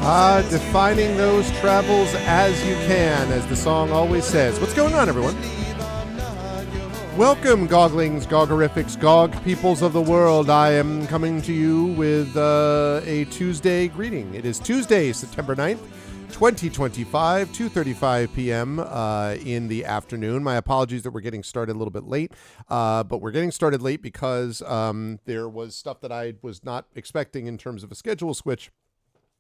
Defining those travels as you can, as the song always says. What's going on, everyone? Welcome, Goglings, Gogorifics, Gog peoples of the world. I am coming to you with a Tuesday greeting. It is Tuesday, September 9th, 2025, 2:35 p.m. In the afternoon. My apologies that we're getting started a little bit late, but we're getting started late because there was stuff that I was not expecting in terms of a schedule switch.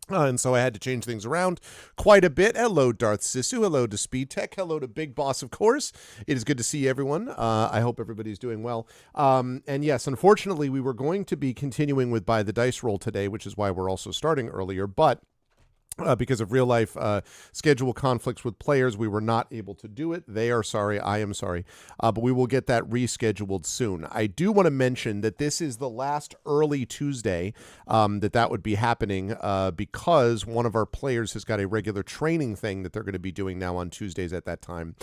And so I had to change things around quite a bit. Hello, Darth Sisu. Hello to Speed Tech. Hello to Big Boss, of course. It is good to see everyone. I hope everybody's doing well. And yes, unfortunately, we were going to be continuing with By the Dice Roll today, which is why we're also starting earlier. But because of real life schedule conflicts with players, we were not able to do it. They are sorry. I am sorry. But we will get that rescheduled soon. I do want to mention that this is the last early Tuesday that would be happening because one of our players has got a regular training thing that they're going to be doing now on Tuesdays at that time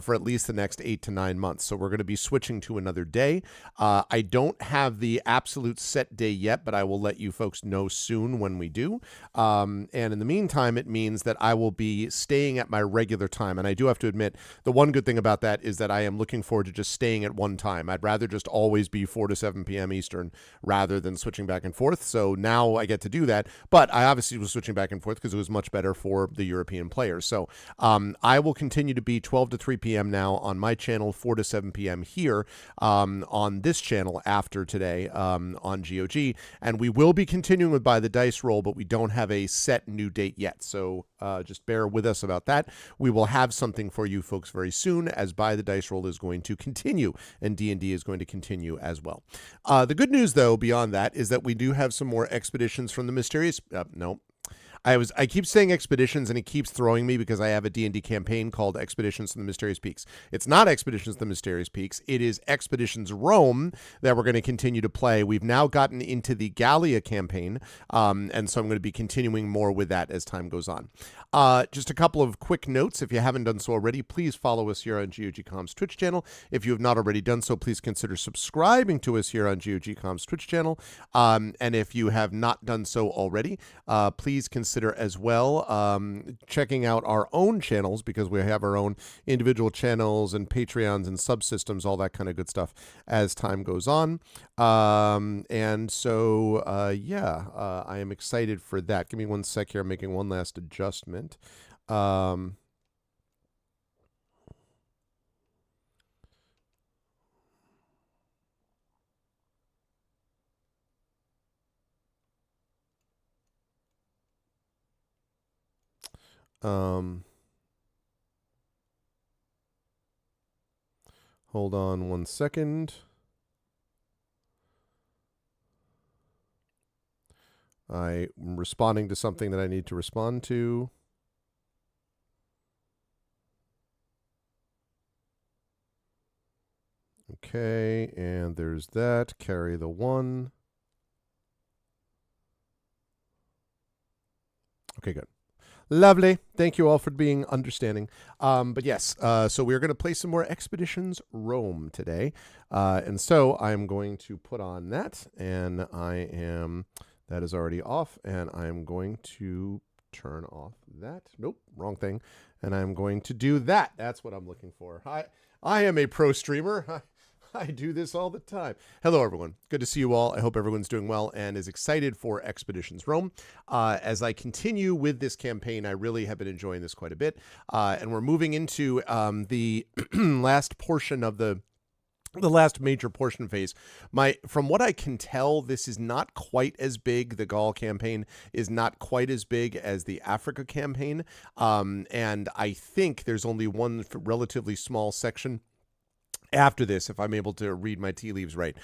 for at least the next 8 to 9 months. So we're going to be switching to another day. I don't have the absolute set day yet, but I will let you folks know soon when we do. And in the meantime, it means that I will be staying at my regular time. And I do have to admit, the one good thing about that is that I am looking forward to just staying at one time. I'd rather just always be 4 to 7 p.m. Eastern rather than switching back and forth. So now I get to do that. But I obviously was switching back and forth because it was much better for the European players. So I will continue to be 12 to 3 p.m. now on my channel, 4 to 7 p.m. here on this channel after today on GOG. And we will be continuing with By the Dice Roll, but we don't have a set new date yet, so just bear with us about that. We will have something for you folks very soon, as By the Dice Roll is going to continue, and D&D is going to continue as well. The good news, though, beyond that, is that we do have some more expeditions from the mysterious... no. I keep saying expeditions, and it keeps throwing me because I have a D&D campaign called Expeditions to the Mysterious Peaks. It's not Expeditions to the Mysterious Peaks. It is Expeditions Rome that we're going to continue to play. We've now gotten into the Gallia campaign, and so I'm going to be continuing more with that as time goes on. Just a couple of quick notes. If you haven't done so already, please follow us here on GOG.com's Twitch channel. If you have not already done so, please consider subscribing to us here on GOG.com's Twitch channel. And if you have not done so already, please consider as well checking out our own channels, because we have our own individual channels and Patreons and subsystems, all that kind of good stuff as time goes on. And so, I am excited for that. Give me one sec here. I'm making one last adjustment. Hold on one second. I'm responding to something that I need to respond to. Okay, and there's that. Carry the one. Okay, good. Lovely. Thank you all for being understanding. But yes, so we're going to play some more Expeditions Rome today. And so I'm going to put on that, and that is already off, and I'm going to turn off that. Nope, wrong thing. And I'm going to do that. That's what I'm looking for. I am a pro streamer. I do this all the time. Hello, everyone. Good to see you all. I hope everyone's doing well and is excited for Expeditions Rome. As I continue with this campaign, I really have been enjoying this quite a bit. And we're moving into the last portion of the last major portion phase. From what I can tell, this is not quite as big. The Gaul campaign is not quite as big as the Africa campaign. And I think there's only one relatively small section after this, if I'm able to read my tea leaves right.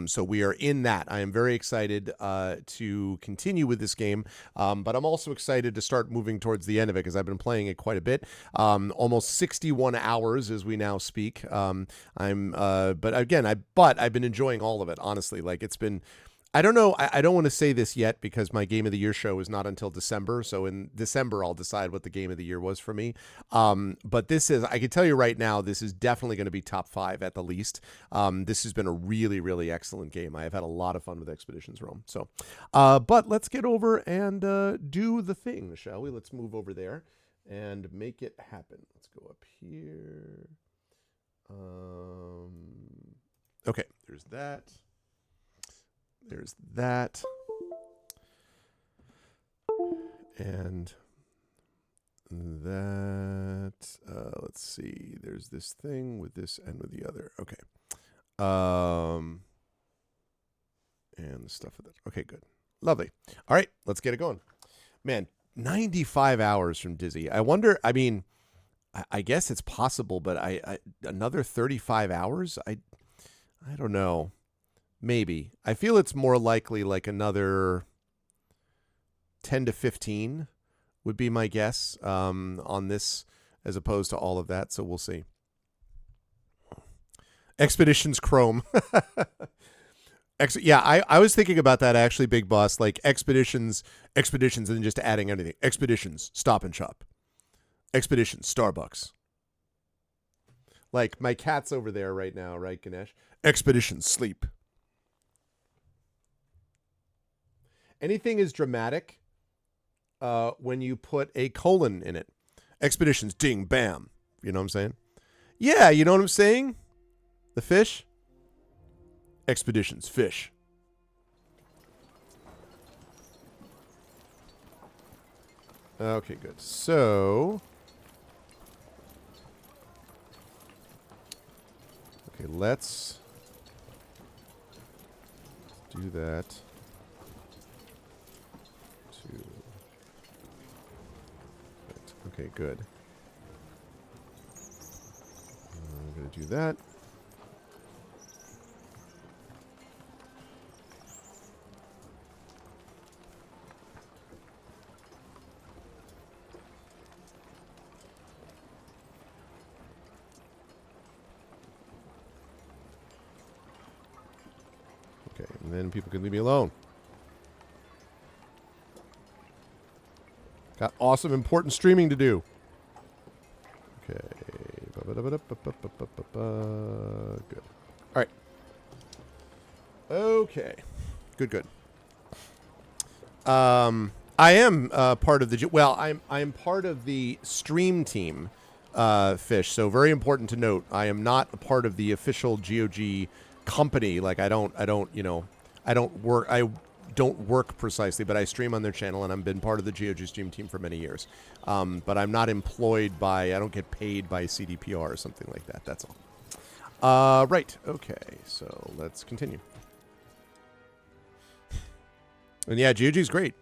So we are in that. I am very excited to continue with this game, but I'm also excited to start moving towards the end of it because I've been playing it quite a bit. Almost 61 hours as we now speak. But I've been enjoying all of it, honestly. Like, it's been I don't know. I don't want to say this yet because my Game of the Year show is not until December. So in December, I'll decide what the Game of the Year was for me. But I can tell you right now, this is definitely going to be top 5 at the least. This has been a really, really excellent game. I have had a lot of fun with Expeditions Rome. So, but let's get over and do the thing, shall we? Let's move over there and make it happen. Let's go up here. Okay, there's that. There's that. And that. Let's see. There's this thing with this and with the other. Okay. And stuff with it. Okay, good. Lovely. All right, let's get it going. Man, 95 hours from Dizzy. I wonder, I mean, I guess it's possible, but I another 35 hours? I don't know. Maybe. I feel it's more likely like another 10 to 15 would be my guess on this as opposed to all of that. So we'll see. Expeditions Chrome. Yeah, I was thinking about that actually, Big Boss. Like expeditions, and then just adding anything. Expeditions, Stop and Shop. Expeditions, Starbucks. Like my cat's over there right now, right, Ganesh? Expeditions, Sleep. Anything is dramatic when you put a colon in it. Expeditions, ding, bam. You know what I'm saying? Yeah, you know what I'm saying? The fish? Expeditions, fish. Okay, good. So... okay, let's do that. Okay, good. I'm going to do that. Okay, and then people can leave me alone. Got awesome, important streaming to do. Okay. Good. All right. Okay. Good. I am part of the... well, I'm part of the stream team, Fish. So very important to note. I am not a part of the official GOG company. Like I don't work precisely, but I stream on their channel, and I've been part of the GOG stream team for many years. But I'm not employed by, I don't get paid by CDPR or something like that. That's all. Right. Okay. So let's continue. And yeah, GOG's great.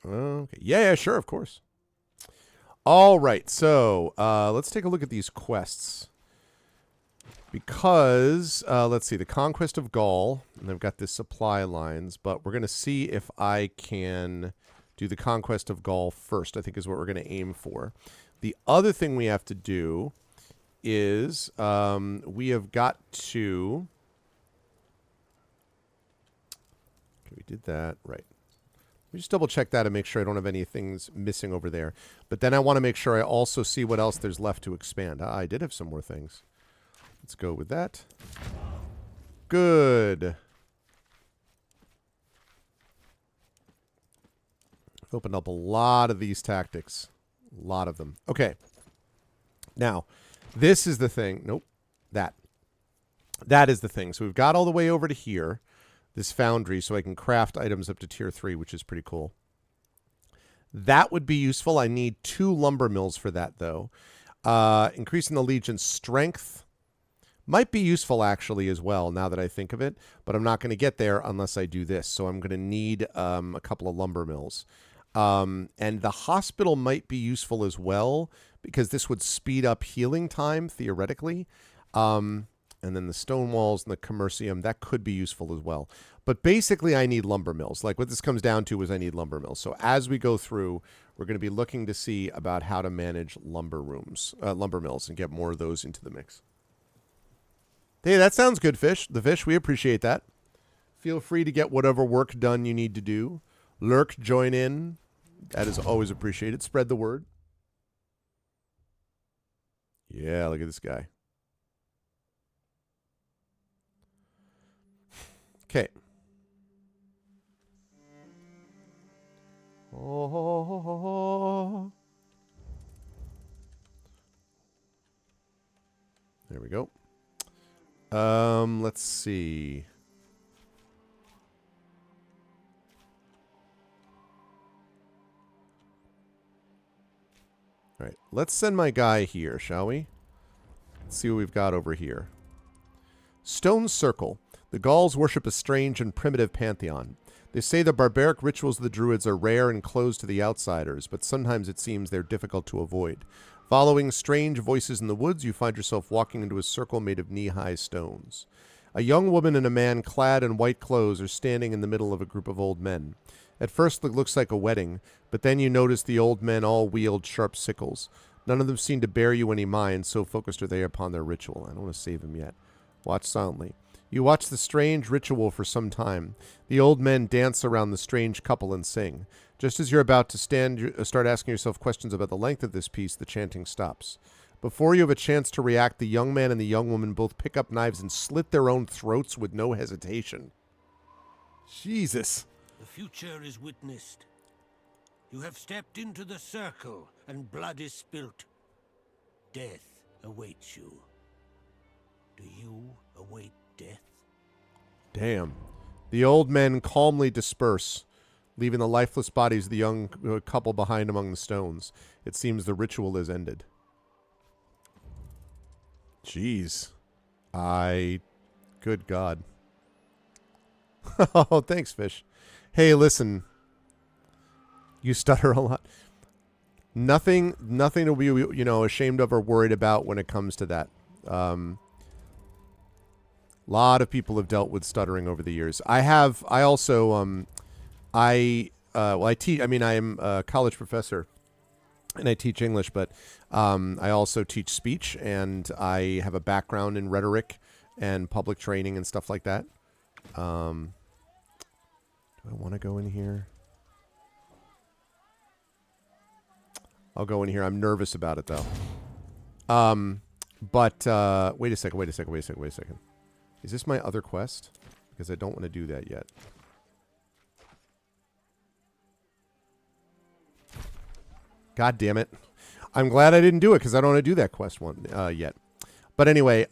Okay. Yeah, sure, of course. All right, so let's take a look at these quests. Because, let's see, the Conquest of Gaul, and I've got the supply lines, but we're going to see if I can do the Conquest of Gaul first, I think is what we're going to aim for. The other thing we have to do is we have got to... okay, we did that, right. Let me just double check that and make sure I don't have any things missing over there. But then I want to make sure I also see what else there's left to expand. Ah, I did have some more things. Let's go with that. Good. Opened up a lot of these tactics. A lot of them. Okay. Now, this is the thing. Nope. That. That is the thing. So we've got all the way over to here. This foundry, so I can craft items up to tier 3, which is pretty cool. That would be useful. I need 2 lumber mills for that, though. Increasing the Legion's strength might be useful, actually, as well, now that I think of it. But I'm not going to get there unless I do this. So I'm going to need a couple of lumber mills. And the hospital might be useful as well, because this would speed up healing time, theoretically. And then the stone walls and the commercium, that could be useful as well. But basically, I need lumber mills. Like what this comes down to is I need lumber mills. So as we go through, we're going to be looking to see about how to manage lumber mills, and get more of those into the mix. Hey, that sounds good, Fish. The Fish, we appreciate that. Feel free to get whatever work done you need to do. Lurk, join in. That is always appreciated. Spread the word. Yeah, look at this guy. Okay. Oh. There we go. Let's see. All right, let's send my guy here, shall we? Let's see what we've got over here. Stone Circle. The Gauls worship a strange and primitive pantheon. They say the barbaric rituals of the Druids are rare and closed to the outsiders, but sometimes it seems they're difficult to avoid. Following strange voices in the woods, you find yourself walking into a circle made of knee-high stones. A young woman and a man clad in white clothes are standing in the middle of a group of old men. At first, it looks like a wedding, but then you notice the old men all wield sharp sickles. None of them seem to bear you any mind, so focused are they upon their ritual. I don't want to save him yet. Watch silently. You watch the strange ritual for some time. The old men dance around the strange couple and sing. Just as you're about to start asking yourself questions about the length of this piece, the chanting stops. Before you have a chance to react, the young man and the young woman both pick up knives and slit their own throats with no hesitation. Jesus. The future is witnessed. You have stepped into the circle, and blood is spilt. Death awaits you. Do you await death? Damn. The old men calmly disperse, leaving the lifeless bodies of the young couple behind among the stones. It seems the ritual is ended. Jeez. Good God. Oh, thanks, Fish. Hey, listen. You stutter a lot. Nothing to be, ashamed of or worried about when it comes to that. Lot of people have dealt with stuttering over the years. I teach. I mean, I am a college professor, and I teach English, but I also teach speech, and I have a background in rhetoric and public training and stuff like that. Do I want to go in here? I'll go in here. I'm nervous about it, though. But wait a second. Is this my other quest? Because I don't want to do that yet. God damn it. I'm glad I didn't do it because I don't want to do that quest yet. But anyway,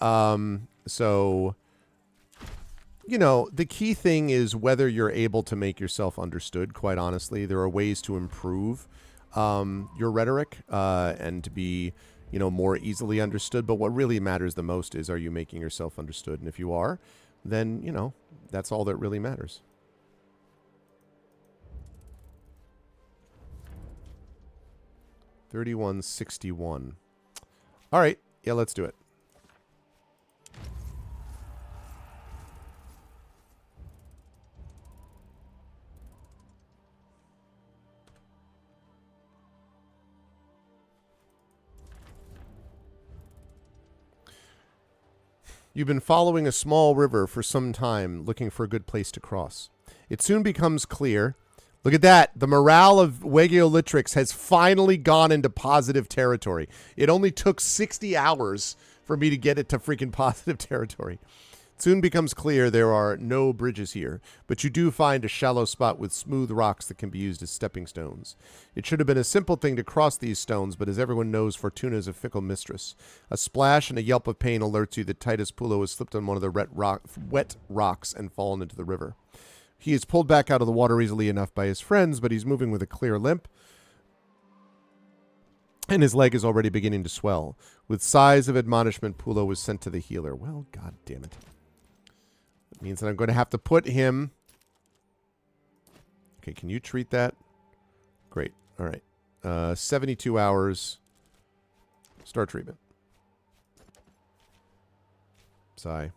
so, the key thing is whether you're able to make yourself understood, quite honestly. There are ways to improve your rhetoric and to be, more easily understood. But what really matters the most is, are you making yourself understood? And if you are, then, that's all that really matters. $31.61. All right. Yeah, let's do it. You've been following a small river for some time, looking for a good place to cross. It soon becomes clear. Look at that. The morale of Wegiolitrix has finally gone into positive territory. It only took 60 hours for me to get it to freaking positive territory. It soon becomes clear there are no bridges here, but you do find a shallow spot with smooth rocks that can be used as stepping stones. It should have been a simple thing to cross these stones, but as everyone knows, Fortuna is a fickle mistress. A splash and a yelp of pain alerts you that Titus Pullo has slipped on one of the wet rocks and fallen into the river. He is pulled back out of the water easily enough by his friends, but he's moving with a clear limp, and his leg is already beginning to swell. With sighs of admonishment, Pullo was sent to the healer. Well, god damn it. That means that I'm going to have to put him... Okay, can you treat that? Great. All right. 72 hours. Start treatment. Sigh.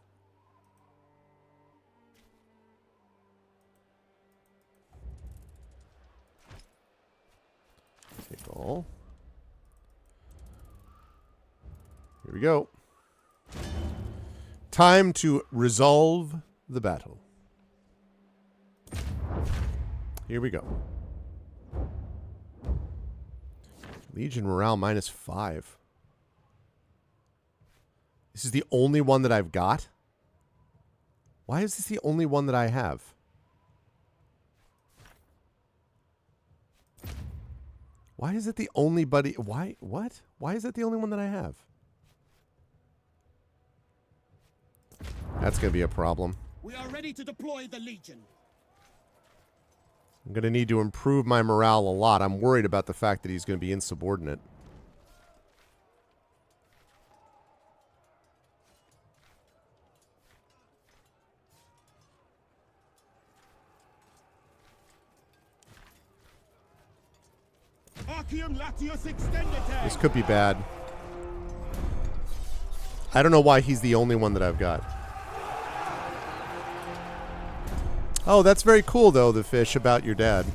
Take all. Here we go. Time to resolve the battle. Here we go. Legion morale -5. This is the only one that I've got? Why is this the only one that I have? Why is it the only buddy? Why? What? Why is it the only one that I have? That's going to be a problem. We are ready to deploy the Legion. I'm going to need to improve my morale a lot. I'm worried about the fact that he's going to be insubordinate. Arceum Latius Extendite. This could be bad. I don't know why he's the only one that I've got. Oh, that's very cool, though, the fish about your dad.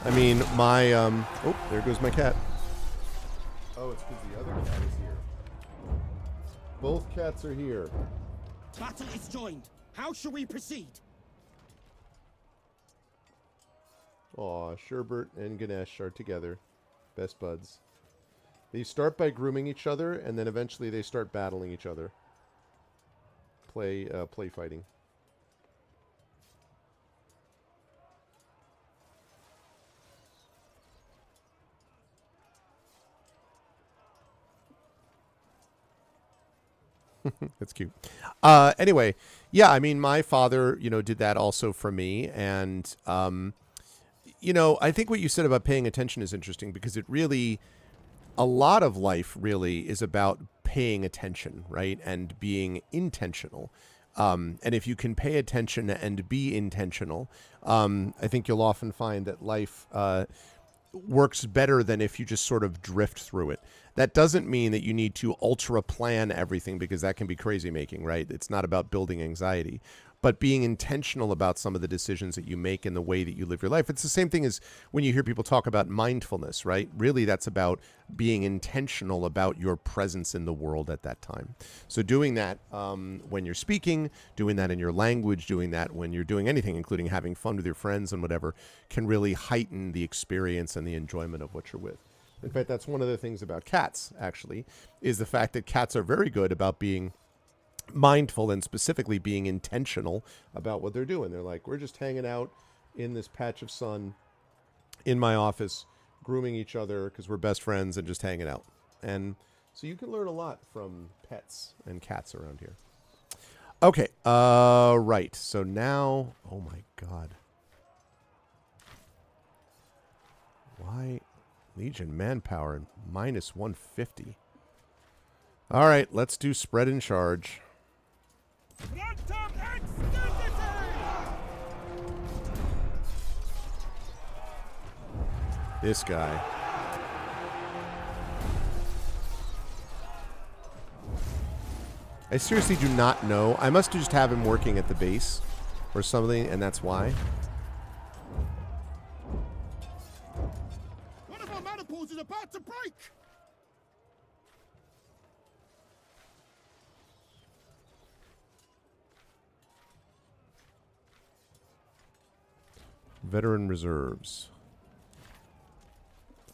I mean, my, oh, there goes my cat. Oh, it's because the other cat is here. Both cats are here. Battle is joined. How shall we proceed? Aw, Sherbert and Ganesh are together. Best buds. They start by grooming each other, and then eventually they start battling each other. Play fighting. That's cute. Anyway, yeah, I mean, my father, you know, did that also for me. And, you know, I think what you said about paying attention is interesting because it really, a lot of life really is about paying attention, right? And being intentional. And if you can pay attention and be intentional, I think you'll often find that life works better than if you just sort of drift through it. That doesn't mean that you need to ultra plan everything because that can be crazy making, right? It's not about building anxiety, but being intentional about some of the decisions that you make and the way that you live your life. It's the same thing as when you hear people talk about mindfulness, right? Really, that's about being intentional about your presence in the world at that time. So doing that when you're speaking, doing that in your language, doing that when you're doing anything, including having fun with your friends and whatever, can really heighten the experience and the enjoyment of what you're with. In fact, that's one of the things about cats, actually, is the fact that cats are very good about being mindful and specifically being intentional about what they're doing. They're like, we're just hanging out in this patch of sun in my office, grooming each other because we're best friends and just hanging out. And so you can learn a lot from pets and cats around here. Okay, right. So now, oh my God. Why? Legion manpower -150. All right, let's do spread and charge. This guy. I seriously do not know. I must just have him working at the base or something, and that's why. One of our manifolds is about to break. Veteran reserves.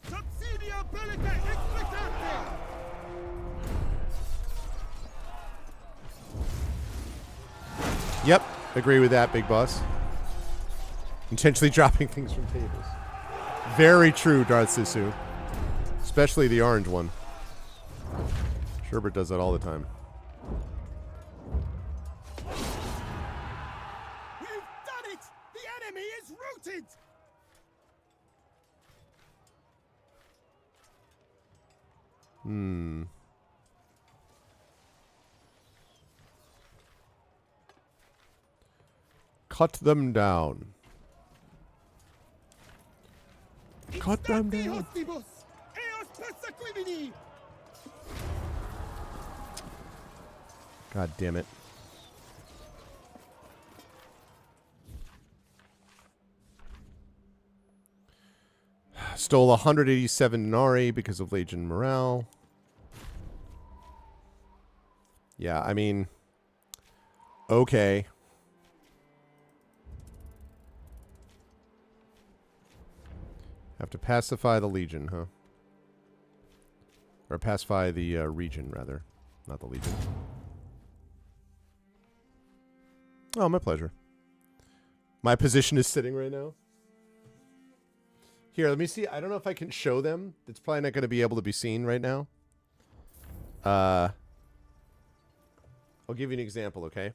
Subsidia bellica explicate. Yep, agree with that, Big Boss. Intentionally dropping things from tables. Very true, Darth Sisu. Especially the orange one. Sherbert does that all the time. We've done it! The enemy is routed! Cut them down. Cut them down. Hostibus, eos persequimini. God damn it. Stole 187 denarii because of Legion morale. Yeah, I mean... Okay. Have to pacify the Legion, huh? Or pacify the region, rather. Not the Legion. Oh, my pleasure. My position is sitting right now. Here, let me see. I don't know if I can show them. It's probably not going to be able to be seen right now. I'll give you an example, okay?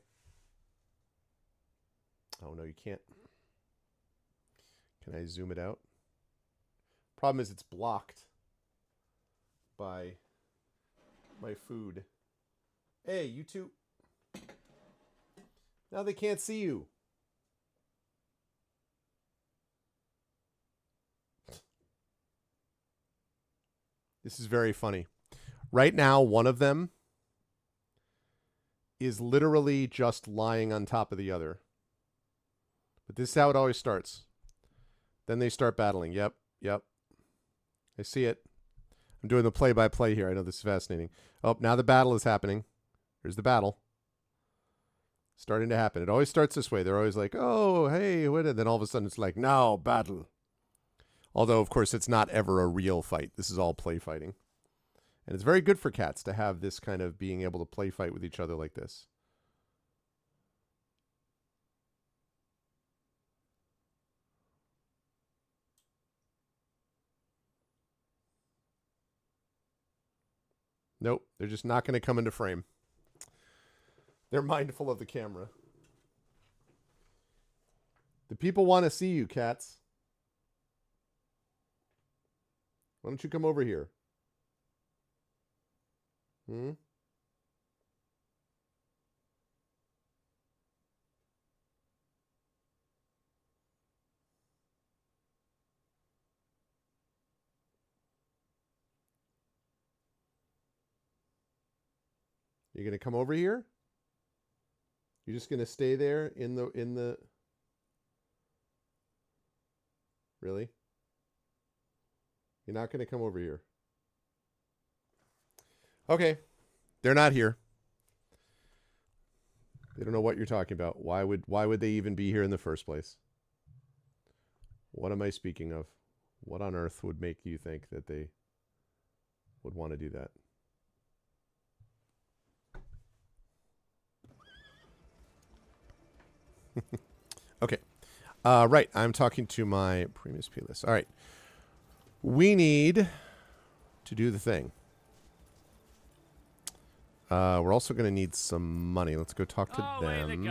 Oh, no, you can't. Can I zoom it out? Problem is it's blocked by my food. Hey, you two. Now they can't see you. This is very funny. Right now, one of them is literally just lying on top of the other. But this is how it always starts. Then they start battling. Yep, yep. I see it. I'm doing the play-by-play here. I know this is fascinating. Oh, now the battle is happening. Here's the battle. Starting to happen. It always starts this way. They're always like, oh, hey, what? And then all of a sudden it's like, now, battle. Although, of course, it's not ever a real fight. This is all play fighting. And it's very good for cats to have this kind of being able to play fight with each other like this. Nope, they're just not going to come into frame. They're mindful of the camera. The people want to see you, cats. Why don't you come over here? Hmm? You're going to come over here? You're just going to stay there in the... Really? You're not going to come over here. Okay. They're not here. They don't know what you're talking about. Why would they even be here in the first place? What am I speaking of? What on earth would make you think that they would want to do that? Okay. Right. I'm talking to my Primus P list. All right. We need to do the thing. We're also going to need some money. Let's go talk to them.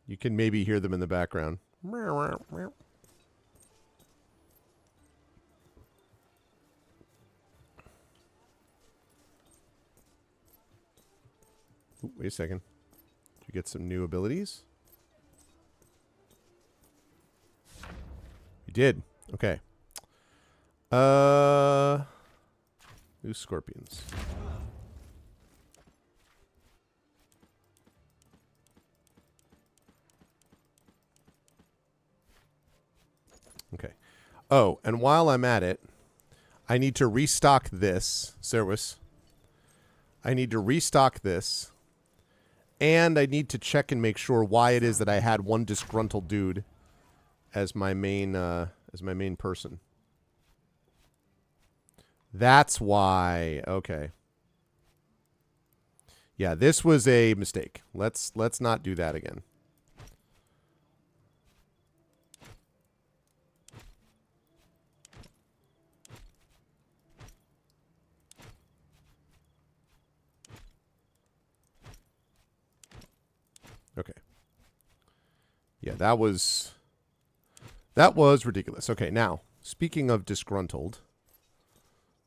You can maybe hear them in the background. Ooh, wait a second. Did you get some new abilities? You did. Okay. New scorpions. Okay. Oh, and while I'm at it, I need to restock this. Servus. I need to restock this. And I need to check and make sure why it is that I had one disgruntled dude as my main person. That's why. Okay. Yeah, this was a mistake. Let's not do that again. Okay. Yeah, that was ridiculous. Okay, now, Speaking of disgruntled,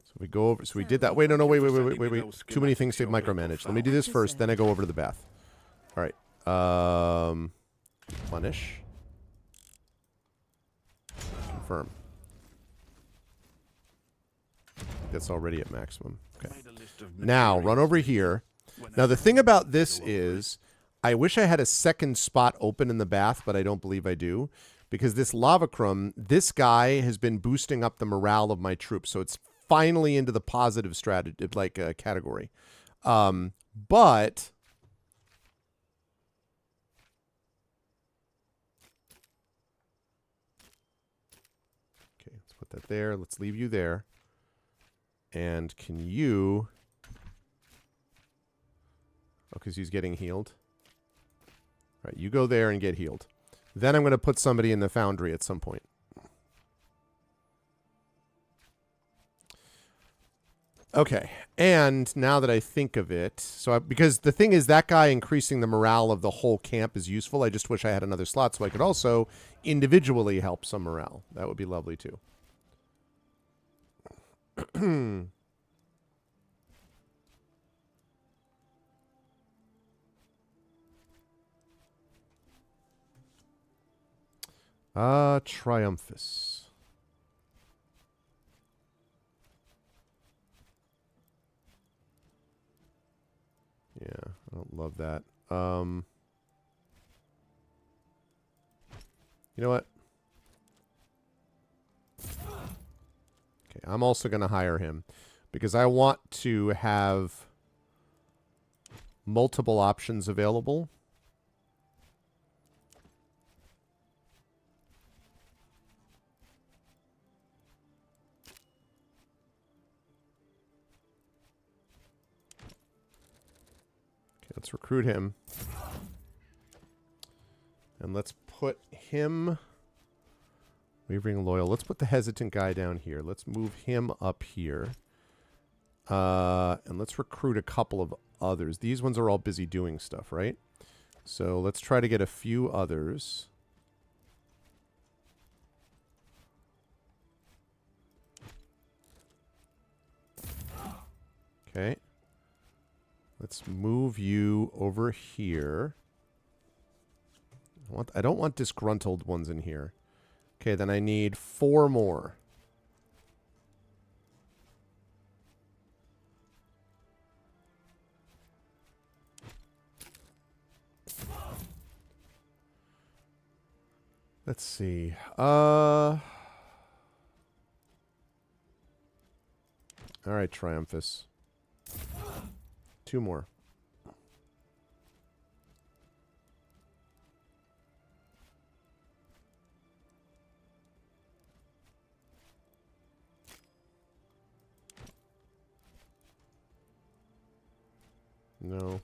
so we go over. So we did that. Wait, no, wait. Too many things to micromanage. Let me do this first, then I go over to the bath. All right. Replenish. Confirm. That's already at maximum. Okay. Now, run over here. Now, the thing about this is, I wish I had a second spot open in the bath, but I don't believe I do. Because this Lavacrum, this guy has been boosting up the morale of my troops. So it's finally into the positive strategy, like category. But... Okay, let's put that there. Let's leave you there. And can you... Oh, because he's getting healed. All right, you go there and get healed. Then I'm going to put somebody in the foundry at some point. Okay, and now that I think of it, because the thing is, that guy increasing the morale of the whole camp is useful. I just wish I had another slot so I could also individually help some morale. That would be lovely too. Triumphus. Yeah, I don't love that. You know what? Okay, I'm also going to hire him because I want to have multiple options available. Let's recruit him. And let's put him... Wavering Loyal. Let's put the hesitant guy down here. Let's move him up here. And let's recruit a couple of others. These ones are all busy doing stuff, right? So let's try to get a few others. Okay. Let's move you over here. I don't want disgruntled ones in here. Okay, then I need 4 more. Let's see. All right, Triumphus. 2 more. No.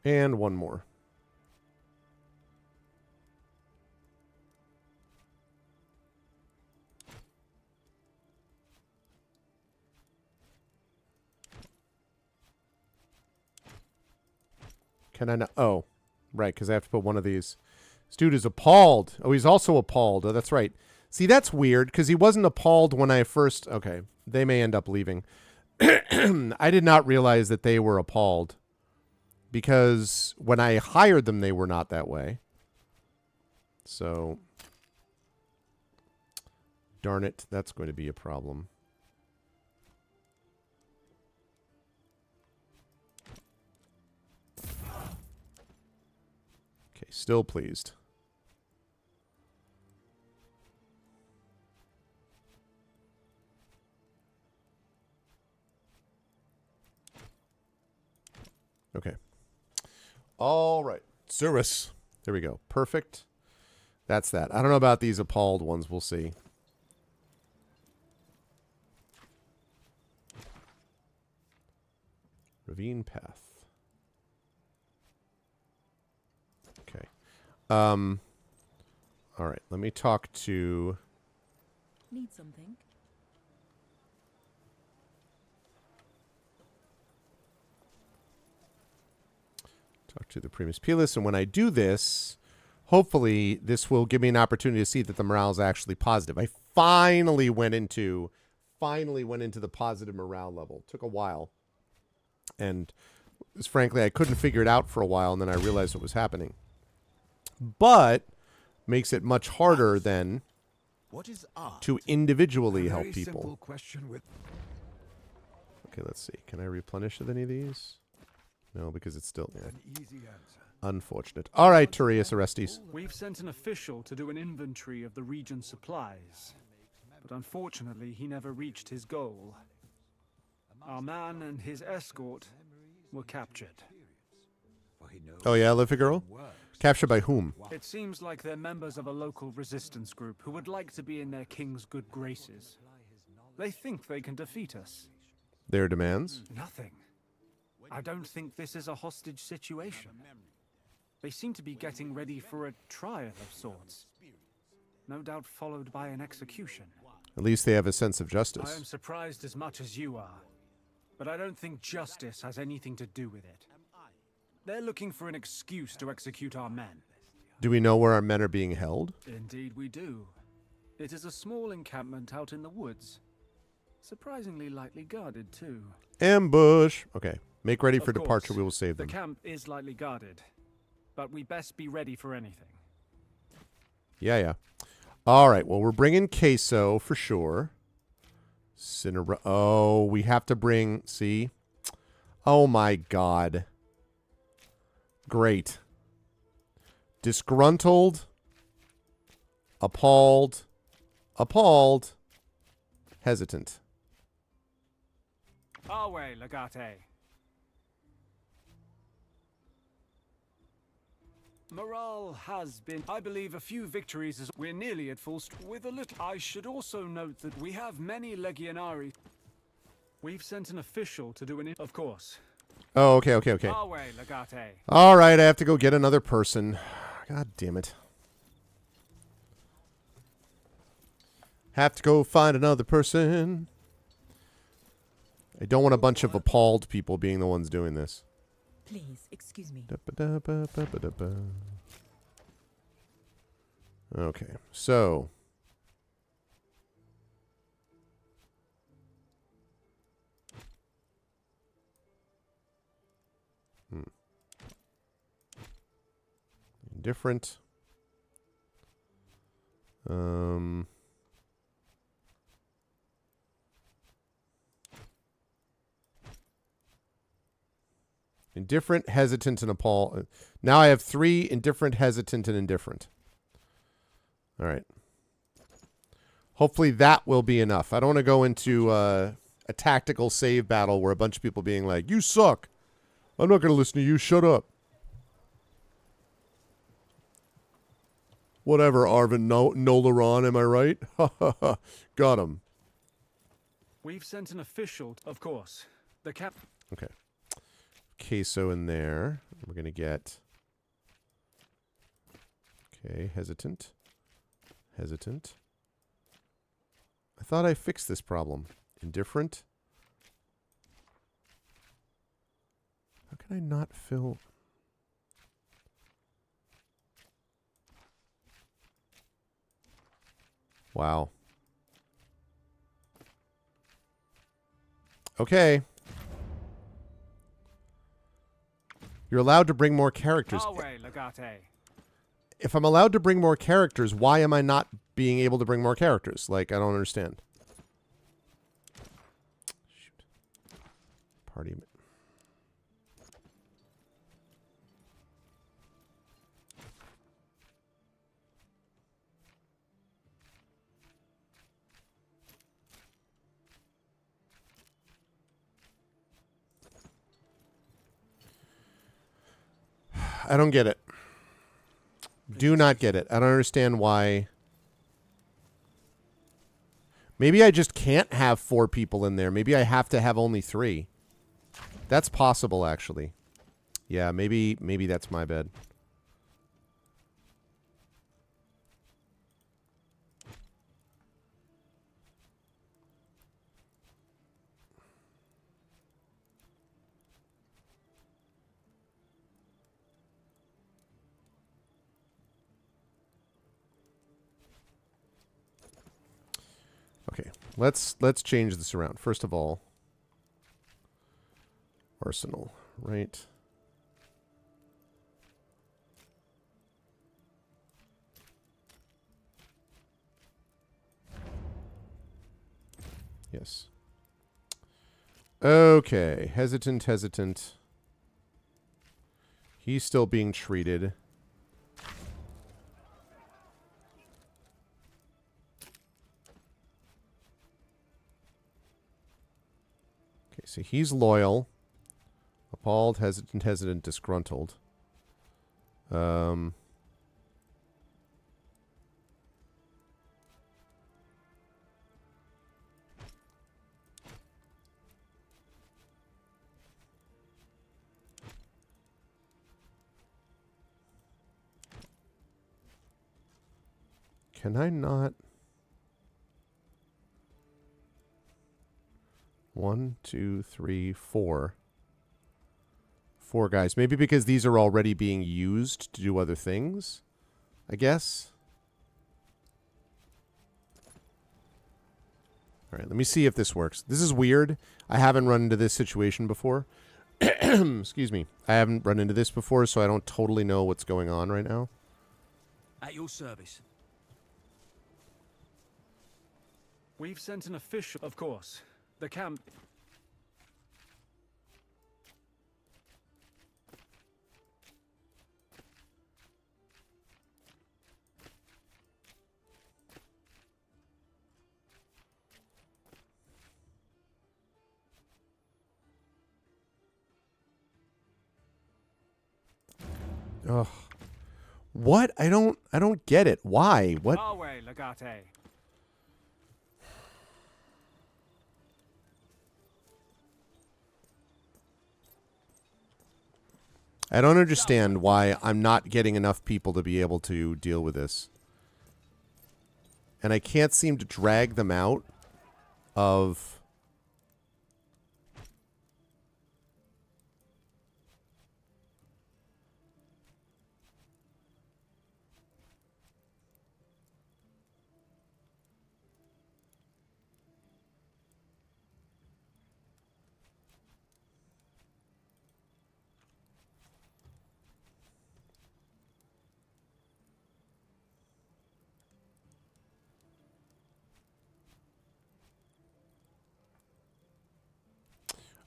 And 1 more. Can I not? Oh, right, because I have to put one of these. This dude is appalled. Oh, he's also appalled. Oh, that's right. See, that's weird, because he wasn't appalled when I first... Okay, they may end up leaving. I did not realize that they were appalled, because when I hired them, they were not that way. So, darn it, that's going to be a problem. Okay, still pleased. Okay. All right. Cirrus. There we go. Perfect. That's that. I don't know about these appalled ones. We'll see. Ravine Path. Okay. All right. Let me talk to... Need something? Talk to the Primus Pilus, and when I do this, hopefully this will give me an opportunity to see that the morale is actually positive. I finally went into the positive morale level. Took a while. And frankly, I couldn't figure it out for a while, and then I realized what was happening. But makes it much harder then What is art? to individually A help very people. simple question with Okay, let's see. Can I replenish with any of these? No, because it's still... Yeah. an easy answer. Unfortunate. All right, Turius Orestes. We've sent an official to do an inventory of the region's supplies, but unfortunately he never reached his goal. Our man and his escort were captured. For he knows Oh, yeah, Lifigirl? works. Captured by whom? It seems like they're members of a local resistance group who would like to be in their king's good graces. They think they can defeat us. Their demands? Nothing. I don't think this is a hostage situation. They seem to be getting ready for a trial of sorts. No doubt followed by an execution. At least they have a sense of I justice. am surprised as much as you are, but I don't think justice has anything to do with it. They're looking for an excuse to execute our men. Do we know where our men are being held? Indeed we do. It is a small encampment out in the woods. Surprisingly lightly guarded, too. Ambush. Okay. Make ready for Of departure. course, We will save The them. camp is lightly guarded, but we best be ready for anything. Yeah, yeah. All right. Well, we're bringing queso for sure. Oh, we have to bring... See? Oh, my God. Great. Disgruntled. Appalled. Appalled. Hesitant. Our way, Legate. Morale has been, I believe, a few victories as we're nearly at full with a little. I should also note that we have many Legionari. We've sent an official to do of course. Oh, okay, okay, okay. Our way, Legate. All right, I have to go get another person. God damn it. Have to go find another person. I don't want a bunch of appalled people being the ones doing this. Please, excuse me. Da-ba-da-ba-ba-ba-da-ba. Okay, so... Indifferent. Indifferent, hesitant, and appalled. Now I have 3 indifferent, hesitant, and indifferent. All right. Hopefully that will be enough. I don't want to go into a tactical save battle where a bunch of people being like, you suck. I'm not going to listen to you. Shut up. Whatever, Arvin Nolaron, am I right? Ha ha ha. Got him. We've sent an official, of course. The cap. Okay. Queso in there. We're going to get... Okay, hesitant. Hesitant. I thought I fixed this problem. Indifferent. How can I not fill... Wow. Okay. You're allowed to bring more characters. Our way, Legate. If I'm allowed to bring more characters, why am I not being able to bring more characters? Like, I don't understand. Shoot. Party. I don't get it. Do not get it. I don't understand why. Maybe I just can't have 4 people in there. Maybe I have to have only 3. That's possible, actually. Yeah, maybe that's my bad. Okay, let's change this around. First of all, arsenal, right? Yes. Okay, hesitant. He's still being treated. Okay, so he's loyal. Appalled, hesitant, disgruntled. Can I not? 1, 2, 3, 4. 4 guys. Maybe because these are already being used to do other things, I guess. All right, let me see if this works. This is weird. I haven't run into this situation before. Excuse me. I haven't run into this before, so I don't totally know what's going on right now. At your service. We've sent an official, of course. The camp. Ugh. What? I don't get it. Why? What? Our way, Legate. I don't understand why I'm not getting enough people to be able to deal with this. And I can't seem to drag them out of...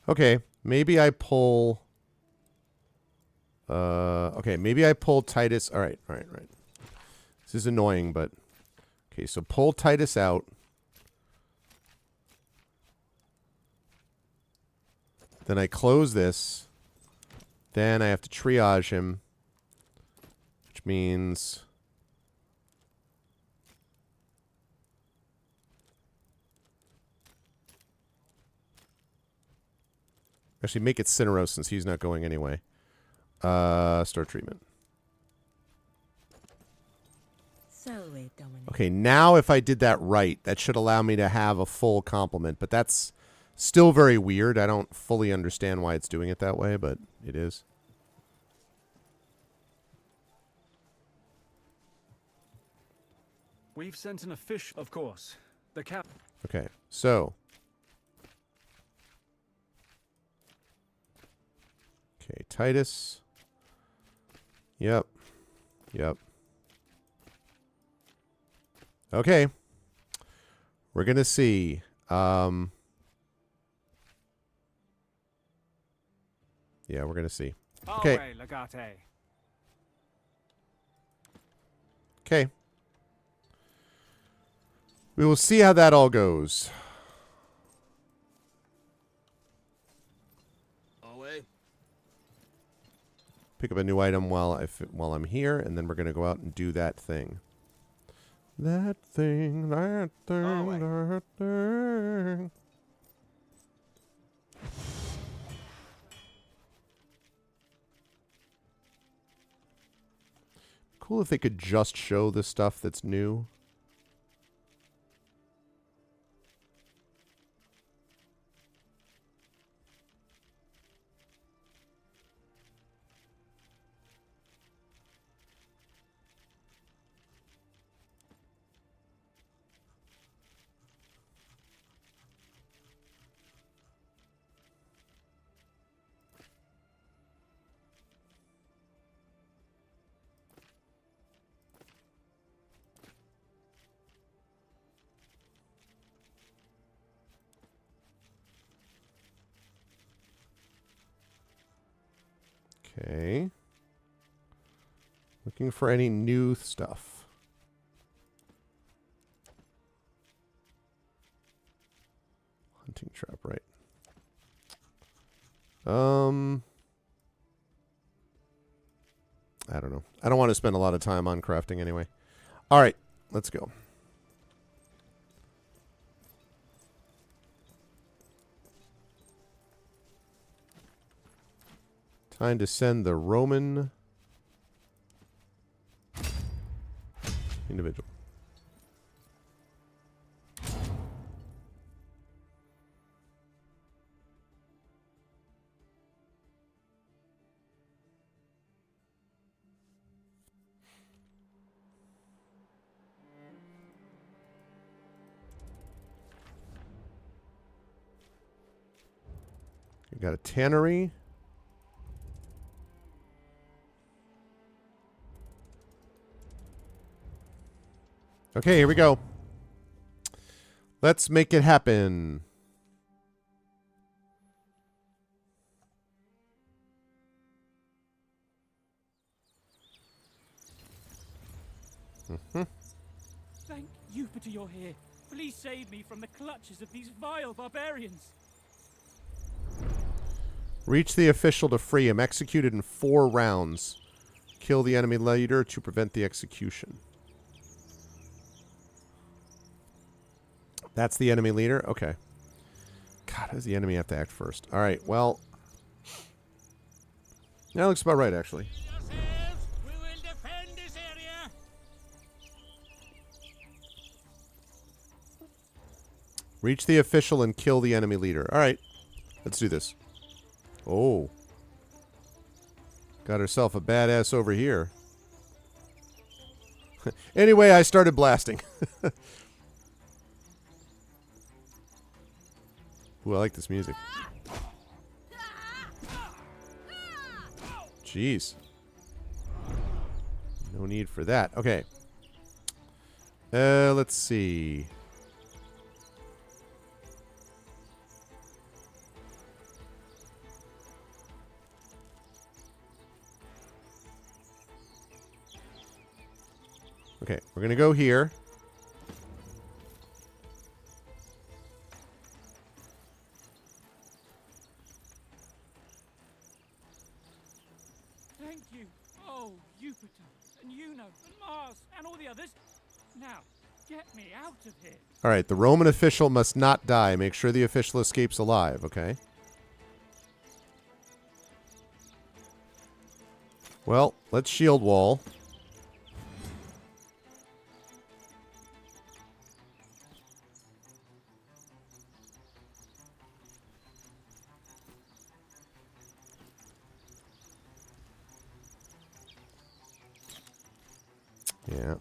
Okay, maybe I pull... okay, maybe I pull Titus... All right. This is annoying, but... Okay, so pull Titus out. Then I close this. Then I have to triage him. Which means... Actually, make it Cineros since he's not going anyway. Start treatment. Salve, Dominic. Okay, now if I did that right, that should allow me to have a full complement. But that's still very weird. I don't fully understand why it's doing it that way, but it is. We've sent an official, of course. The camp. Okay, so... Okay, Titus. Yep. Okay. We're going to see. Yeah, we're going to see. Okay. Our way, Legate. Okay. We will see how that all goes. Away. Pick up a new item while I'm here, and then we're going to go out and do that thing. That thing. Cool if they could just show the stuff that's new. Okay. Looking for any new stuff. Hunting trap, right. I don't know. I don't want to spend a lot of time on crafting anyway. All right, let's go. Time to send the Roman individual. We got a tannery. Okay, here we go. Let's make it happen. Thank Jupiter you're here. Please save me from the clutches of these vile barbarians. Reach the official to free him. Executed in 4 rounds. Kill the enemy leader to prevent the execution. That's the enemy leader? Okay. God, how does the enemy have to act first? Alright, well. That looks about right, actually. Yourselves, we will defend this area. Reach the official and kill the enemy leader. Alright. Let's do this. Oh. Got herself a badass over here. Anyway, I started blasting. Ooh, I like this music. Jeez. No need for that. Okay. Let's see. Okay, we're going to go here. Thank you. Oh, Jupiter, and Juno, and Mars, and all the others. Now, get me out of here. All right, the Roman official must not die. Make sure the official escapes alive, okay? Well, let's shield wall. Yeah.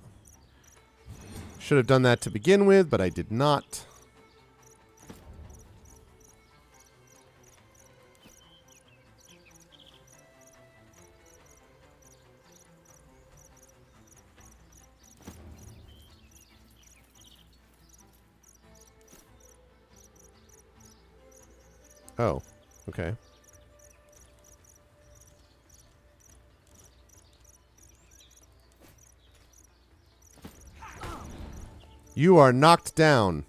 Should have done that to begin with, but I did not. Oh, okay. You are knocked down.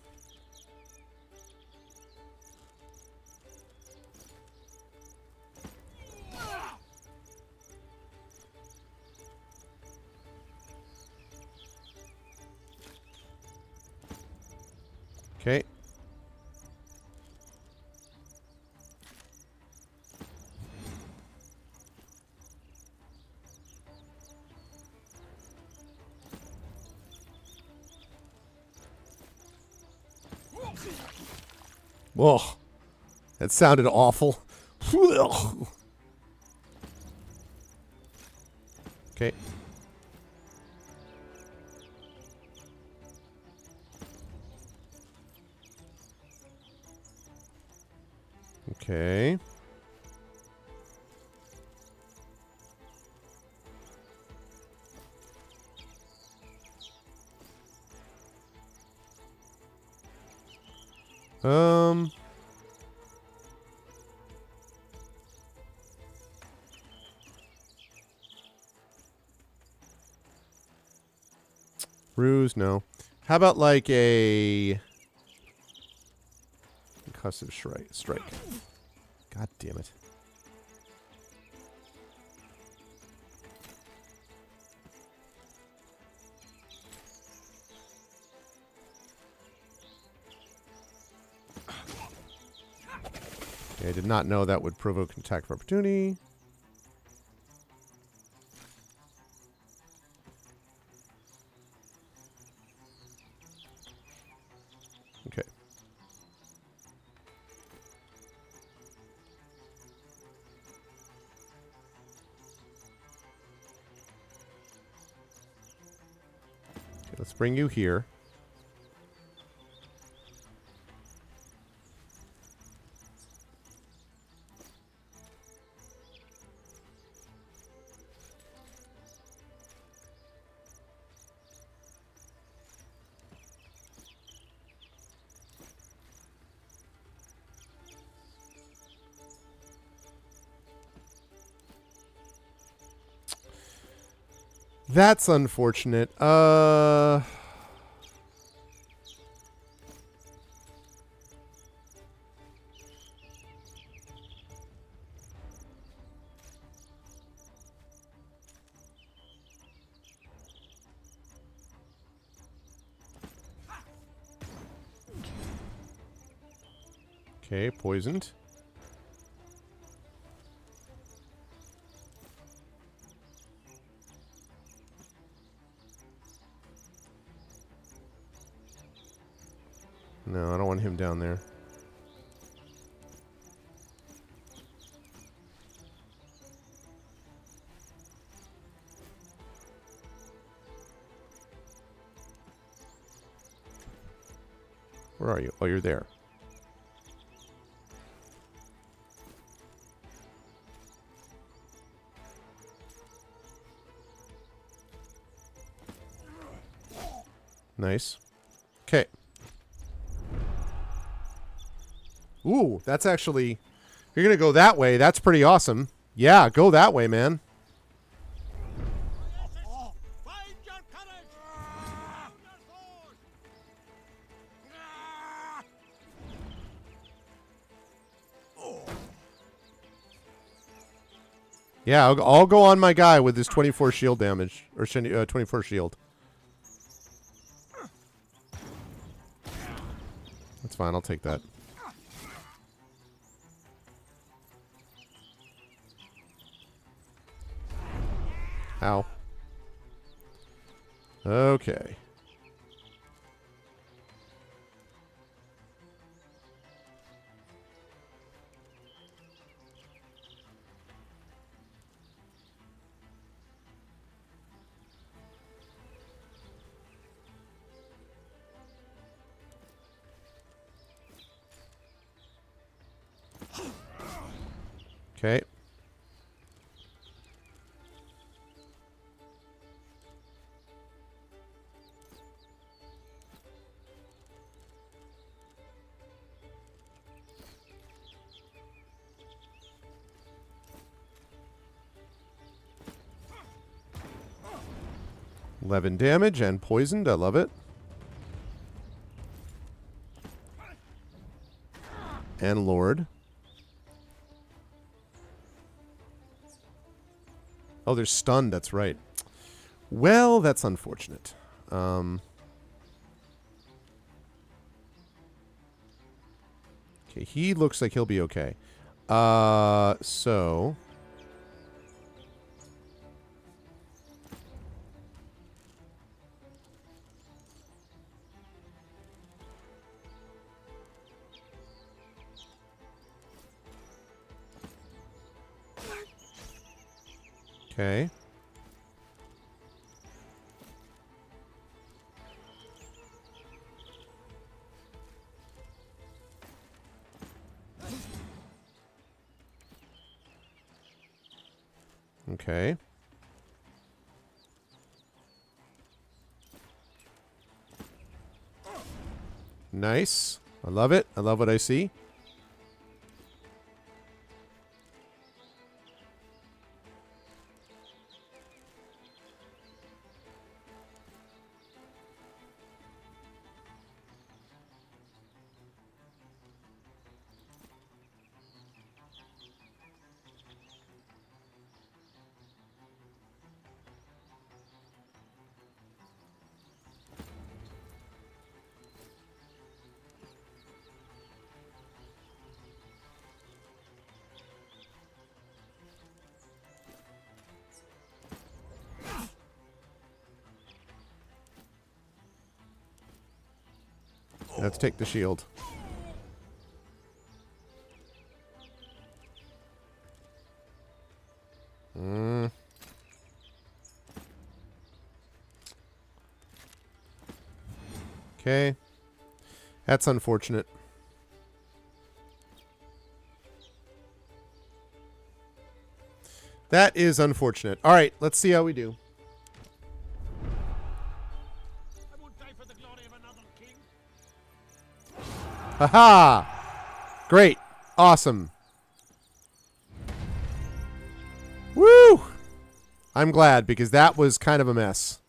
Okay. Whoa. That sounded awful. Okay. Okay. Ruse, no. How about like a concussive strike? God damn it. Okay, I did not know that would provoke an attack of opportunity. Okay. Okay, let's bring you here. That's unfortunate. Okay, poisoned. No, I don't want him down there. Where are you? Oh, you're there. Nice. Okay. Ooh, that's actually... If you're going to go that way, that's pretty awesome. Yeah, go that way, man. Find your courage! Your sword! Yeah, I'll go on my guy with his 24 shield damage. Or 24 shield. That's fine, I'll take that. Ow. Okay. Okay. $11 damage and poisoned. I love it. And Lord. Oh, they're stunned. That's right. Well, that's unfortunate. Okay, he looks like he'll be okay. So... Okay. Okay. Nice. I love it. I love what I see. Let's take the shield. Okay. That's unfortunate. That is unfortunate. All right, let's see how we do. I won't die for the glory of another king. Haha! Great. Awesome. Woo! I'm glad, because that was kind of a mess.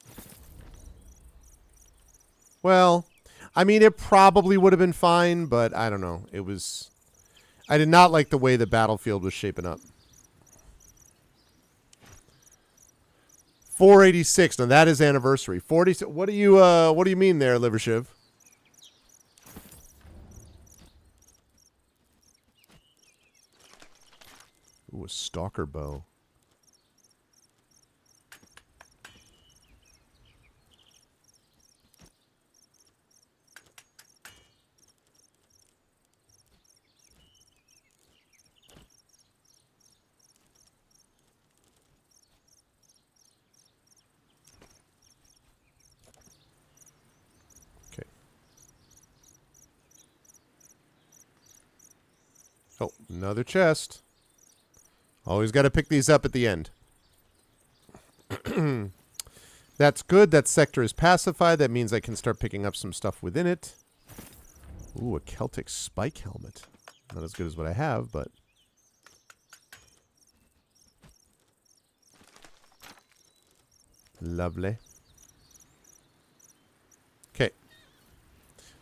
Well, I mean, it probably would have been fine, but I don't know. It was... I did not like the way the battlefield was shaping up. 486. Now that is anniversary. 40. What do you mean there, Livershiv? Ooh, a stalker bow. Okay. Oh, another chest. Always got to pick these up at the end. That's good. That sector is pacified. That means I can start picking up some stuff within it. Ooh, a Celtic spike helmet. Not as good as what I have, but... Lovely. Okay.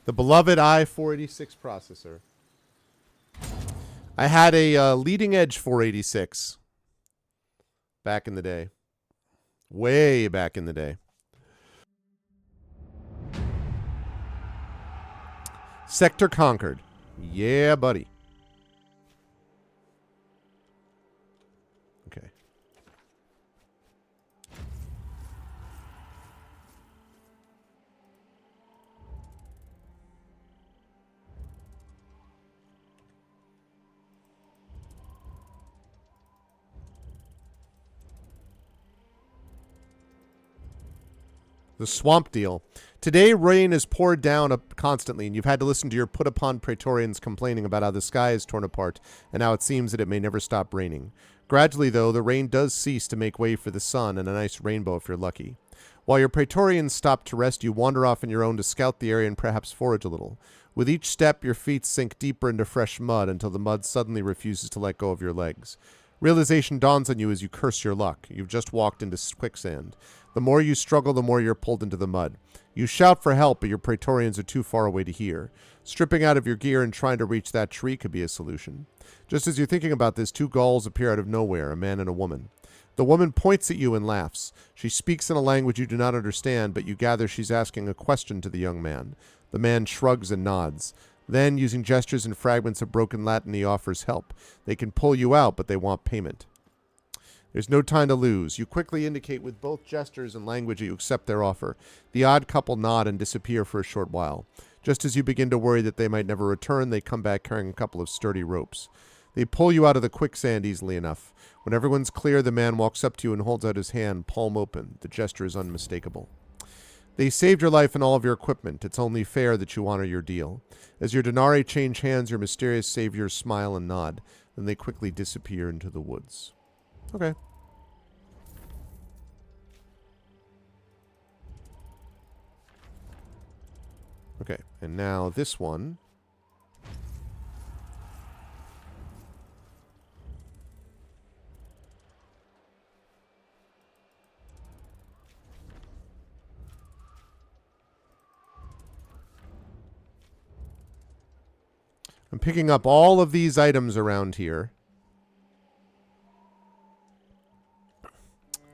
The beloved i486 processor. I had a leading edge 486 back in the day. Way back in the day. Sector conquered. Yeah, buddy. Okay. The swamp deal. Today, rain has poured down constantly, and you've had to listen to your put-upon Praetorians complaining about how the sky is torn apart, and how it seems that it may never stop raining. Gradually, though, the rain does cease to make way for the sun and a nice rainbow if you're lucky. While your Praetorians stop to rest, you wander off on your own to scout the area and perhaps forage a little. With each step, your feet sink deeper into fresh mud until the mud suddenly refuses to let go of your legs. Realization dawns on you as you curse your luck. You've just walked into quicksand. The more you struggle, the more you're pulled into the mud. You shout for help, but your Praetorians are too far away to hear. Stripping out of your gear and trying to reach that tree could be a solution. Just as you're thinking about this, two Gauls appear out of nowhere, a man and a woman. The woman points at you and laughs. She speaks in a language you do not understand, but you gather she's asking a question to the young man. The man shrugs and nods. Then, using gestures and fragments of broken Latin, he offers help. They can pull you out, but they want payment. There's no time to lose. You quickly indicate with both gestures and language that you accept their offer. The odd couple nod and disappear for a short while. Just as you begin to worry that they might never return, they come back carrying a couple of sturdy ropes. They pull you out of the quicksand easily enough. When everyone's clear, the man walks up to you and holds out his hand, palm open. The gesture is unmistakable. They saved your life and all of your equipment. It's only fair that you honor your deal. As your denarii change hands, your mysterious saviors smile and nod. Then they quickly disappear into the woods. Okay. Okay, and now this one. I'm picking up all of these items around here.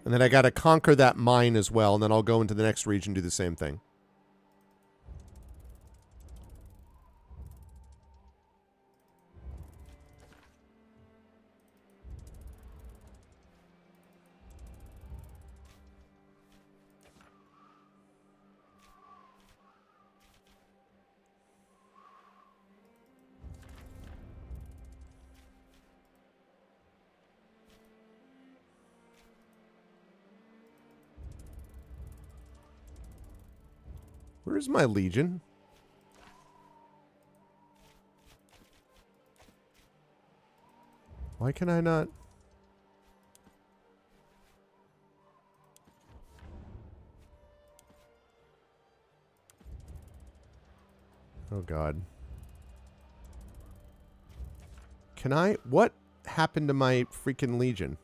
And then I got to conquer that mine as well, and then I'll go into the next region and do the same thing. Where's my legion? Why can I not? Oh, God. Can I? What happened to my freaking legion?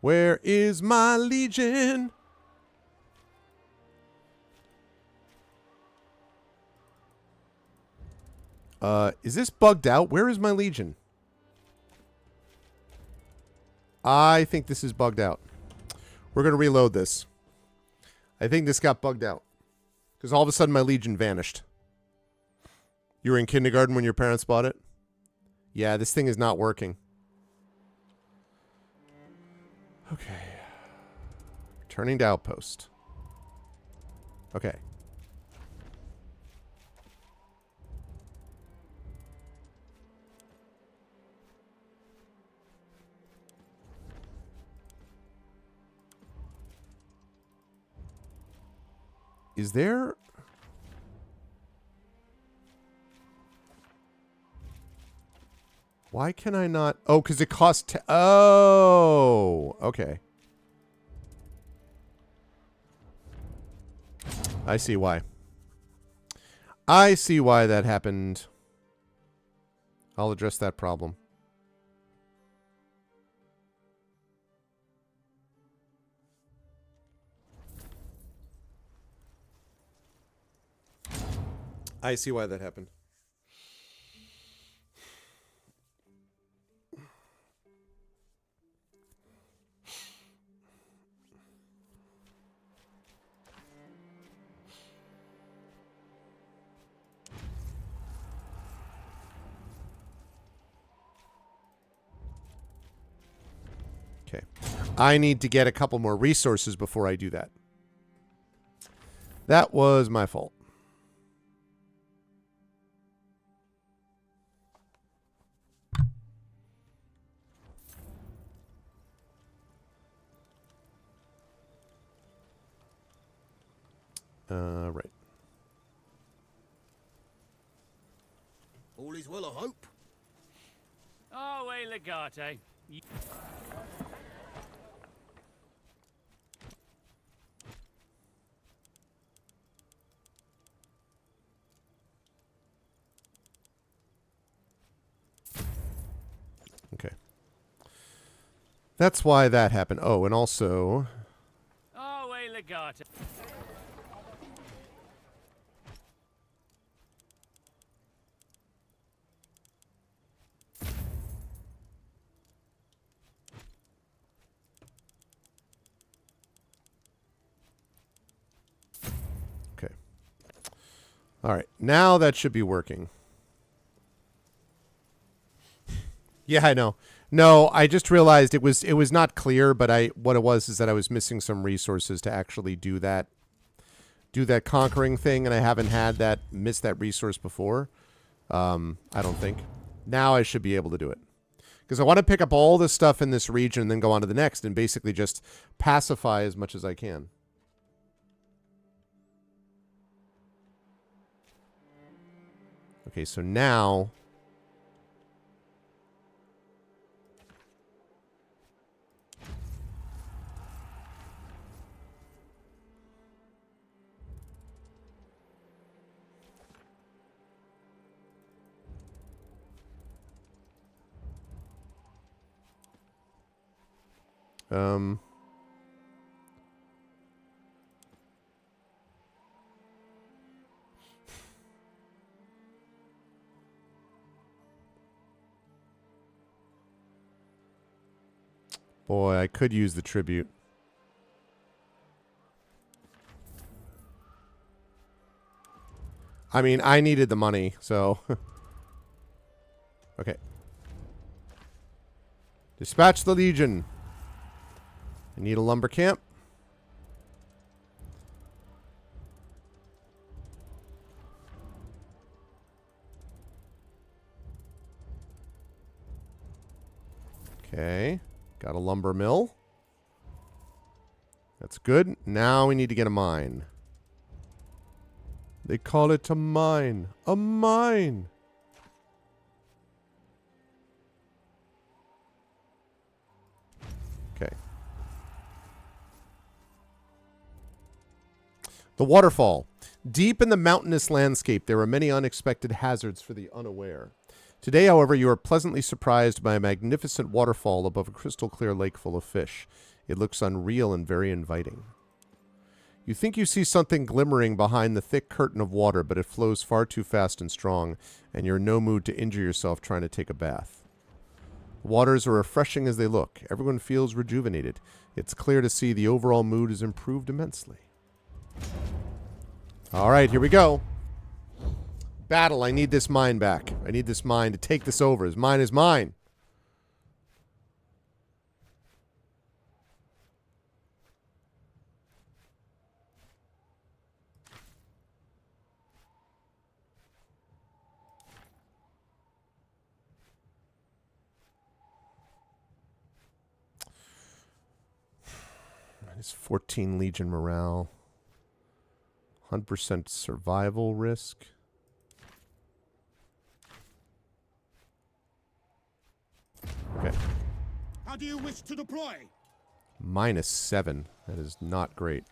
Where is my legion? Is this bugged out? Where is my legion? I think this is bugged out. We're going to reload this. I think this got bugged out. Because all of a sudden my legion vanished. You were in kindergarten when your parents bought it? Yeah, this thing is not working. Okay. Returning to outpost. Okay. Is there... Why can I not... Oh, because it costs... Oh! Okay. I see why. I see why that happened. I'll address that problem. I see why that happened. Okay. I need to get a couple more resources before I do that. That was my fault. Right. All is well, I hope. Oh, hey, Legate. Okay. That's why that happened. Oh, and also... Oh, hey, Legate. Okay. All right. Now that should be working. Yeah, I know. No, I just realized it was not clear, but what it was is that I was missing some resources to actually do that conquering thing, and I haven't had missed that resource before. I don't think. Now I should be able to do it. Because I want to pick up all the stuff in this region and then go on to the next and basically just pacify as much as I can. Okay, so now... Boy, I could use the tribute. I mean, I needed the money, so... Okay. Dispatch the Legion. I need a lumber camp. Okay. Got a lumber mill. That's good. Now we need to get a mine. They call it a mine. A mine. Okay. The waterfall. Deep in the mountainous landscape, there are many unexpected hazards for the unaware. Today, however, you are pleasantly surprised by a magnificent waterfall above a crystal clear lake full of fish. It looks unreal and very inviting. You think you see something glimmering behind the thick curtain of water, but it flows far too fast and strong, and you're in no mood to injure yourself trying to take a bath. The waters are refreshing as they look. Everyone feels rejuvenated. It's clear to see the overall mood has improved immensely. All right, here we go. Battle. I need this mine back. I need this mine to take this over. This mine is mine. Minus 14 Legion morale. 100% survival risk. Okay. How do you wish to deploy? Minus 7. That is not great.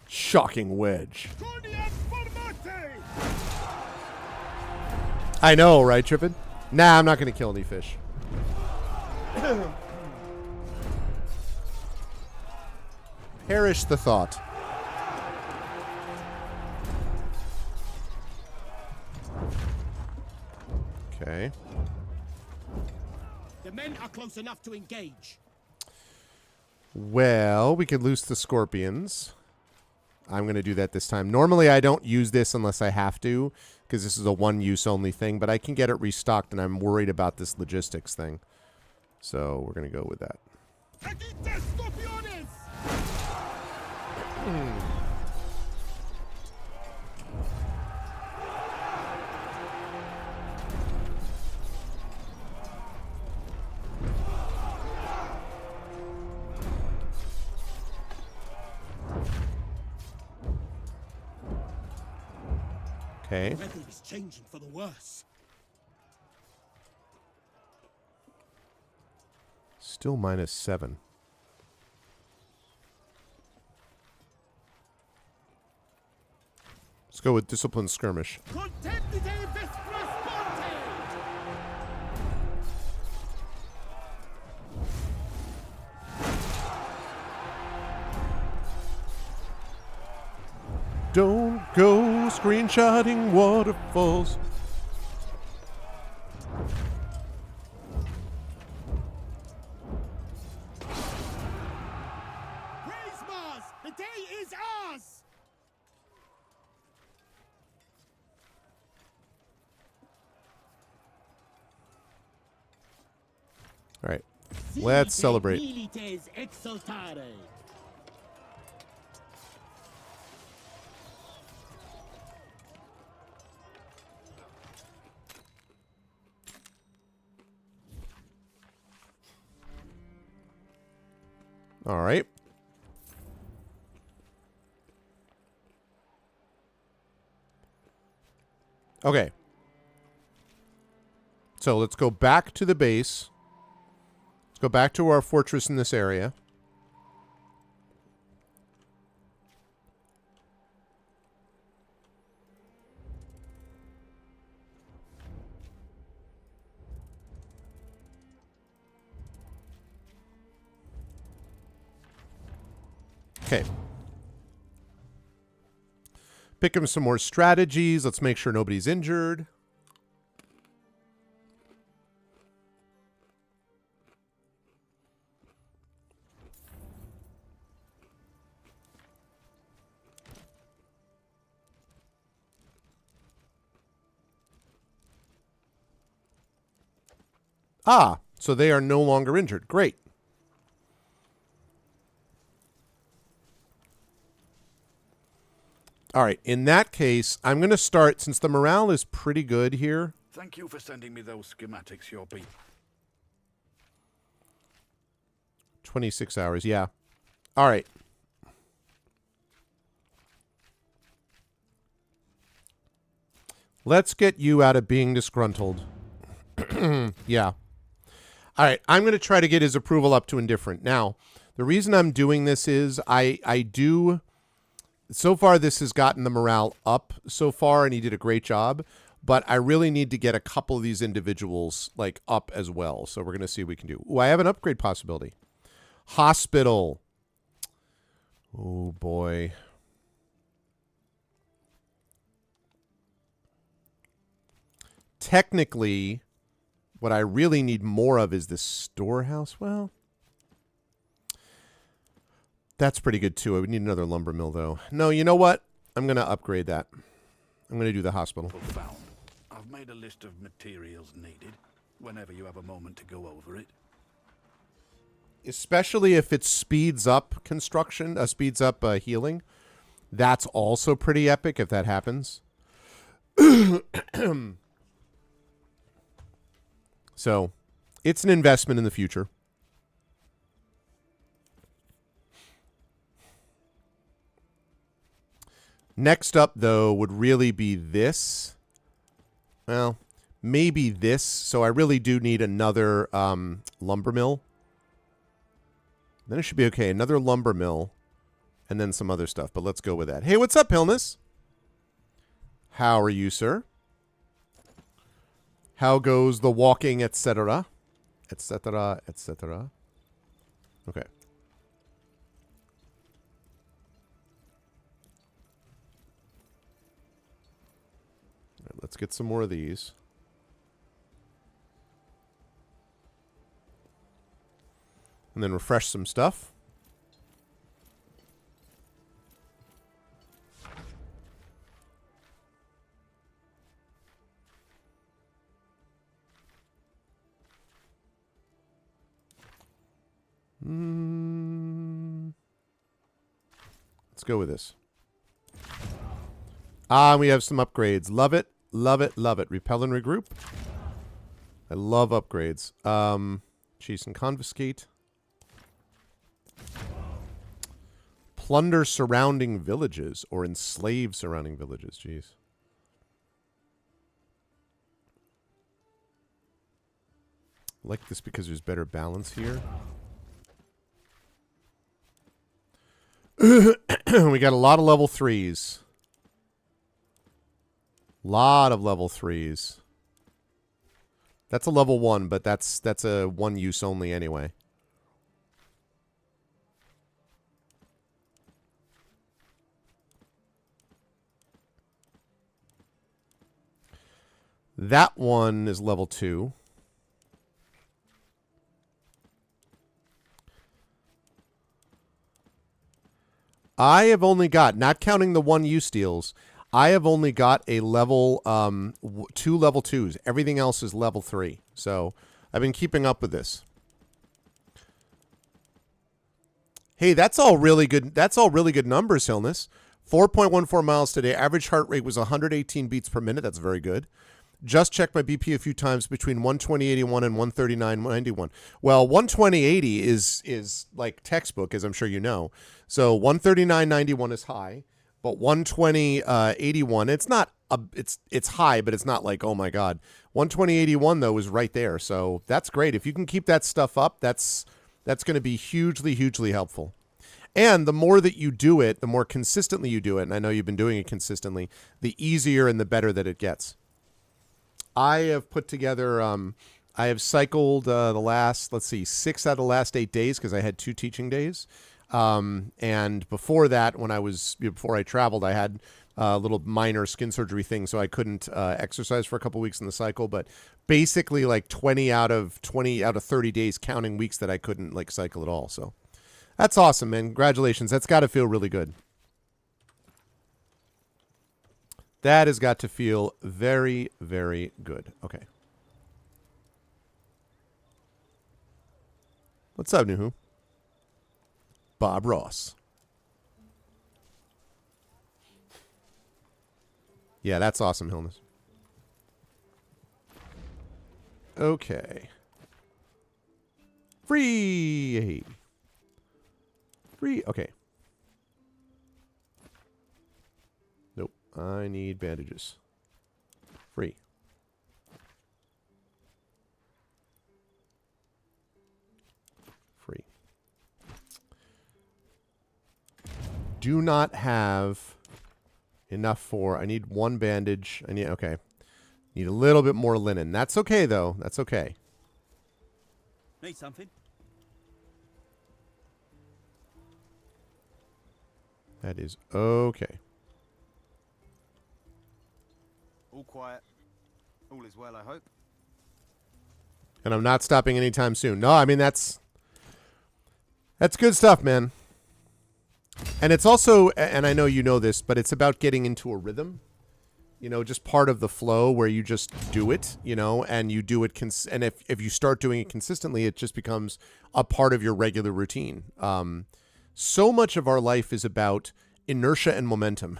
Shocking wedge. Corniat Formate! I know, right, Trippin? Nah, I'm not going to kill any fish. Perish the thought. Okay. The men are close enough to engage. Well, we could loose the scorpions. I'm going to do that this time. Normally, I don't use this unless I have to, because this is a one-use only thing, but I can get it restocked, and I'm worried about this logistics thing. So we're going to go with that. Agite Scorpiones! Okay. The weather is changing for the worse. Still minus 7. Let's go with Disciplined Skirmish. Contemptite Vespras Ponte! Don't go screenshotting waterfalls. Praise Mars! The day is ours! All right. Let's Si celebrate. milites exultare. All right. Okay. So let's go back to the base. Let's go back to our fortress in this area. Okay. Pick him some more strategies. Let's make sure nobody's injured. Ah, so they are no longer injured. Great. All right, in that case, I'm going to start, since the morale is pretty good here. Thank you for sending me those schematics, your people. 26 hours, yeah. All right. Let's get you out of being disgruntled. Yeah. All right, I'm going to try to get his approval up to indifferent. Now, the reason I'm doing this is I do... So far, this has gotten the morale up so far, and he did a great job. But I really need to get a couple of these individuals, like, up as well. So we're going to see what we can do. Ooh, I have an upgrade possibility. Hospital. Oh, boy. Technically, what I really need more of is this storehouse. Well, that's pretty good, too. I would need another lumber mill, though. No, you know what? I'm going to upgrade that. I'm going to do the hospital. Found. I've made a list of materials needed, whenever you have a moment to go over it. Especially if it speeds up construction, speeds up healing. That's also pretty epic if that happens. So, it's an investment in the future. Next up, though, would really be this. Well, maybe this. So I really do need another lumber mill. Then it should be okay. Another lumber mill. And then some other stuff. But let's go with that. Hey, what's up, Hilness? How are you, sir? How goes the walking, etc.? Etc., etc. Okay. All right, let's get some more of these. And then refresh some stuff. Let's go with this. We have some upgrades. Love it. Love it. Love it. Repel and regroup. I love upgrades. Chase and confiscate. Plunder surrounding villages or enslave surrounding villages. Jeez. I like this because there's better balance here. We got a lot of level 3s. Lot of level 3s. That's a level 1, but that's a one use only anyway. That one is level 2. I have only got, not counting the one use deals, I have only got a level, 2 level 2s. Everything else is level 3. So I've been keeping up with this. Hey, that's all really good. That's all really good numbers, Hilness. 4.14 miles today. Average heart rate was 118 beats per minute. That's very good. Just checked my BP a few times between 120.81 and 139.91. Well, 120.80 is like textbook, as I'm sure you know. So 139.91 is high, but 120.81, it's not it's high, but it's not like, oh my God. 120.81 though is right there. So that's great. If you can keep that stuff up, that's going to be hugely, hugely helpful. And the more that you do it, the more consistently you do it, and I know you've been doing it consistently, the easier and the better that it gets. I have put together, I have cycled the last, 6 out of the last 8 days because I had 2 teaching days. And before that, before I traveled, I had a little minor skin surgery thing, so I couldn't exercise for a couple weeks in the cycle. But basically, like 20 out of 30 days, counting weeks that I couldn't like cycle at all. So that's awesome, man. Congratulations. That's got to feel really good. That has got to feel very, very good. Okay. What's up, Nuhu? Bob Ross. Yeah, that's awesome, Hilness. Okay. Free. Free. Okay. Nope. I need bandages. Free. Free. Do not have enough for... I need one bandage. I need... Okay. Need a little bit more linen. That's okay, though. That's okay. Need something? That is okay. All quiet. All is well, I hope. And I'm not stopping anytime soon. No, I mean, that's good stuff, man. And it's also, and I know you know this, but it's about getting into a rhythm. You know, just part of the flow where you just do it, you know, and you do it, and if you start doing it consistently, it just becomes a part of your regular routine. So much of our life is about inertia and momentum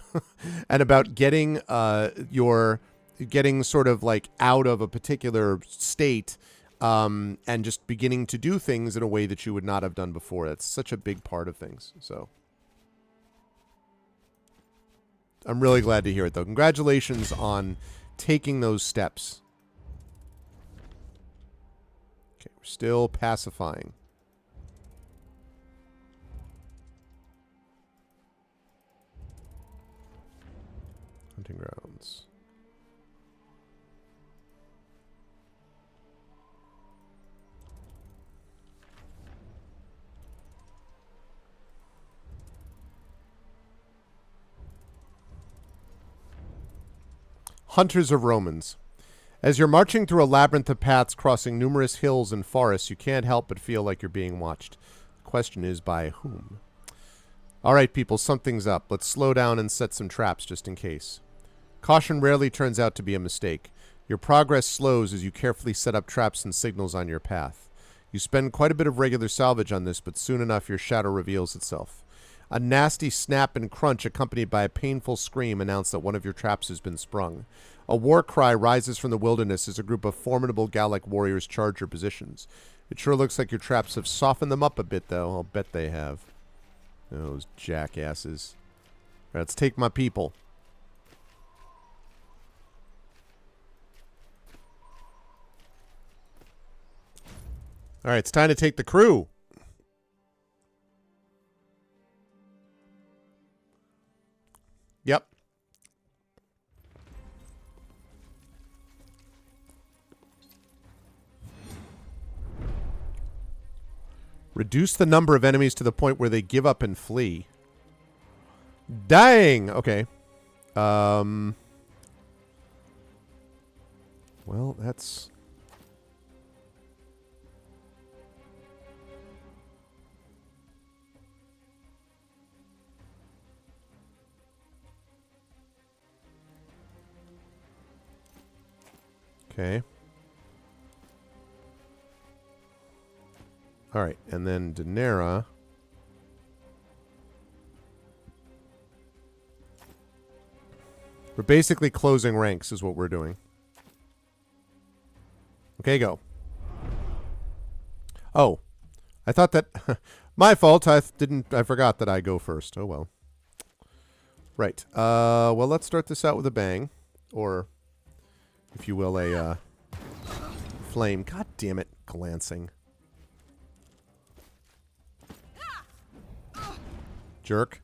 and about getting getting sort of like out of a particular state and just beginning to do things in a way that you would not have done before. That's such a big part of things. So I'm really glad to hear it, though. Congratulations on taking those steps. Okay, we're still pacifying. Hunting grounds. Hunters of Romans. As you're marching through a labyrinth of paths crossing numerous hills and forests, you can't help but feel like you're being watched. The question is, by whom? All right, people, something's up. Let's slow down and set some traps just in case. Caution rarely turns out to be a mistake. Your progress slows as you carefully set up traps and signals on your path. You spend quite a bit of regular salvage on this, but soon enough your shadow reveals itself. A nasty snap and crunch accompanied by a painful scream announce that one of your traps has been sprung. A war cry rises from the wilderness as a group of formidable Gallic warriors charge your positions. It sure looks like your traps have softened them up a bit, though. I'll bet they have. Those jackasses. All right, let's take my people. All right, it's time to take the crew. Yep. Reduce the number of enemies to the point where they give up and flee. Dang! Okay. Well, that's... Okay. All right, and then Daenerys. We're basically closing ranks is what we're doing. Okay, go. Oh, I thought that... my fault. I forgot that I go first. Oh, well. Right. Well, let's start this out with a bang. Or... if you will, a flame. God damn it, glancing. Jerk.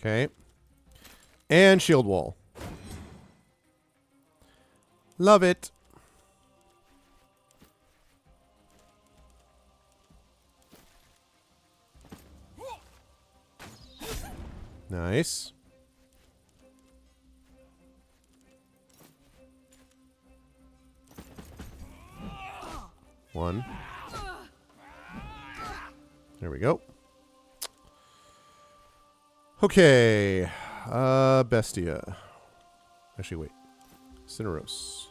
Okay. And shield wall. Love it. Nice. 1. There we go. Okay. Bestia. Actually, wait. Cineros.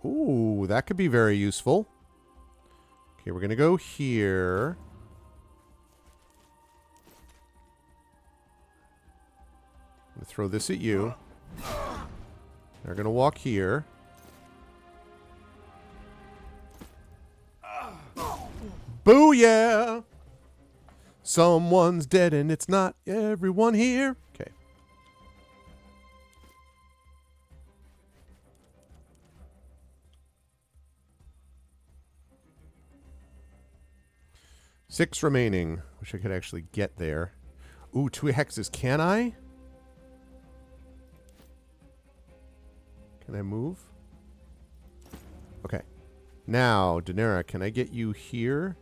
Ooh, that could be very useful. Okay, we're going to go here. I'm going to throw this at you. They're going to walk here. Booyah! Someone's dead and it's not everyone here. Okay. Six remaining. Wish I could actually get there. Ooh, 2 hexes. Can I? Can I move? Okay. Now, Daenerys, can I get you here?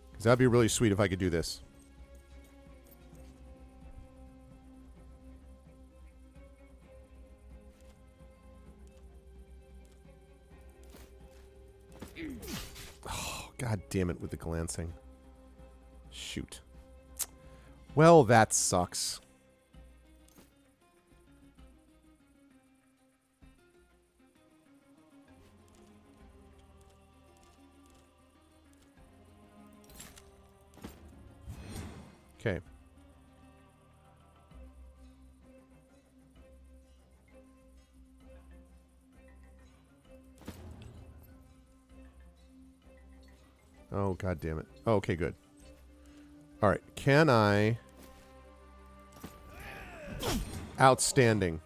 Because that'd be really sweet if I could do this. Oh, God damn it with the glancing. Shoot. Well, that sucks. Okay. Oh, God damn it. Oh, okay, good. All right. Can I... Outstanding.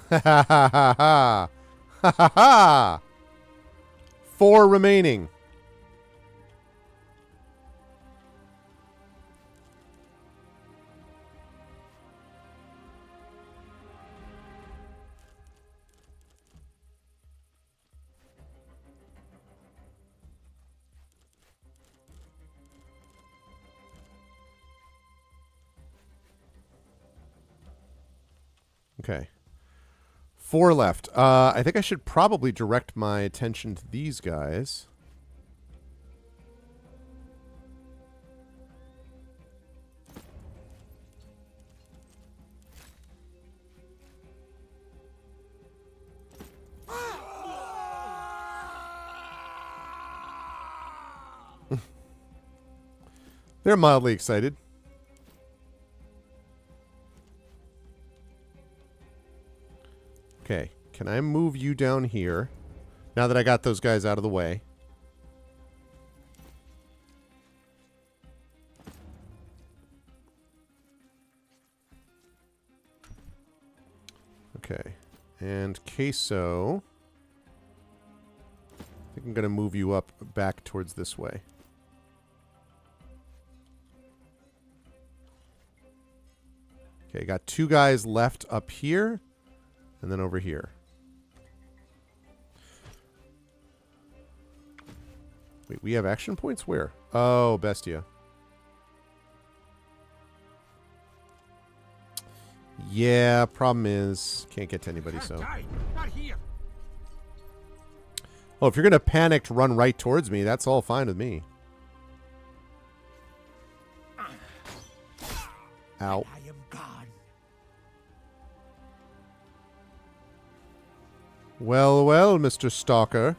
Ha ha ha ha ha. Ha ha ha. 4 remaining. Okay. 4 left. I think I should probably direct my attention to these guys. They're mildly excited. Okay, can I move you down here? Now that I got those guys out of the way. Okay, and Queso. I think I'm going to move you up back towards this way. Okay, got 2 guys left up here. And then over here. Wait, we have action points? Where? Oh, Bestia. Yeah, problem is, can't get to anybody, so. Not here. Oh, if you're going to panic run right towards me, that's all fine with me. Ow. I am gone. Well, well, Mr. Stalker.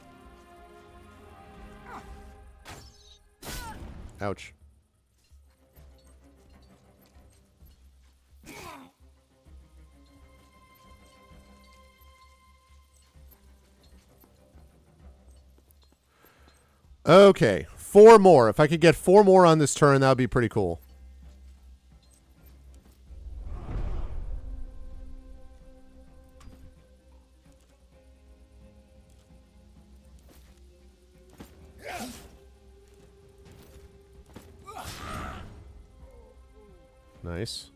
Ouch. Okay, 4 more. If I could get 4 more on this turn, that would be pretty cool. Nice.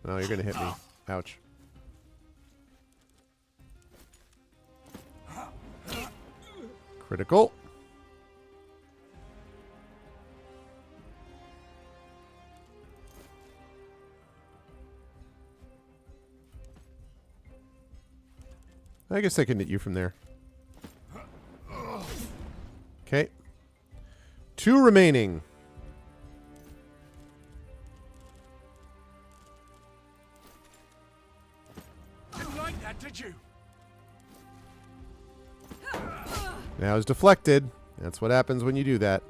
Oh, you're gonna hit me. Ouch. Critical. I guess I can hit you from there. Okay. 2 remaining. Didn't like that, did you? Now it's deflected. That's what happens when you do that.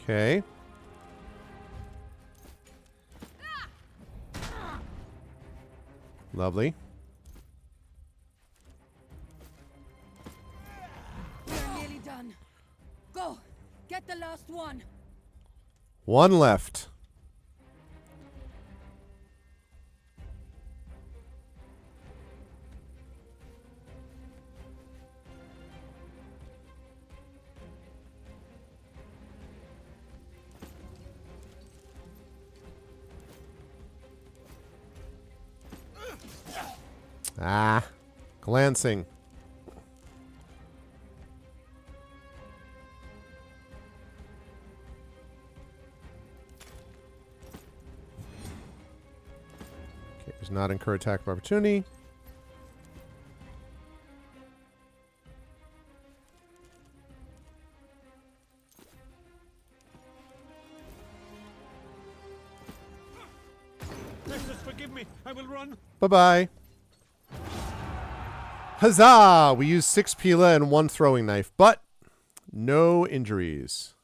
Okay. Lovely. We're nearly done. Go. Get the last one. 1 left. Ah, glancing. Okay, does not incur attack of opportunity. Just forgive me. I will run. Bye-bye. Huzzah! We used 6 Pila and 1 throwing knife, but no injuries.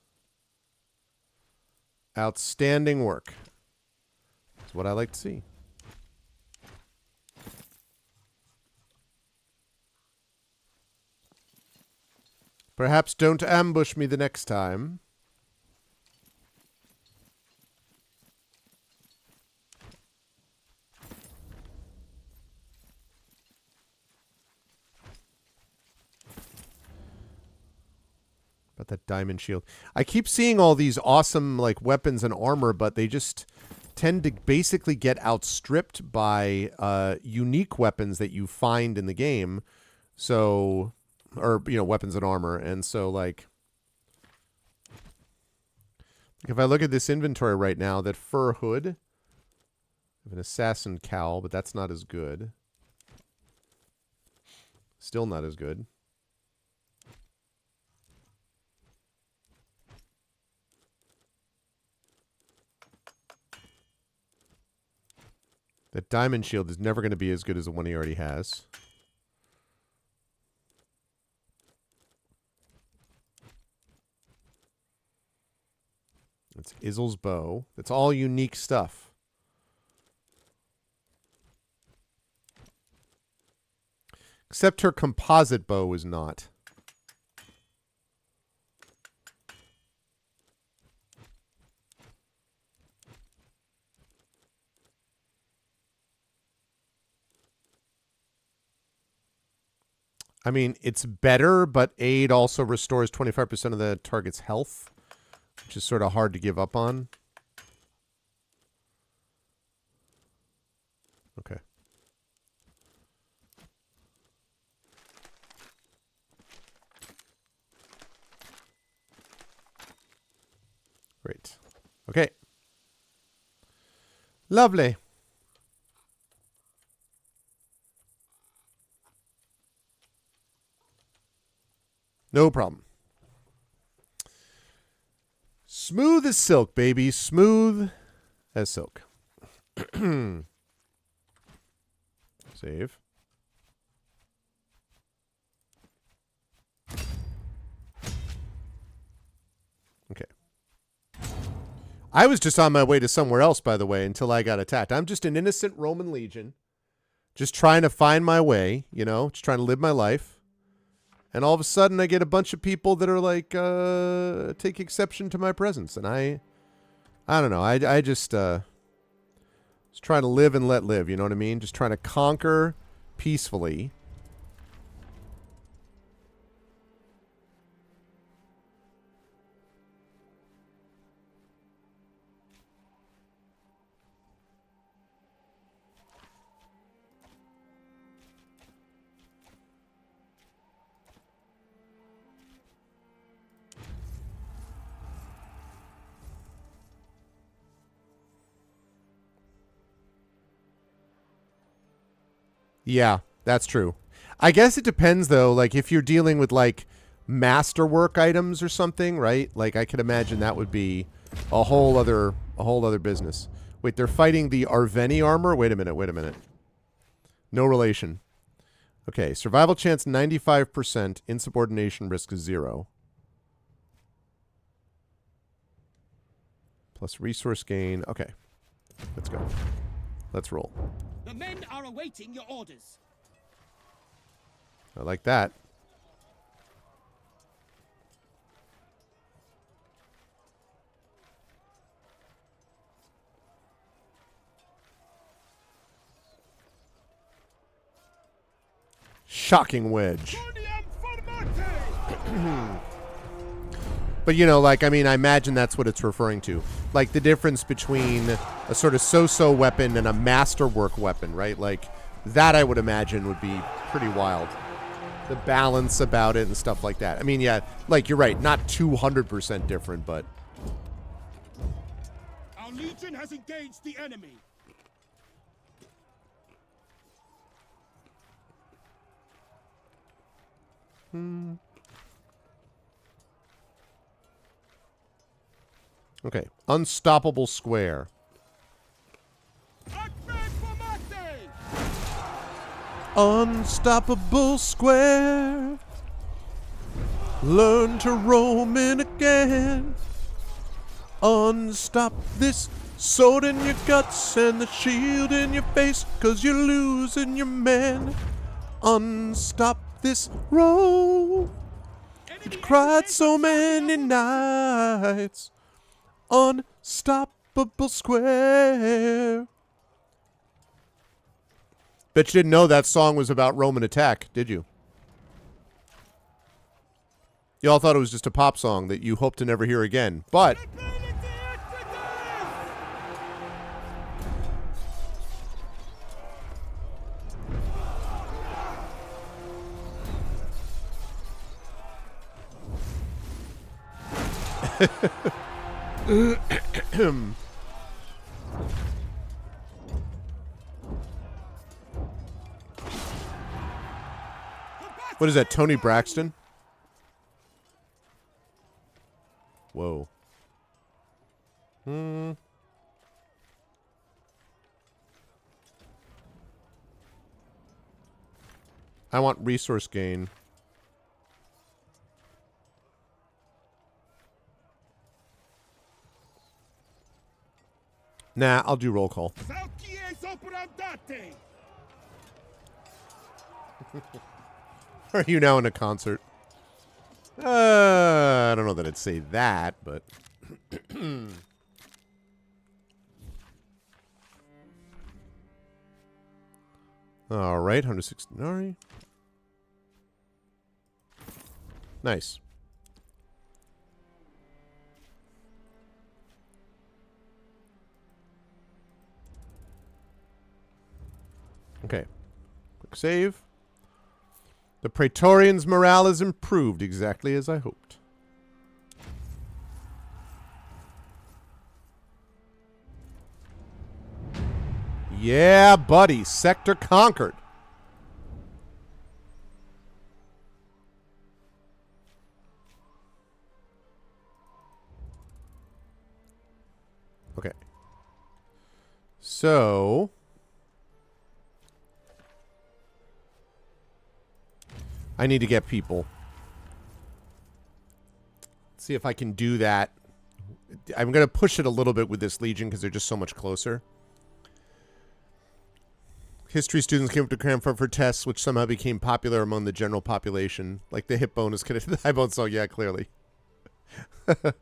Outstanding work. That's what I like to see. Perhaps don't ambush me the next time. About that diamond shield. I keep seeing all these awesome like weapons and armor, but they just tend to basically get outstripped by unique weapons that you find in the game. So, or, you know, weapons and armor. And so, like, if I look at this inventory right now, that fur hood, I have an assassin cowl, but that's not as good. Still not as good. That diamond shield is never going to be as good as the one he already has. It's Isil's bow. That's all unique stuff. Except her composite bow is not. I mean, it's better, but aid also restores 25% of the target's health, which is sort of hard to give up on. Okay. Great. Okay. Lovely. No problem. Smooth as silk, baby. Smooth as silk. Save. Okay. I was just on my way to somewhere else, by the way, until I got attacked. I'm just an innocent Roman legion. Just trying to find my way, you know, just trying to live my life. And all of a sudden, I get a bunch of people that are like, take exception to my presence. And I don't know. I just, Just trying to live and let live, you know what I mean? Just trying to conquer peacefully. Yeah, that's true. I guess it depends though, like if you're dealing with like masterwork items or something, right? Like I could imagine that would be a whole other business. Wait, they're fighting the Arveni armor? Wait a minute. No relation. Okay, survival chance 95%, insubordination risk is 0. Plus resource gain. Okay. Let's go. Let's roll. The men are awaiting your orders. I like that. Shocking wedge. But, you know, like, I mean, I imagine that's what it's referring to. Like, the difference between a sort of so-so weapon and a masterwork weapon, right? Like, that I would imagine would be pretty wild. The balance about it and stuff like that. I mean, yeah, like, you're right. Not 200% different, but... Our legion has engaged the enemy. Okay. Unstoppable square. Unstoppable square. Learn to roam in again. Unstop this sword in your guts and the shield in your face, 'cause you're losing your men. Unstop this roll. You've cried so many nights. Unstoppable square. Bet you didn't know that song was about Roman attack, did you? Y'all thought it was just a pop song that you hope to never hear again. But... What is that, Tony Braxton? Whoa. I want resource gain. Nah, I'll do roll call. Are you now in a concert? I don't know that I'd say that, but... All right, 160 denarii. Nice. Okay. Quick save. The Praetorians' morale is improved exactly as I hoped. Yeah, buddy. Sector conquered. Okay. So... I need to get people. Let's see if I can do that. I'm going to push it a little bit with this Legion because they're just so much closer. History students came up to Cranford for tests, which somehow became popular among the general population. Like the hip bone is connected to the thigh bone, so yeah, clearly. The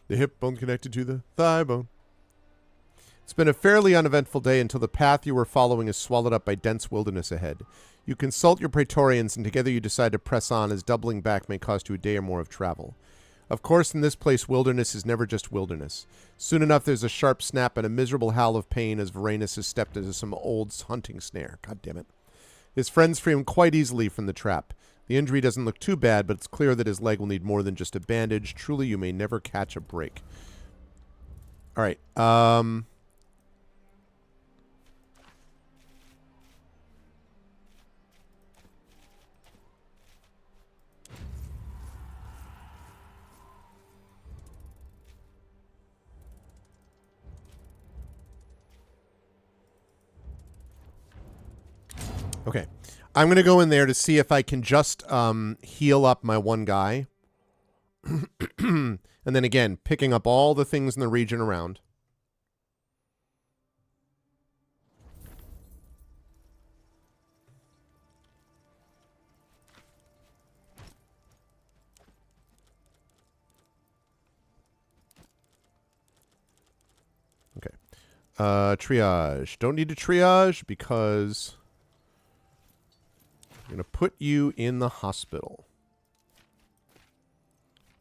hip bone connected to the thigh bone. It's been a fairly uneventful day until the path you were following is swallowed up by dense wilderness ahead. You consult your Praetorians, and together you decide to press on, as doubling back may cost you a day or more of travel. Of course, in this place, wilderness is never just wilderness. Soon enough, there's a sharp snap and a miserable howl of pain as Varanus has stepped into some old hunting snare. God damn it. His friends free him quite easily from the trap. The injury doesn't look too bad, but it's clear that his leg will need more than just a bandage. Truly, you may never catch a break. All right. Okay. I'm going to go in there to see if I can just heal up my one guy. And then again, picking up all the things in the region around. Okay. Triage. Don't need to triage because I'm going to put you in the hospital.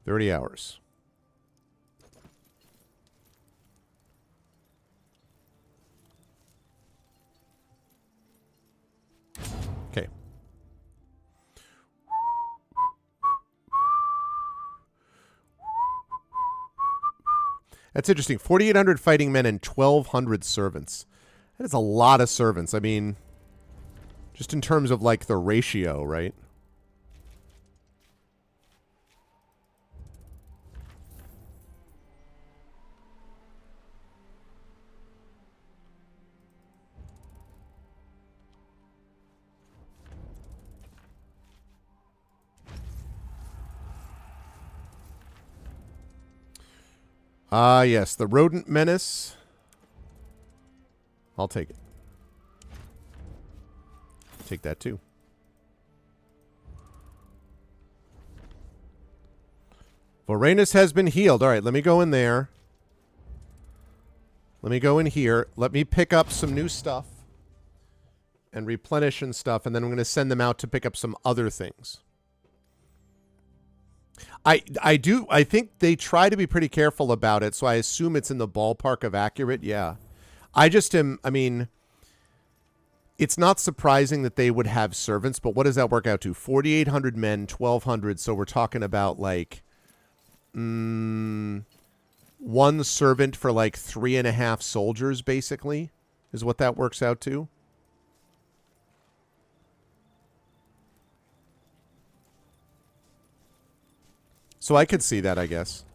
30 hours. Okay. That's interesting. 4,800 fighting men and 1,200 servants. That is a lot of servants. I mean, just in terms of, like, the ratio, right? Ah, yes, the rodent menace. I'll take it. Take that too. Varanus has been healed. All right, let me go in there. Let me go in here. Let me pick up some new stuff and replenish and stuff, and then I'm going to send them out to pick up some other things. I think they try to be pretty careful about it, so I assume it's in the ballpark of accurate. Yeah. I mean, it's not surprising that they would have servants, but what does that work out to? 4,800 men, 1,200, so we're talking about, like, one servant for, like, 3.5 soldiers, basically, is what that works out to. So I could see that, I guess.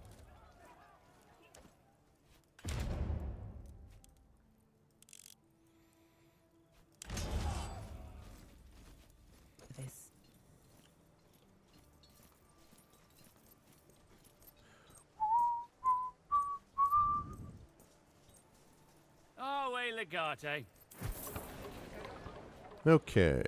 This. Oh, hey, Legate. Okay.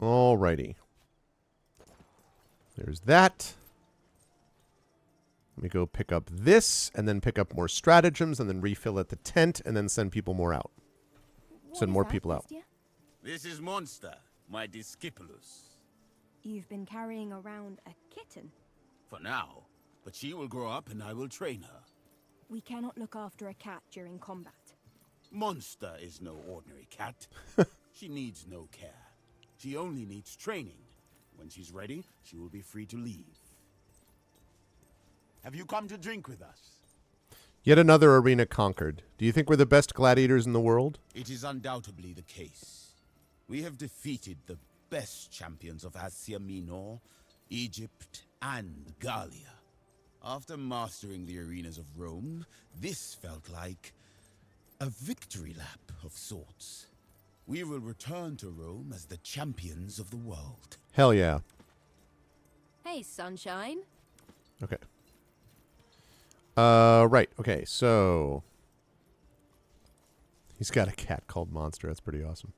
Alrighty. There's that. Let me go pick up this, and then pick up more stratagems, and then refill at the tent, and then send people more out. Send more people out. This is Monster, my Discipulus. You've been carrying around a kitten. For now, but she will grow up and I will train her. We cannot look after a cat during combat. Monster is no ordinary cat. She needs no care. She only needs training. When she's ready, she will be free to leave. Have you come to drink with us? Yet another arena conquered. Do you think we're the best gladiators in the world? It is undoubtedly the case. We have defeated the best champions of Asia Minor, Egypt, and Gallia. After mastering the arenas of Rome, this felt like a victory lap of sorts. We will return to Rome as the champions of the world. Hell yeah. Hey, sunshine. Okay. Right. Okay, so he's got a cat called Monster. That's pretty awesome.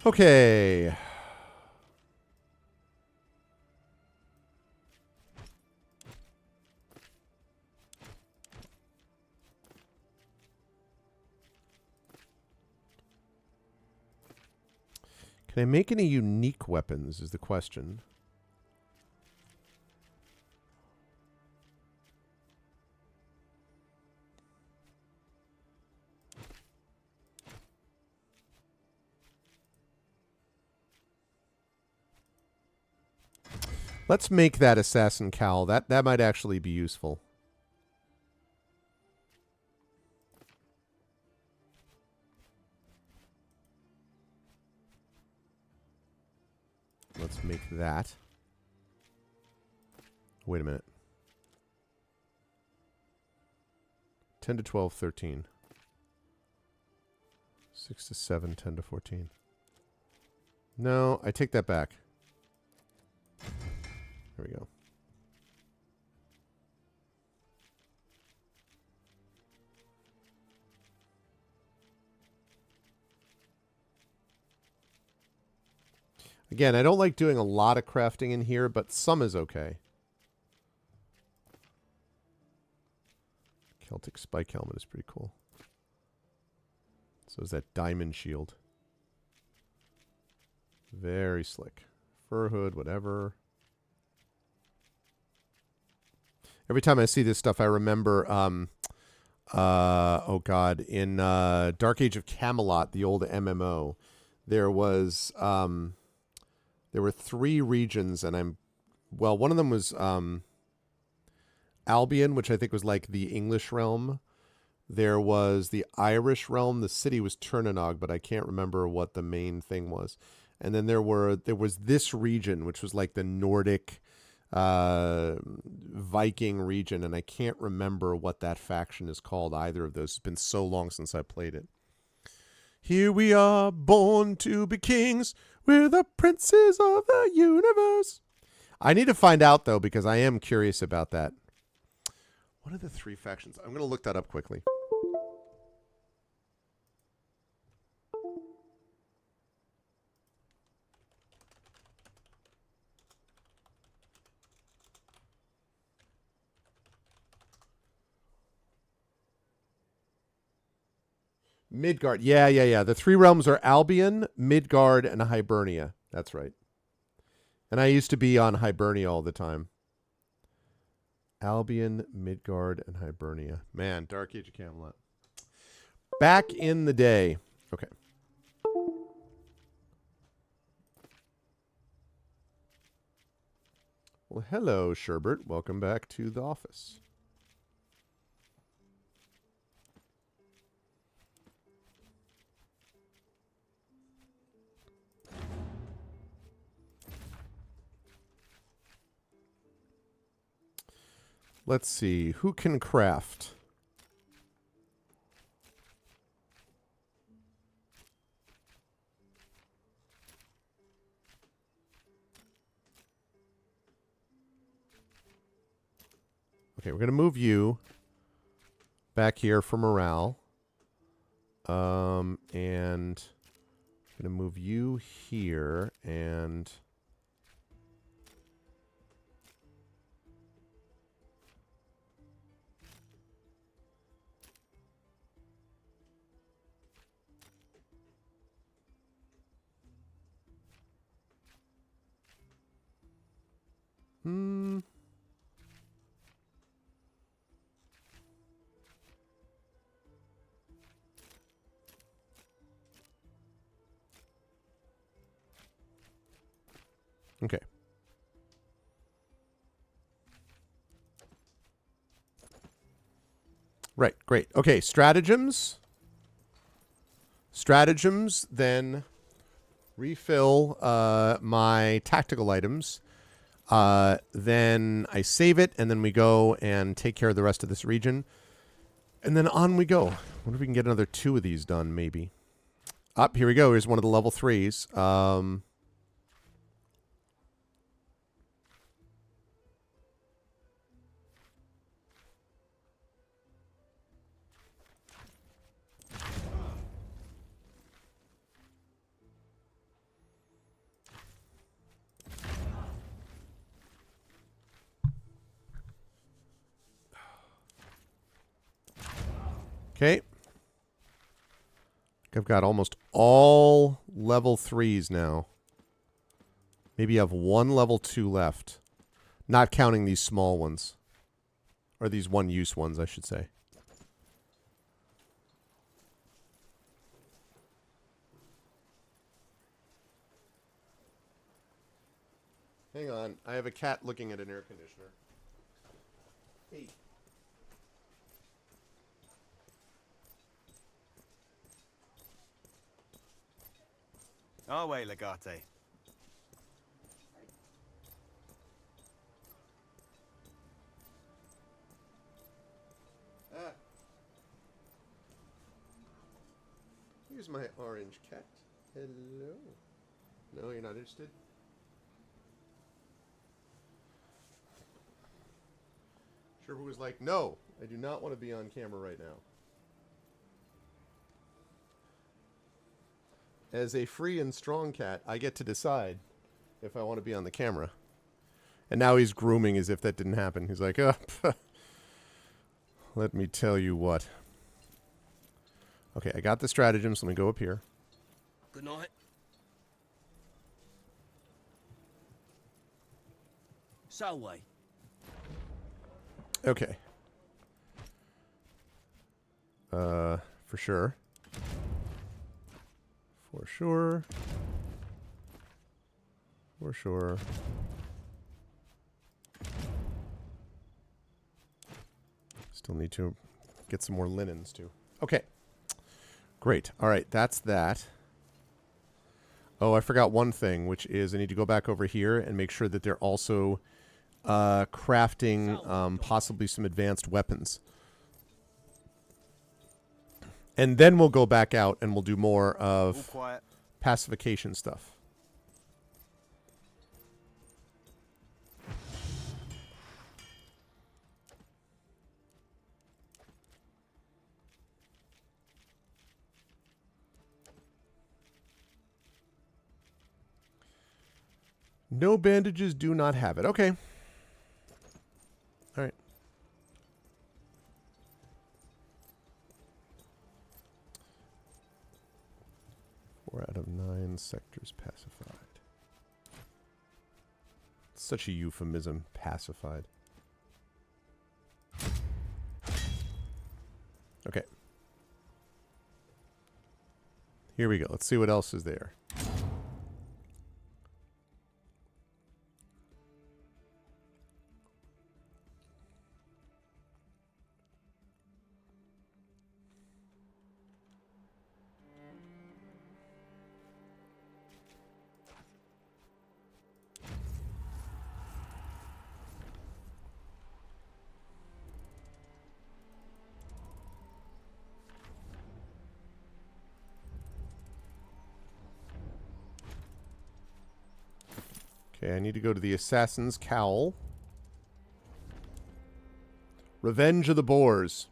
Okay. Can I make any unique weapons is the question. Let's make that assassin cowl. That might actually be useful. Let's make that. Wait a minute. 10 to 12, 13. 6 to 7, 10 to 14. No, I take that back. There we go. Again, I don't like doing a lot of crafting in here, but some is okay. Celtic spike helmet is pretty cool. So is that diamond shield. Very slick. Fur hood, whatever. Every time I see this stuff, I remember, oh God, in Dark Age of Camelot, the old MMO, there was, there were 3 regions, and one of them was Albion, which I think was like the English realm. There was the Irish realm. The city was Turnanog, but I can't remember what the main thing was. And then there was this region, which was like the Nordic Viking region, and I can't remember what that faction is called either of those. It's been so long since I played it. Here we are, born to be kings. We're the princes of the universe. I need to find out, though, because I am curious about that. What are the 3 factions? I'm going to look that up quickly. Midgard. Yeah. The 3 realms are Albion, Midgard, and Hibernia. That's right. And I used to be on Hibernia all the time. Albion, Midgard, and Hibernia. Man, Dark Age of Camelot. Back in the day. Okay. Well, hello, Sherbert. Welcome back to the office. Let's see. Who can craft? Okay, we're going to move you back here for morale. And I'm going to move you here and... Okay. Right, great. Okay, stratagems. Stratagems, then refill my tactical items. Then I save it, and then we go and take care of the rest of this region. And then on we go. I wonder if we can get another 2 of these done, maybe. Up, here we go. Here's one of the level 3s. Okay. I've got almost all level 3s now. Maybe I have one level 2 left. Not counting these small ones. Or these one-use ones, I should say. Hang on. I have a cat looking at an air conditioner. Hey. Our way, Legate. Ah. Here's my orange cat. Hello. No, you're not interested? Sherwood was like, no, I do not want to be on camera right now. As a free and strong cat, I get to decide if I want to be on the camera. And now he's grooming as if that didn't happen. He's like, oh, let me tell you what. Okay, I got the stratagems. Let me go up here. Good night. Solway. Okay. For sure. For sure. For sure. Still need to get some more linens, too. Okay. Great. All right, that's that. Oh, I forgot one thing, which is I need to go back over here and make sure that they're also crafting possibly some advanced weapons. And then we'll go back out and we'll do more of pacification stuff. No bandages, do not have it. Okay. All right. Four out of 9 sectors pacified. Such a euphemism, pacified. Okay. Here we go. Let's see what else is there. Okay, I need to go to the Assassin's Cowl. Revenge of the Boars.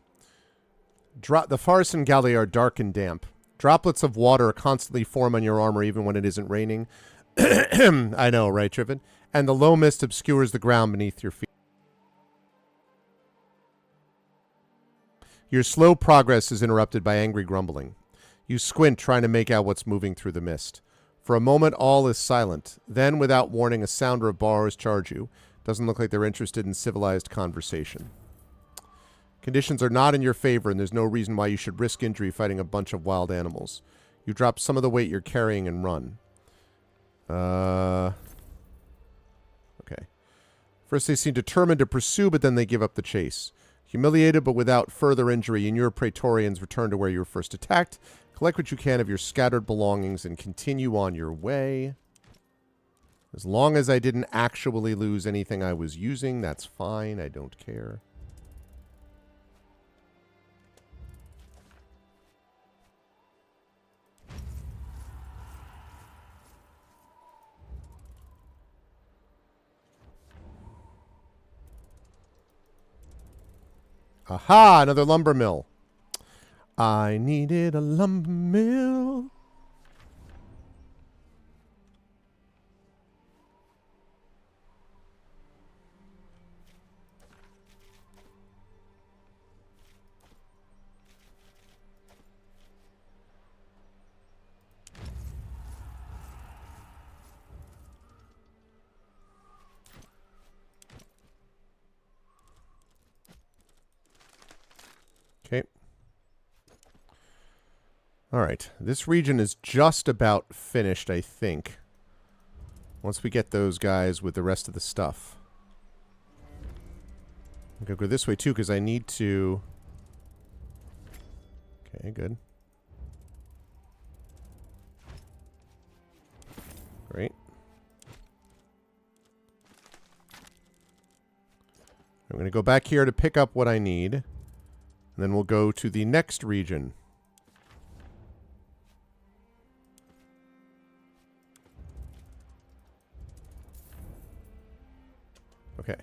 The forests in Gallia are dark and damp. Droplets of water constantly form on your armor even when it isn't raining. I know, right, Trippin? And the low mist obscures the ground beneath your feet. Your slow progress is interrupted by angry grumbling. You squint, trying to make out what's moving through the mist. For a moment, all is silent. Then, without warning, a sounder of bars charge you. Doesn't look like they're interested in civilized conversation. Conditions are not in your favor, and there's no reason why you should risk injury fighting a bunch of wild animals. You drop some of the weight you're carrying and run. Okay. First, they seem determined to pursue, but then they give up the chase. Humiliated, but without further injury, you and your Praetorians return to where you were first attacked. Collect what you can of your scattered belongings and continue on your way. As long as I didn't actually lose anything I was using, that's fine. I don't care. Aha! Another lumber mill. I needed a lumber mill. All right. This region is just about finished, I think. Once we get those guys with the rest of the stuff. I'm going to go this way, too, because I need to... Okay, good. Great. I'm going to go back here to pick up what I need. And then we'll go to the next region. Okay.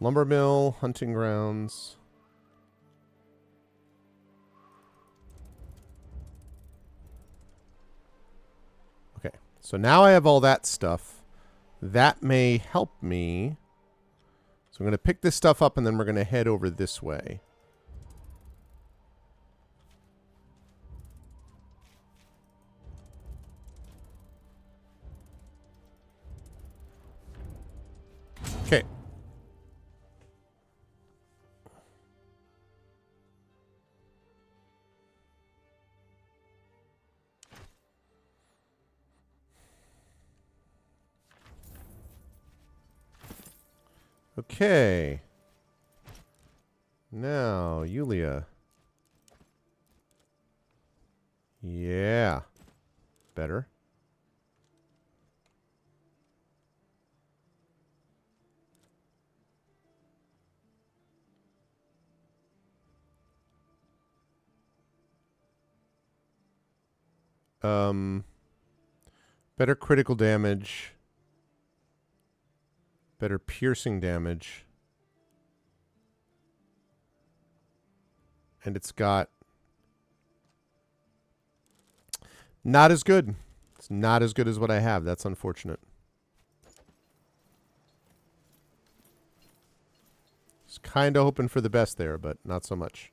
Lumber mill, hunting grounds. Okay. So now I have all that stuff. That may help me. So I'm going to pick this stuff up and then we're going to head over this way. Okay. Okay. Now, Yulia. Yeah. Better. Better critical damage. Better piercing damage. And it's got... Not as good. It's not as good as what I have. That's unfortunate. Just kind of hoping for the best there, but not so much.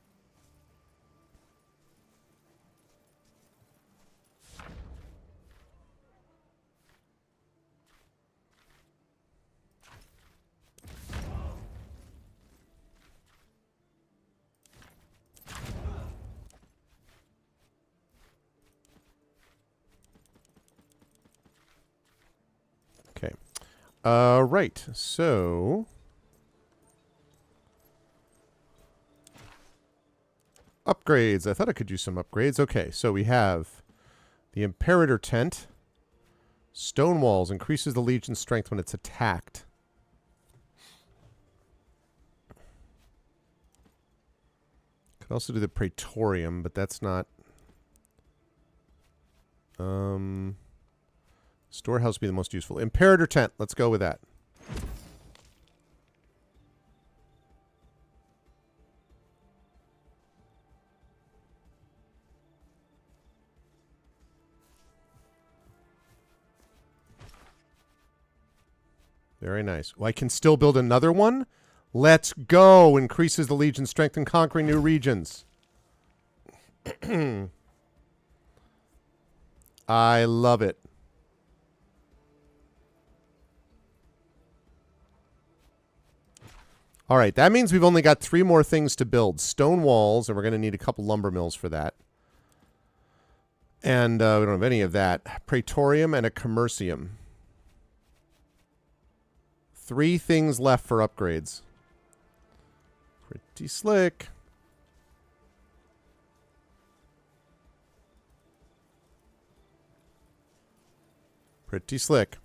Okay. Right. So... upgrades. I thought I could use some upgrades. Okay, so we have the Imperator Tent. Stone Walls increases the Legion's strength when it's attacked. Could also do the Praetorium, but that's not... Storehouse would be the most useful. Imperator Tent. Let's go with that. Very nice. Well, I can still build another one? Let's go! Increases the Legion's strength in conquering new regions. I love it. All right, that means we've only got 3 more things to build. Stone walls, and we're going to need a couple lumber mills for that. And we don't have any of that. Praetorium and a Commercium. 3 things left for upgrades. Pretty slick. Pretty slick.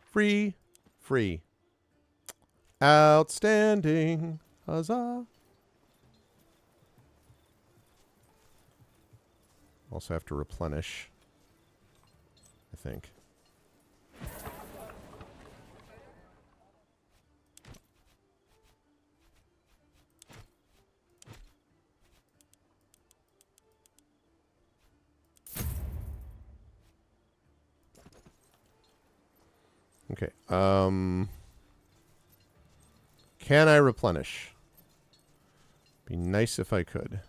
Free. Free. Outstanding. Huzzah. Also have to replenish, I think. Okay. Can I replenish? Be nice if I could.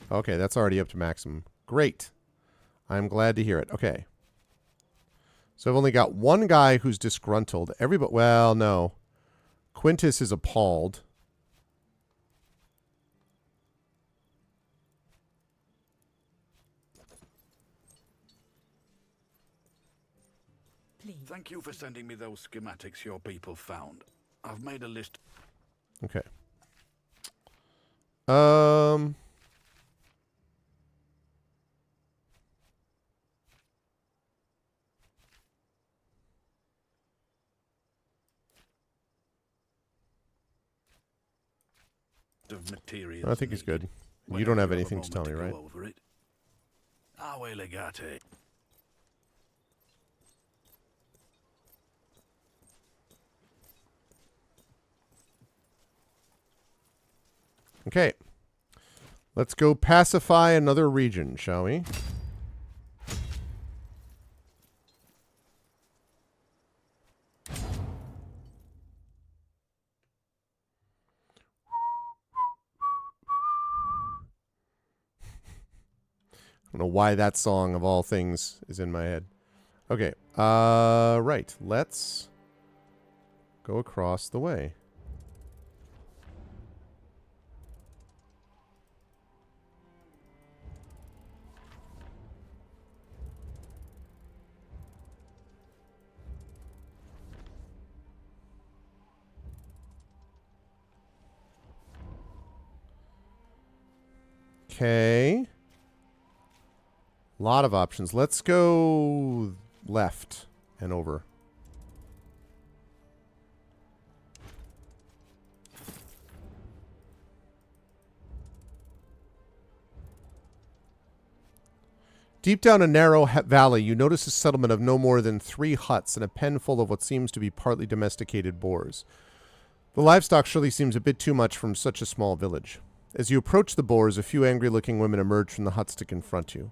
Okay, that's already up to maximum. Great. I'm glad to hear it. Okay. So I've only got one guy who's disgruntled. Everybody, well, no. Quintus is appalled. Please. Thank you for sending me those schematics your people found. I've made a list. Okay. Of materials I think he's good. needed. You Whenever don't have a anything to tell me, moment right? go over it. Awe legate. Okay. Let's go pacify another region, shall we? I don't know why that song of all things is in my head. Okay. Right. Let's go across the way. Okay. Lot of options. Let's go left and over. Deep down a narrow valley, you notice a settlement of no more than 3 huts and a pen full of what seems to be partly domesticated boars. The livestock surely seems a bit too much from such a small village. As you approach the boars, a few angry-looking women emerge from the huts to confront you.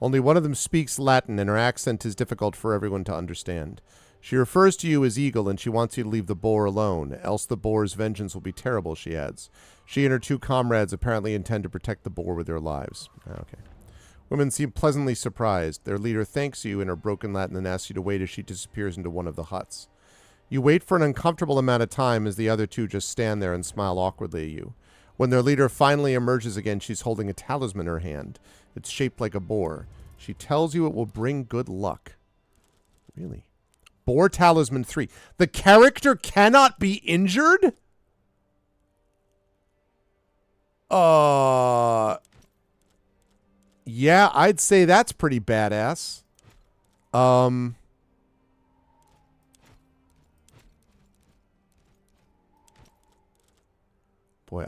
Only one of them speaks Latin, and her accent is difficult for everyone to understand. She refers to you as Eagle, and she wants you to leave the boar alone, else the boar's vengeance will be terrible, she adds. She and her 2 comrades apparently intend to protect the boar with their lives. Okay. Women seem pleasantly surprised. Their leader thanks you in her broken Latin and asks you to wait as she disappears into one of the huts. You wait for an uncomfortable amount of time as the other 2 just stand there and smile awkwardly at you. When their leader finally emerges again, she's holding a talisman in her hand. It's shaped like a boar. She tells you it will bring good luck. Really? Boar Talisman 3. The character cannot be injured? Yeah, I'd say that's pretty badass. Boy,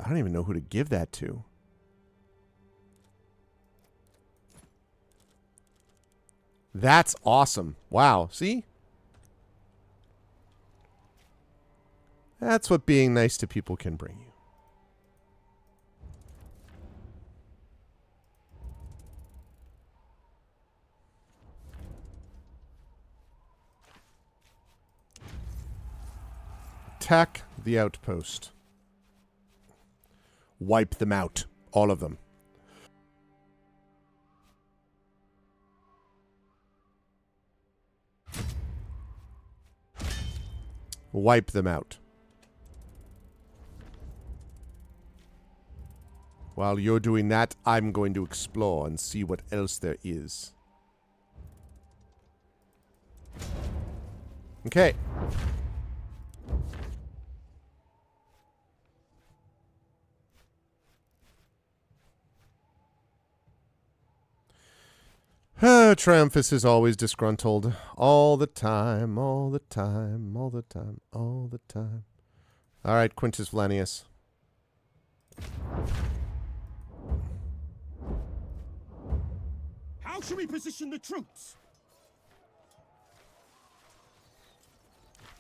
I don't even know who to give that to. That's awesome. Wow. See? That's what being nice to people can bring you. Attack the outpost. Wipe them out. All of them. Wipe them out. While you're doing that, I'm going to explore and see what else there is. Okay. Triumphus is always disgruntled. All the time, all the time, all the time, all the time. All right, Quintus Valenius. How should we position the troops?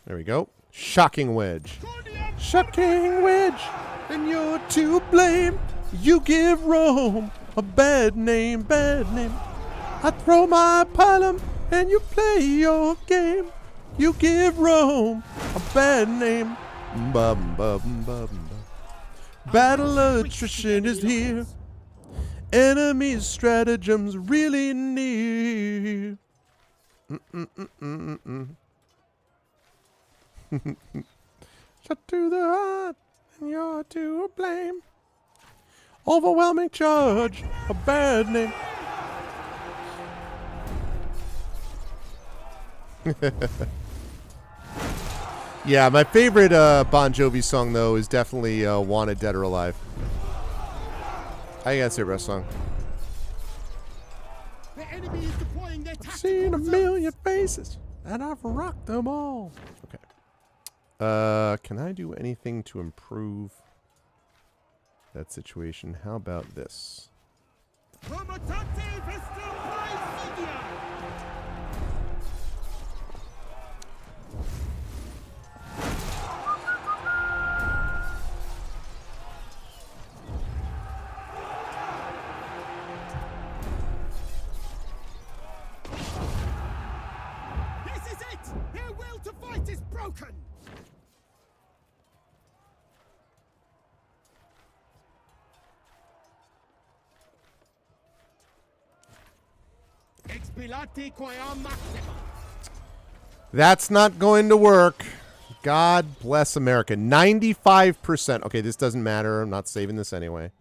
There we go. Shocking wedge. Shocking wedge. And you're to blame. You give Rome a bad name, bad name. I throw my palm and you play your game. You give Rome a bad name. Bum, bum, bum, bum. Battle attrition is here. Enemy stratagems really near. Shut to the heart, and you're to blame. Overwhelming charge, a bad name. Yeah, my favorite Bon Jovi song, though, is definitely Wanted Dead or Alive. I gotta say rest song. The enemy is deploying their I've seen a million faces, and I've rocked them all. Okay. Can I do anything to improve that situation? How about this? This is it! Their will to fight is broken! Expilati quam maxima. That's not going to work. God bless America. 95%. Okay, this doesn't matter. I'm not saving this anyway.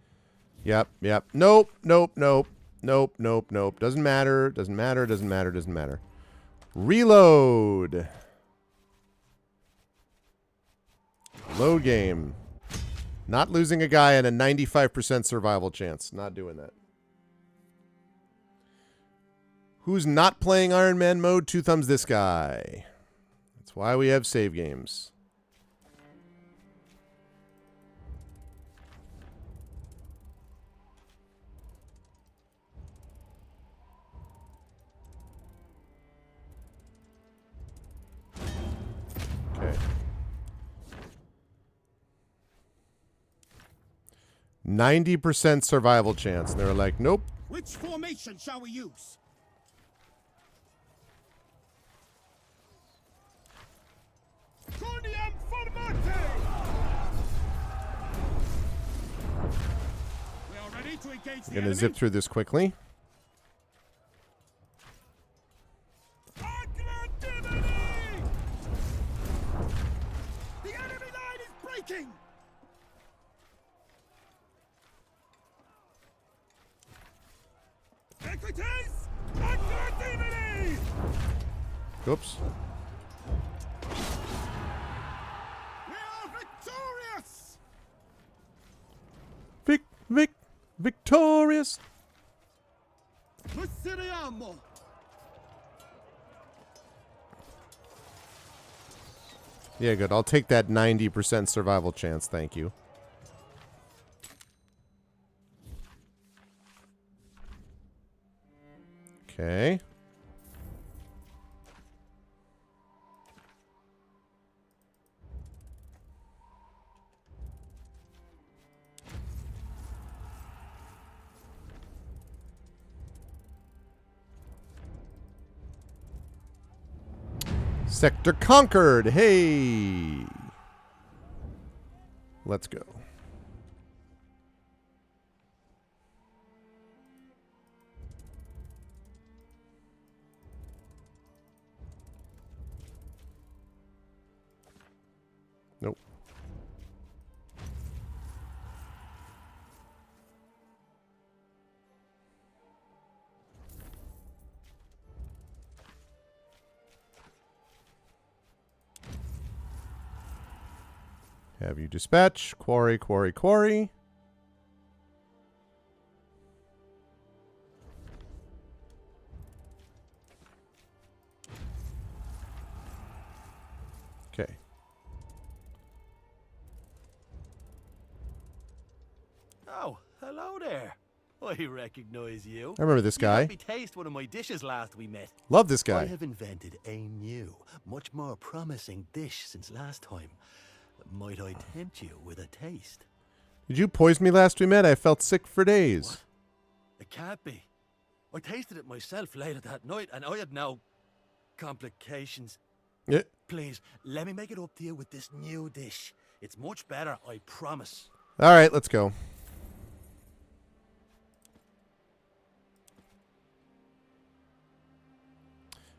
Yep. Nope. Doesn't matter. Doesn't matter. Reload. Load game. Not losing a guy at a 95% survival chance. Not doing that. Who's not playing Iron Man mode? Two thumbs this guy. That's why we have save games. Okay. 90% survival chance. And they were like, nope. Which formation shall we use? Cornium formate! We are ready to engage I'm going to zip through this quickly. The enemy line is breaking! Equites! Aggressivity! Oops. We are victorious! Victorious! Proseguiamo! Yeah, good. I'll take that 90% survival chance. Thank you. Okay. Sector conquered. Hey. Let's go. Nope. Have you dispatch? Quarry. Okay. Oh, hello there. I recognize you. I remember this guy. You let me taste one of my dishes last we met. Love this guy. I have invented a new, much more promising dish since last time. Might I tempt you with a taste? Did you poison me last we met? I felt sick for days. What? It can't be. I tasted it myself later that night, and I had no complications. Yeah. Please, let me make it up to you with this new dish. It's much better, I promise. All right, let's go.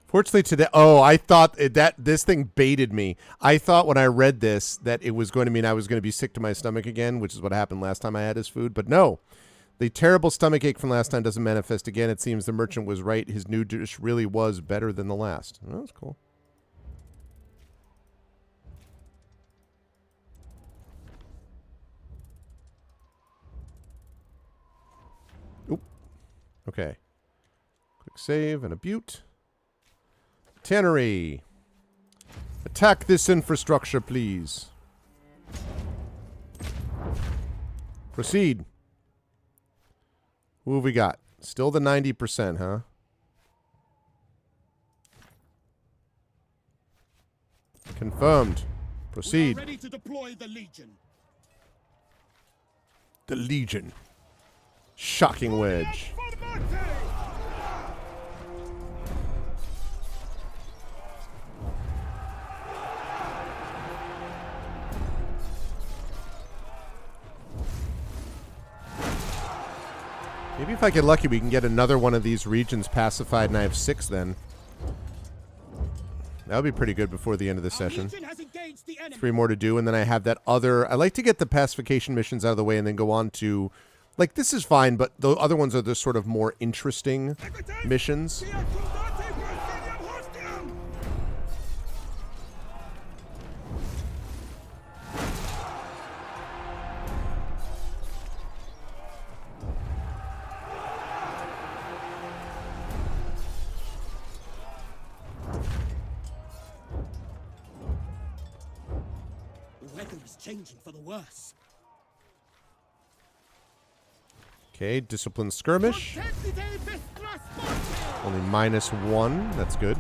Fortunately today, I thought that this thing baited me. I thought when I read this that it was going to mean I was going to be sick to my stomach again, which is what happened last time I had his food. But no, the terrible stomach ache from last time doesn't manifest again. It seems the merchant was right. His new dish really was better than the last. Oh, that's cool. Oop. Okay. Quick save and a butte. Tannery. Attack this infrastructure, please. Proceed. Who have we got? Still the 90%, huh? Confirmed. Proceed. We are ready to deploy the Legion. The Legion. Shocking wedge. Maybe if I get lucky, we can get another one of these regions pacified, and I have 6 then. That would be pretty good before the end of the session. 3 more to do, and then I have that other... I like to get the pacification missions out of the way and then go on to... Like, this is fine, but the other ones are the sort of more interesting missions. Changing for the worse. Okay, discipline skirmish. Only -1. That's good.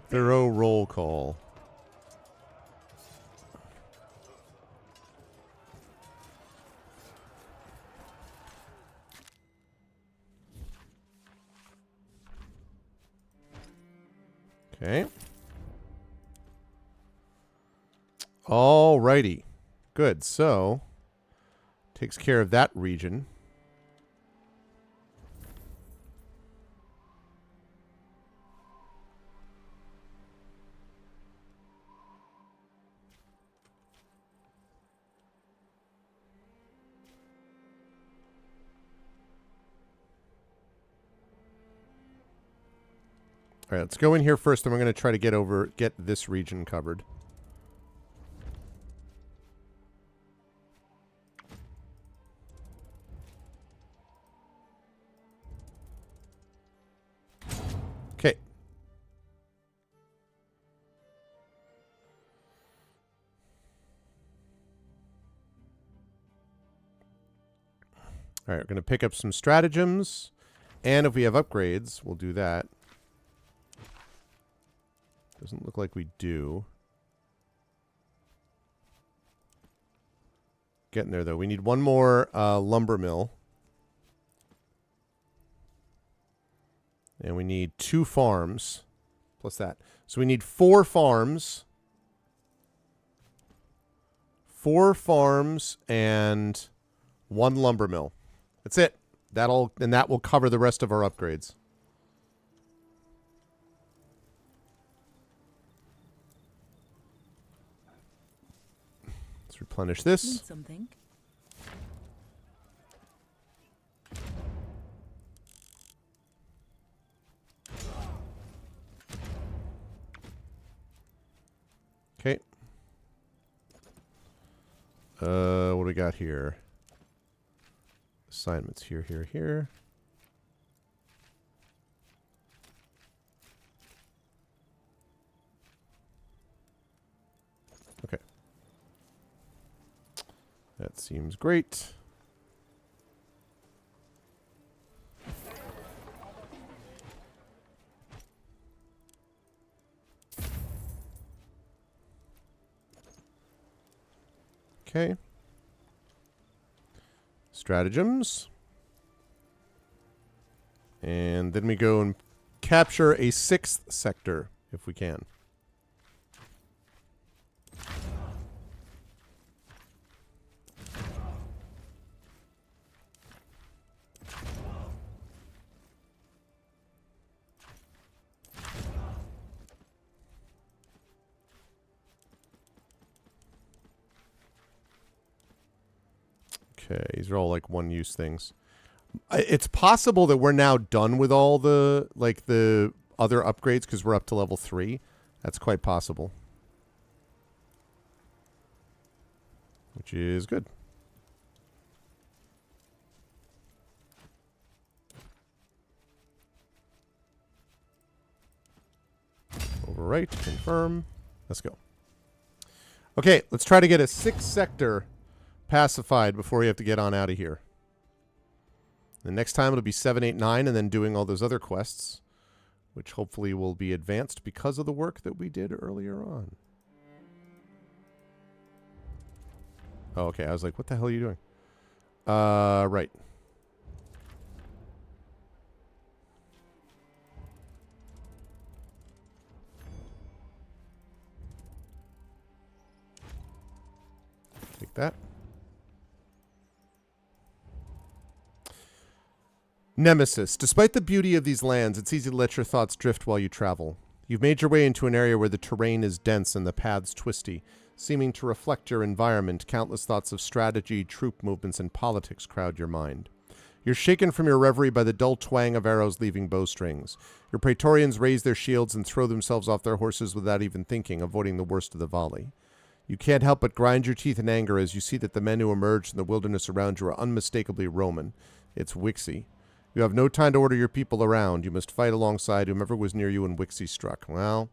Thorough roll call. Okay. Alrighty. Good. So, takes care of that region. All right, let's go in here first, and we're going to try to get this region covered. Okay. All right, we're going to pick up some stratagems, and if we have upgrades, we'll do that. Doesn't look like we do. Getting there, though. We need one more lumber mill. And we need 2 farms. Plus that. So we need 4 farms. 4 farms and 1 lumber mill. That's it. That will cover the rest of our upgrades. Replenish this. Need something. Okay. What do we got here? Assignments here, here, here. Okay. That seems great. Okay. Stratagems. And then we go and capture a 6th sector, if we can. Okay, these are all like one-use things. It's possible that we're now done with all the the other upgrades because we're up to level 3. That's quite possible. Which is good. Overwrite, confirm. Let's go. Okay, let's try to get a 6th sector pacified before we have to get on out of here. The next time it'll be 7, 8, 9, and then doing all those other quests, which hopefully will be advanced because of the work that we did earlier on. Oh, okay. I was like, what the hell are you doing? Right. Take that. Nemesis. Despite the beauty of these lands, it's easy to let your thoughts drift while you travel. You've made your way into an area where the terrain is dense and the paths twisty. Seeming to reflect your environment, countless thoughts of strategy, troop movements, and politics crowd your mind. You're shaken from your reverie by the dull twang of arrows leaving bowstrings. Your Praetorians raise their shields and throw themselves off their horses without even thinking, avoiding the worst of the volley. You can't help but grind your teeth in anger as you see that the men who emerged from the wilderness around you are unmistakably Roman. It's Wixie. You have no time to order your people around. You must fight alongside whomever was near you when Wixie struck. Well,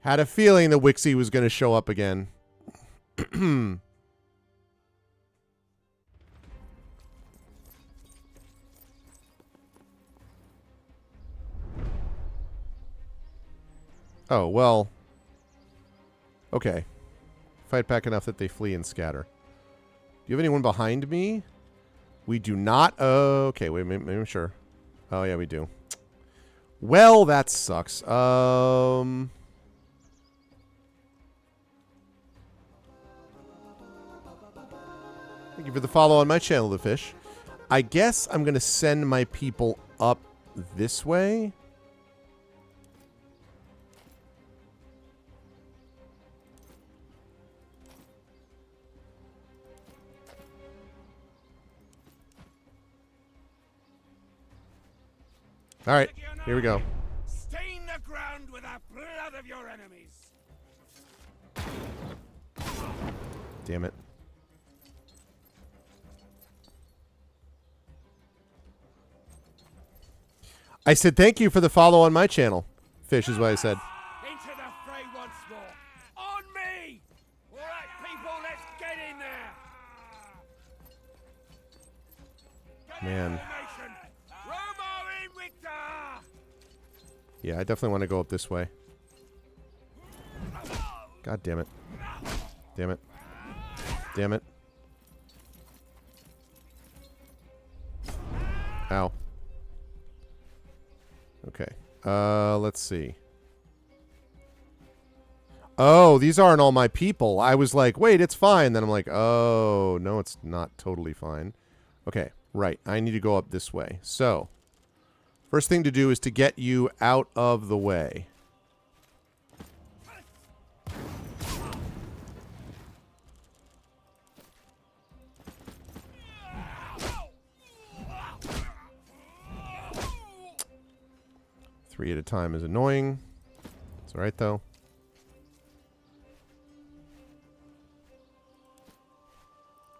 had a feeling that Wixie was going to show up again. Oh, well. Okay. Fight back enough that they flee and scatter. Do you have anyone behind me? We do not. Okay, wait, maybe I'm sure. Oh, yeah, we do. Well, that sucks. Thank you for the follow on my channel, The Fish. I guess I'm going to send my people up this way. All right, here we go. Stain the ground with the blood of your enemies. Damn it. I said thank you for the follow on my channel. Fish is what I said. Into the fray once more. On me! All right, people, let's get in there. Man. Romo Invicta! Yeah, I definitely want to go up this way. God damn it. Damn it. Damn it. Ow. Okay. Let's see. Oh, these aren't all my people. I was like, wait, it's fine. Then I'm like, oh, no, it's not totally fine. Okay, right. I need to go up this way. So, first thing to do is to get you out of the way. Three at a time is annoying. It's alright, though.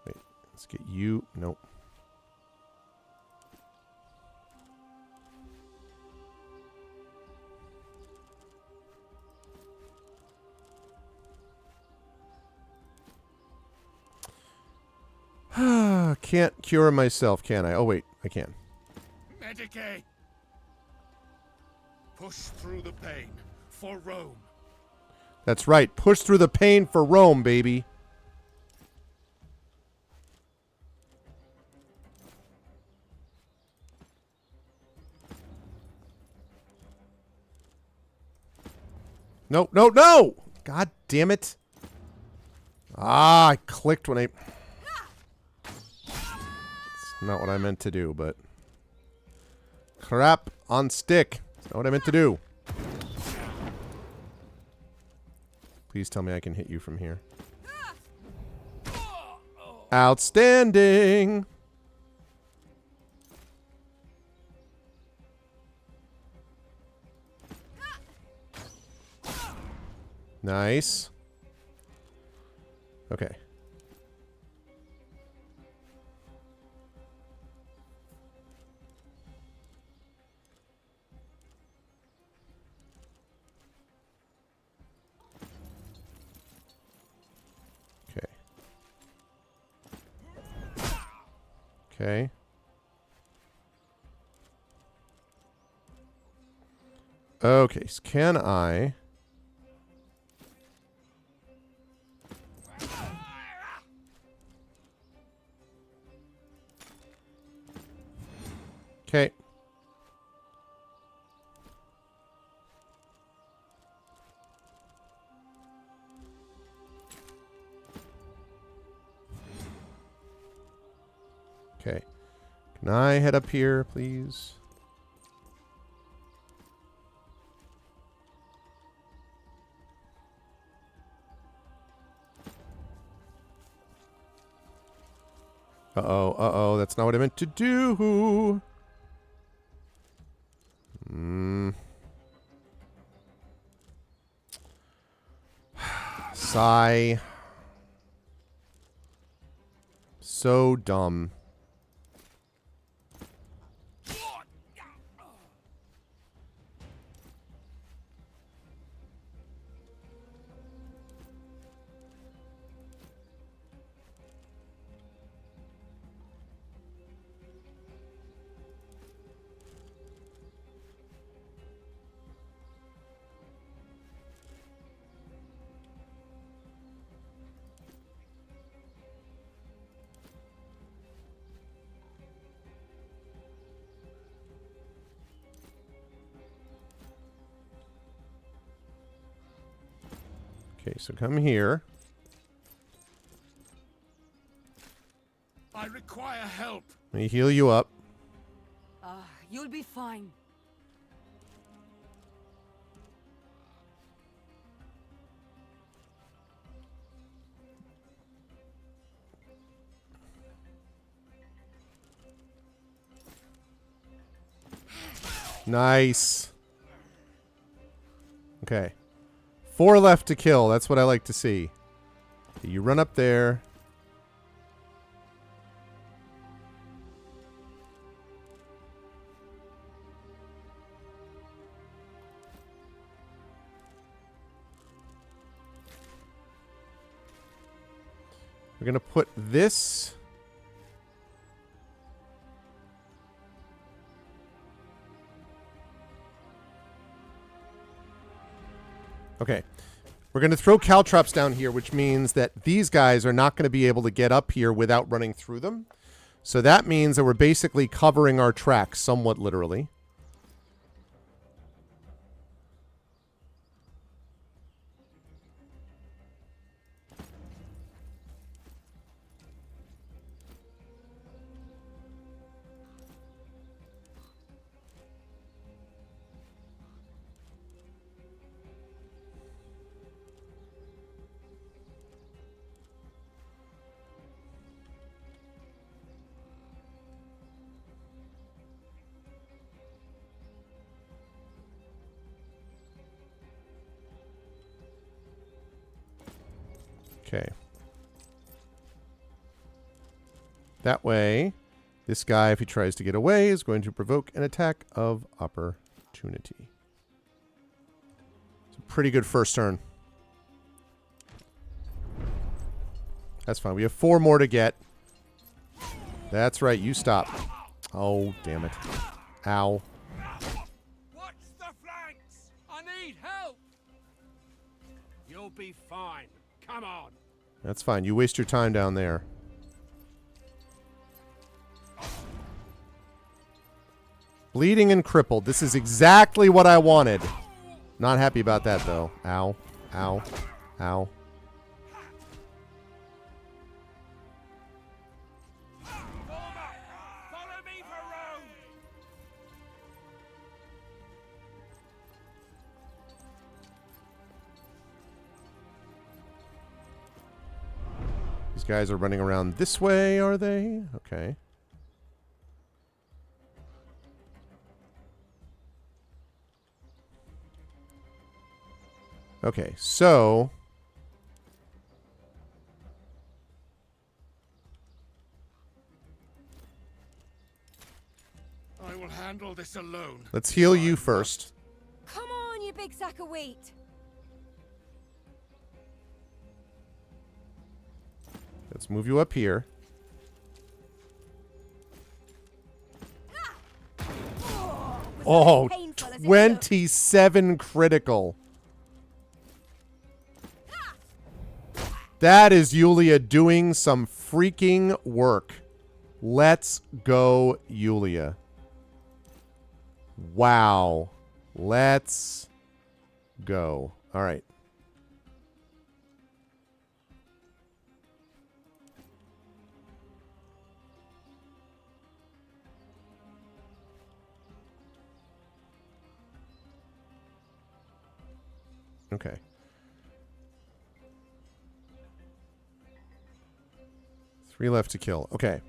Wait, let's get you. Nope. Can't cure myself, can I? Oh, wait, I can. Medicae. Push through the pain for Rome. That's right. Push through the pain for Rome, baby. No, no, no! God damn it. Ah, I clicked when I... It's not what I meant to do, but... Crap on stick. It's not what I meant to do. Please tell me I can hit you from here. Outstanding! Nice. Okay. Okay. Okay. Okay, so can I... Okay. Okay. Can I head up here, please? Uh-oh, uh-oh, that's not what I meant to do. Sigh. So dumb. Okay, so come here. I require help. Let me heal you up. You'll be fine. Nice. Okay. 4 left to kill. That's what I like to see. You run up there. We're going to put this... Okay. We're going to throw caltrops down here, which means that these guys are not going to be able to get up here without running through them. So that means that we're basically covering our tracks, somewhat literally. Okay. That way, this guy, if he tries to get away, is going to provoke an attack of opportunity. It's a pretty good first turn. That's fine. We have 4 more to get. That's right. You stop. Oh, damn it. Ow. Watch the flanks! I need help! You'll be fine. Come on. That's fine. You waste your time down there. Bleeding and crippled. This is exactly what I wanted. Not happy about that, though. Ow. Ow. Ow. These guys are running around this way, are they? Okay. Okay, so... I will handle this alone. let's heal you first. Come on, you big sack of wheat. Let's move you up here. Oh, 27 critical. That is Yulia doing some freaking work. Let's go, Yulia. Wow. Let's go. All right. Okay. Three left to kill. Okay.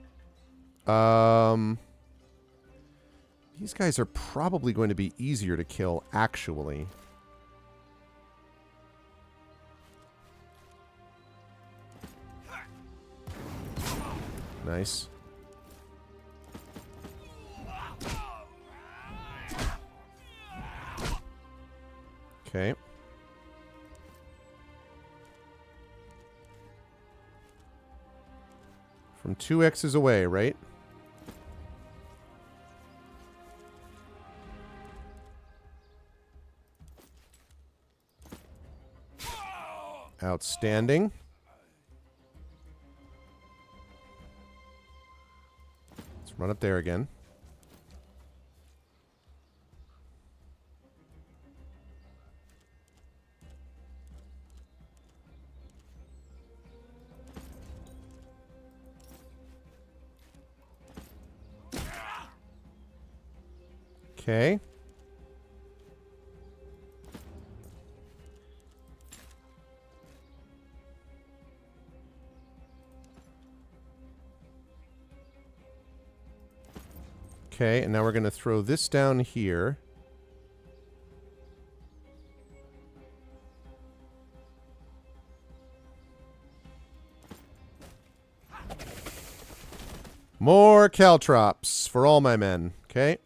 These guys are probably going to be easier to kill, actually. Nice. Okay. From 2 X's away, right? Outstanding. Let's run up there again. Okay. Okay, and now we're going to throw this down here. More caltrops for all my men. Okay.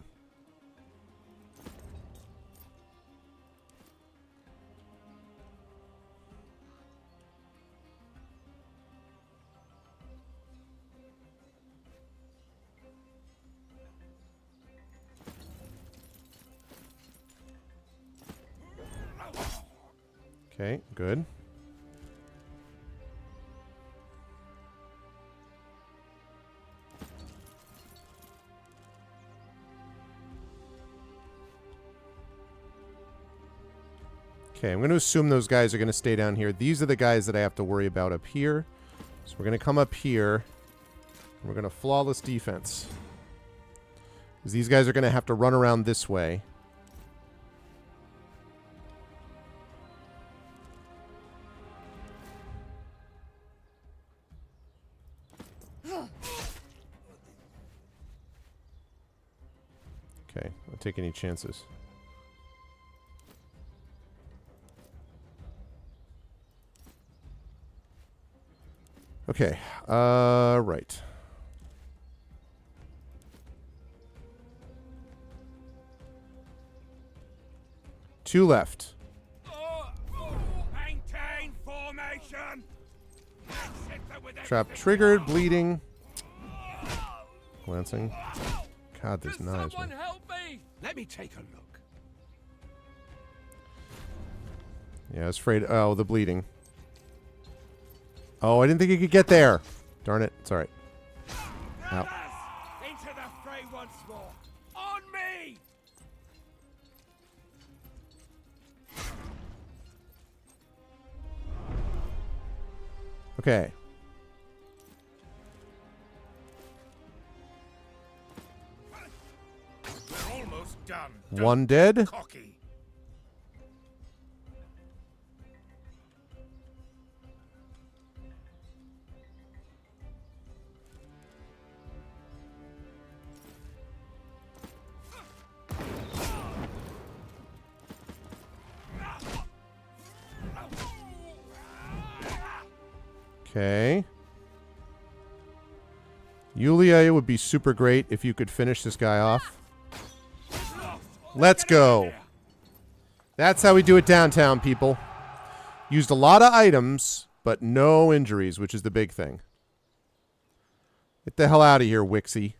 Okay, good. Okay, I'm going to assume those guys are going to stay down here. These are the guys that I have to worry about up here. So we're going to come up here. And we're going to flawless defense. Because these guys are going to have to run around this way. Okay, I'll take any chances. Okay, right. Two left. Maintain formation. Trap triggered, bleeding. Glancing. God, there's knives. Someone help me! Let me take a look. Yeah, I was afraid. Oh, the bleeding. Oh, I didn't think he could get there. Darn it. It's all right. Ow. Into the fray once more. On me! Okay. We're almost done. One dead. Cocky. Okay. Yulia would be super great if you could finish this guy off. Let's go. That's how we do it downtown, people. Used a lot of items, but no injuries, which is the big thing. Get the hell out of here, Wixie.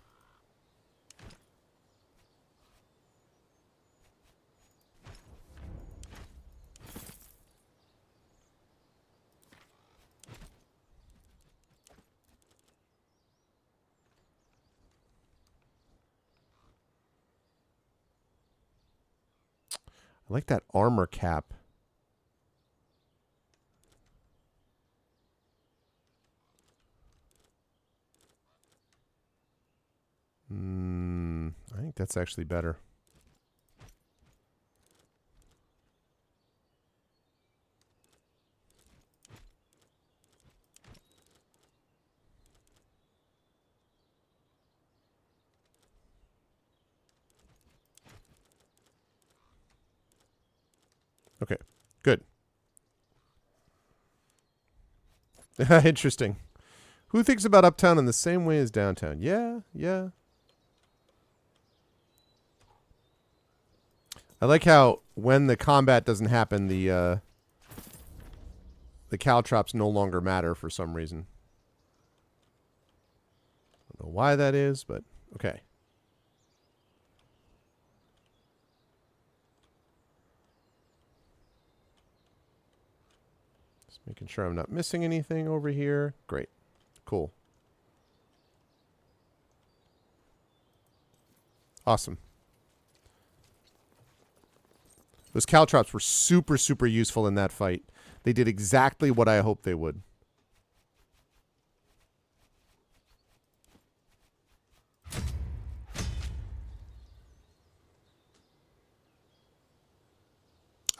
I like that armor cap. I think that's actually better. Okay, good. Interesting. Who thinks about Uptown in the same way as Downtown? Yeah, yeah. I like how when the combat doesn't happen, the caltrops no longer matter for some reason. I don't know why that is, but okay. Just making sure I'm not missing anything over here. Great. Cool. Awesome. Those caltrops were super, super useful in that fight. They did exactly what I hoped they would.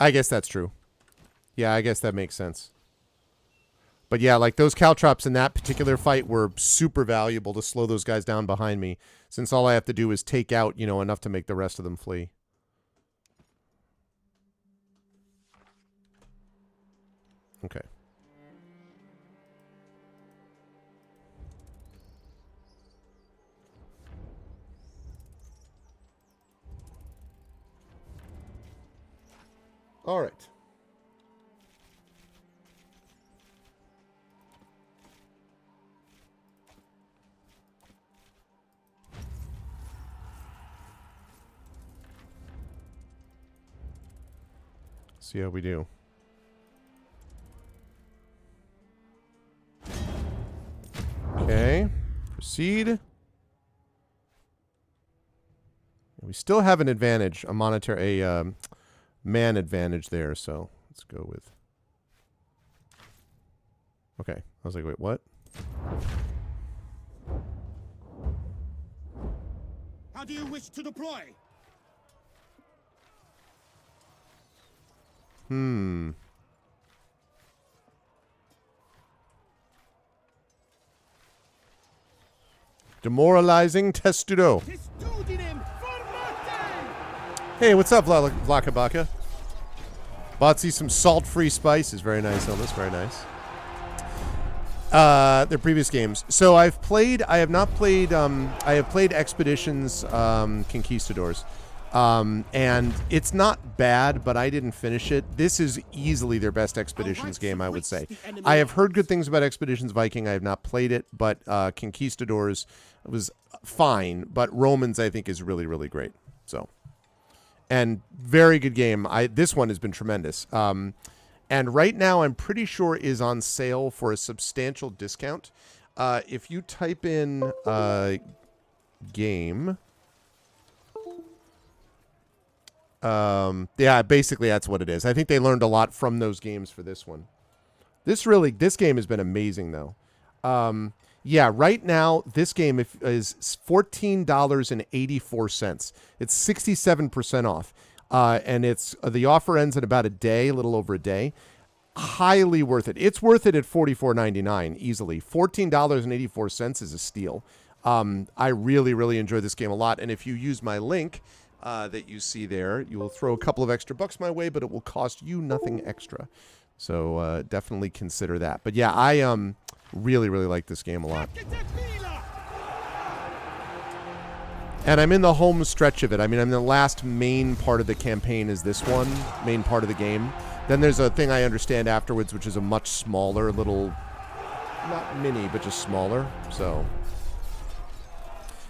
I guess that's true. Yeah, I guess that makes sense. But yeah, like those caltrops in that particular fight were super valuable to slow those guys down behind me, since all I have to do is take out, you know, enough to make the rest of them flee. Okay. All right. See how we do. Okay, proceed. We still have an advantage, a monetary, man advantage there, so let's go with... Okay, I was like, wait, what? How do you wish to deploy? Demoralizing testudo. Hey, what's up, Vlakabaka? Bought you some salt-free spices. Very nice, Elvis. Very nice. Their previous games. So I have played Expeditions Conquistadors. And it's not bad, but I didn't finish it. This is easily their best Expeditions game, I would say. I have heard good things about Expeditions Viking. I have not played it, but Conquistadors was fine. But Romans, I think, is really, really great. So, and very good game. This one has been tremendous. And right now, I'm pretty sure is on sale for a substantial discount. If you type in game... yeah, basically that's what it is. I think they learned a lot from those games for this one. This game has been amazing, though. Yeah, right now, this game is $14.84. It's 67% off. And the offer ends in about a little over a day. Highly worth it. It's worth it at $44.99 easily. $14.84 is a steal. I really, really enjoy this game a lot. And if you use my link that you see there, you will throw a couple of extra bucks my way, but it will cost you nothing extra. So definitely consider that. But yeah, I really, really like this game a lot. And I'm in the home stretch of it. I mean, I'm in the last main part of the campaign is this one, main part of the game. Then there's a thing I understand afterwards, which is a much smaller little, not mini, but just smaller. So,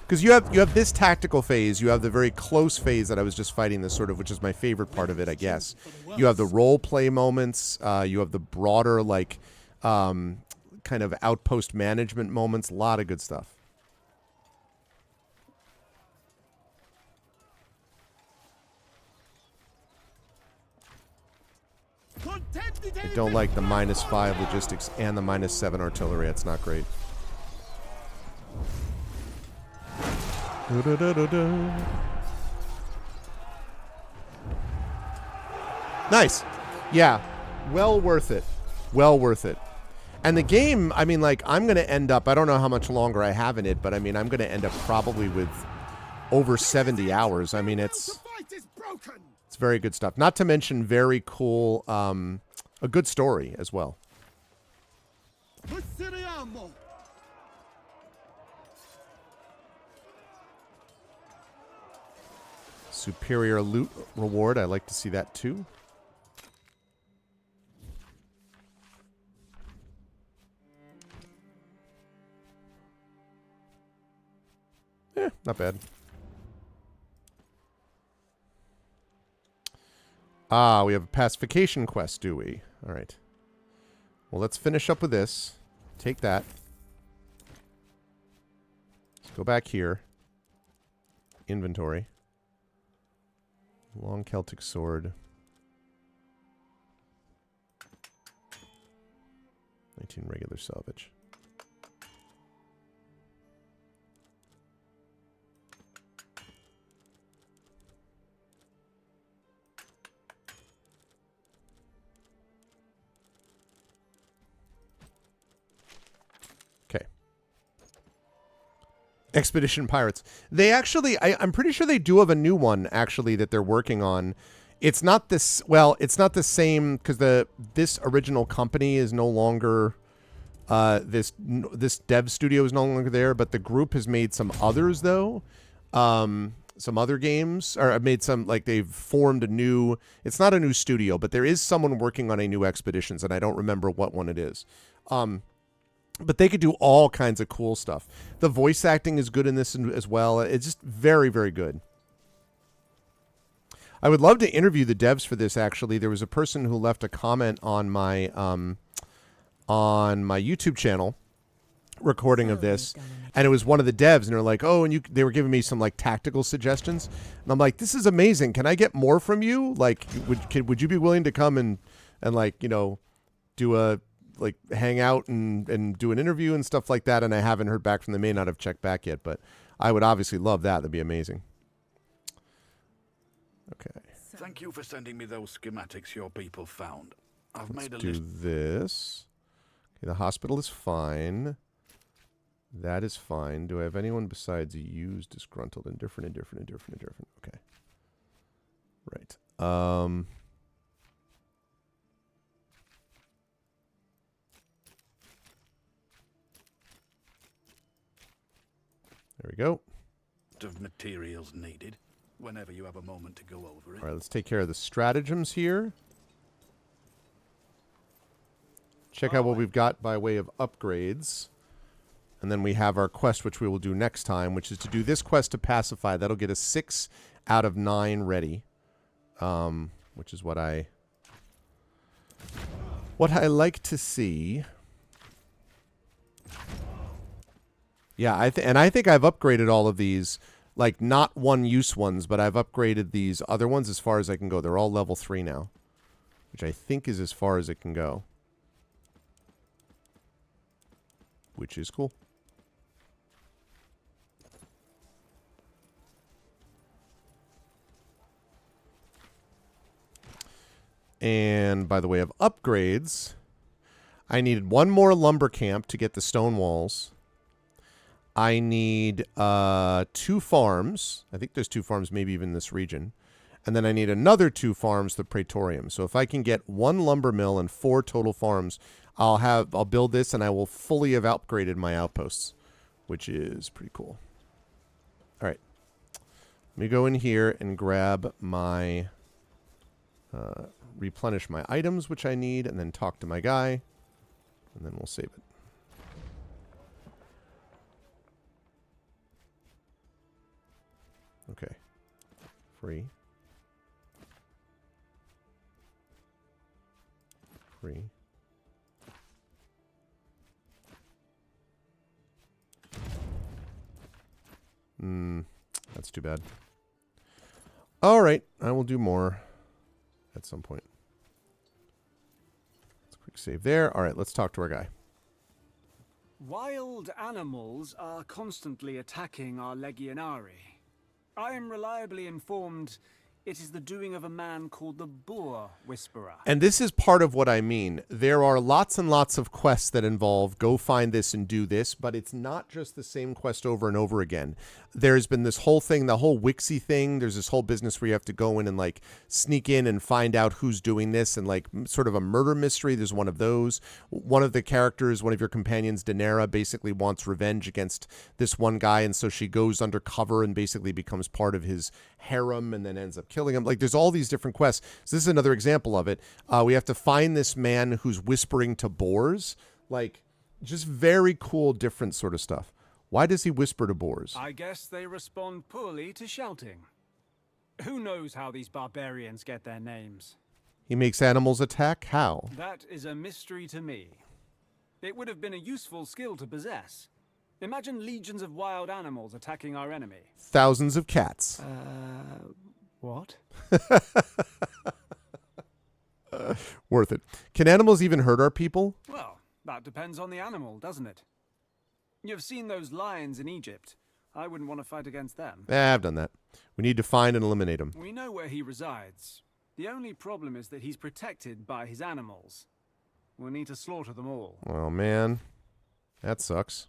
because you have this tactical phase, you have the very close phase that I was just fighting, this sort of, which is my favorite part of it, I guess. You have the role play moments. You have the broader, like, kind of outpost management moments. A lot of good stuff. I don't like the -5 logistics and the -7 artillery. It's not great. Nice. Yeah. Well worth it. Well worth it. And the game, I mean, like, I'm going to end up, I don't know how much longer I have in it, but I mean, I'm going to end up probably with over 70 hours. I mean, it's very good stuff. Not to mention very cool, a good story as well. Superior loot reward. I like to see that too. Not bad. We have a pacification quest, do we? All right. Well, let's finish up with this. Take that. Let's go back here. Inventory. Long Celtic sword. 19 regular salvage. Expedition Pirates. They actually, I'm pretty sure they do have a new one, actually, that they're working on. It's not this, well, it's not the same, because this original company is no longer, this dev studio is no longer there, but the group has made some others, though. Some other games, or made some, like, they've formed a new, it's not a new studio, but there is someone working on a new Expeditions, and I don't remember what one it is. But they could do all kinds of cool stuff. The voice acting is good in this as well. It's just very, very good. I would love to interview the devs for this, actually. There was a person who left a comment on my YouTube channel recording of this, and it was one of the devs, and they're like, oh, and they were giving me some, like, tactical suggestions. And I'm like, this is amazing. Can I get more from you? Like, would you be willing to come and like, you know, do a... like hang out and do an interview and stuff like that, and I haven't heard back from them. May not have checked back yet, but I would obviously love that. That'd be amazing. Okay. Thank you for sending me those schematics your people found. I've Let's made a do list. this. Okay, the hospital is fine. That is fine. Do I have anyone besides used, disgruntled, indifferent? Okay. Right. There we go. Of materials needed whenever you have a moment to go over it. All right, let's take care of the stratagems here. Check out what we've got by way of upgrades. And then we have our quest, which we will do next time, which is to do this quest to pacify. That'll get us 6 out of 9 ready. Which is what I like to see. Yeah, I think I've upgraded all of these, like, not one-use ones, but I've upgraded these other ones as far as I can go. They're all level 3 now, which I think is as far as it can go. which is cool. And by the way of upgrades, I needed one more lumber camp to get the stone walls. I need 2 farms. I think there's 2 farms, maybe even in this region. And then I need another 2 farms, the Praetorium. So if I can get 1 lumber mill and 4 total farms, I'll build this and I will fully have upgraded my outposts, which is pretty cool. All right. Let me go in here and grab my replenish my items, which I need, and then talk to my guy, and then we'll save it. Okay. Free. Free. That's too bad. All right, I will do more at some point. Let's quick save there. All right, let's talk to our guy. Wild animals are constantly attacking our legionari. I am reliably informed it is the doing of a man called the Boar Whisperer. And this is part of what I mean. There are lots and lots of quests that involve go find this and do this, but it's not just the same quest over and over again. There's been this whole thing, the whole Wixie thing. There's this whole business where you have to go in and like sneak in and find out who's doing this, and like sort of a murder mystery. There's one of those. One of the characters, one of your companions, Daenerys, basically wants revenge against this one guy, and so she goes undercover and basically becomes part of his harem and then ends up killing him. Like there's all these different quests. So this is another example of it. We have to find this man who's whispering to boars. Like just very cool, different sort of stuff. Why does he whisper to boars? I guess they respond poorly to shouting. Who knows how these barbarians get their names? He makes animals attack? How? That is a mystery to me. It would have been a useful skill to possess. Imagine legions of wild animals attacking our enemy. Thousands of cats. What? Worth it. Can animals even hurt our people? Well, that depends on the animal, doesn't it? You've seen those lions in Egypt. I wouldn't want to fight against them. I've done that. We need to find and eliminate him. We know where he resides. The only problem is that he's protected by his animals. We'll need to slaughter them all. Oh, man. That sucks.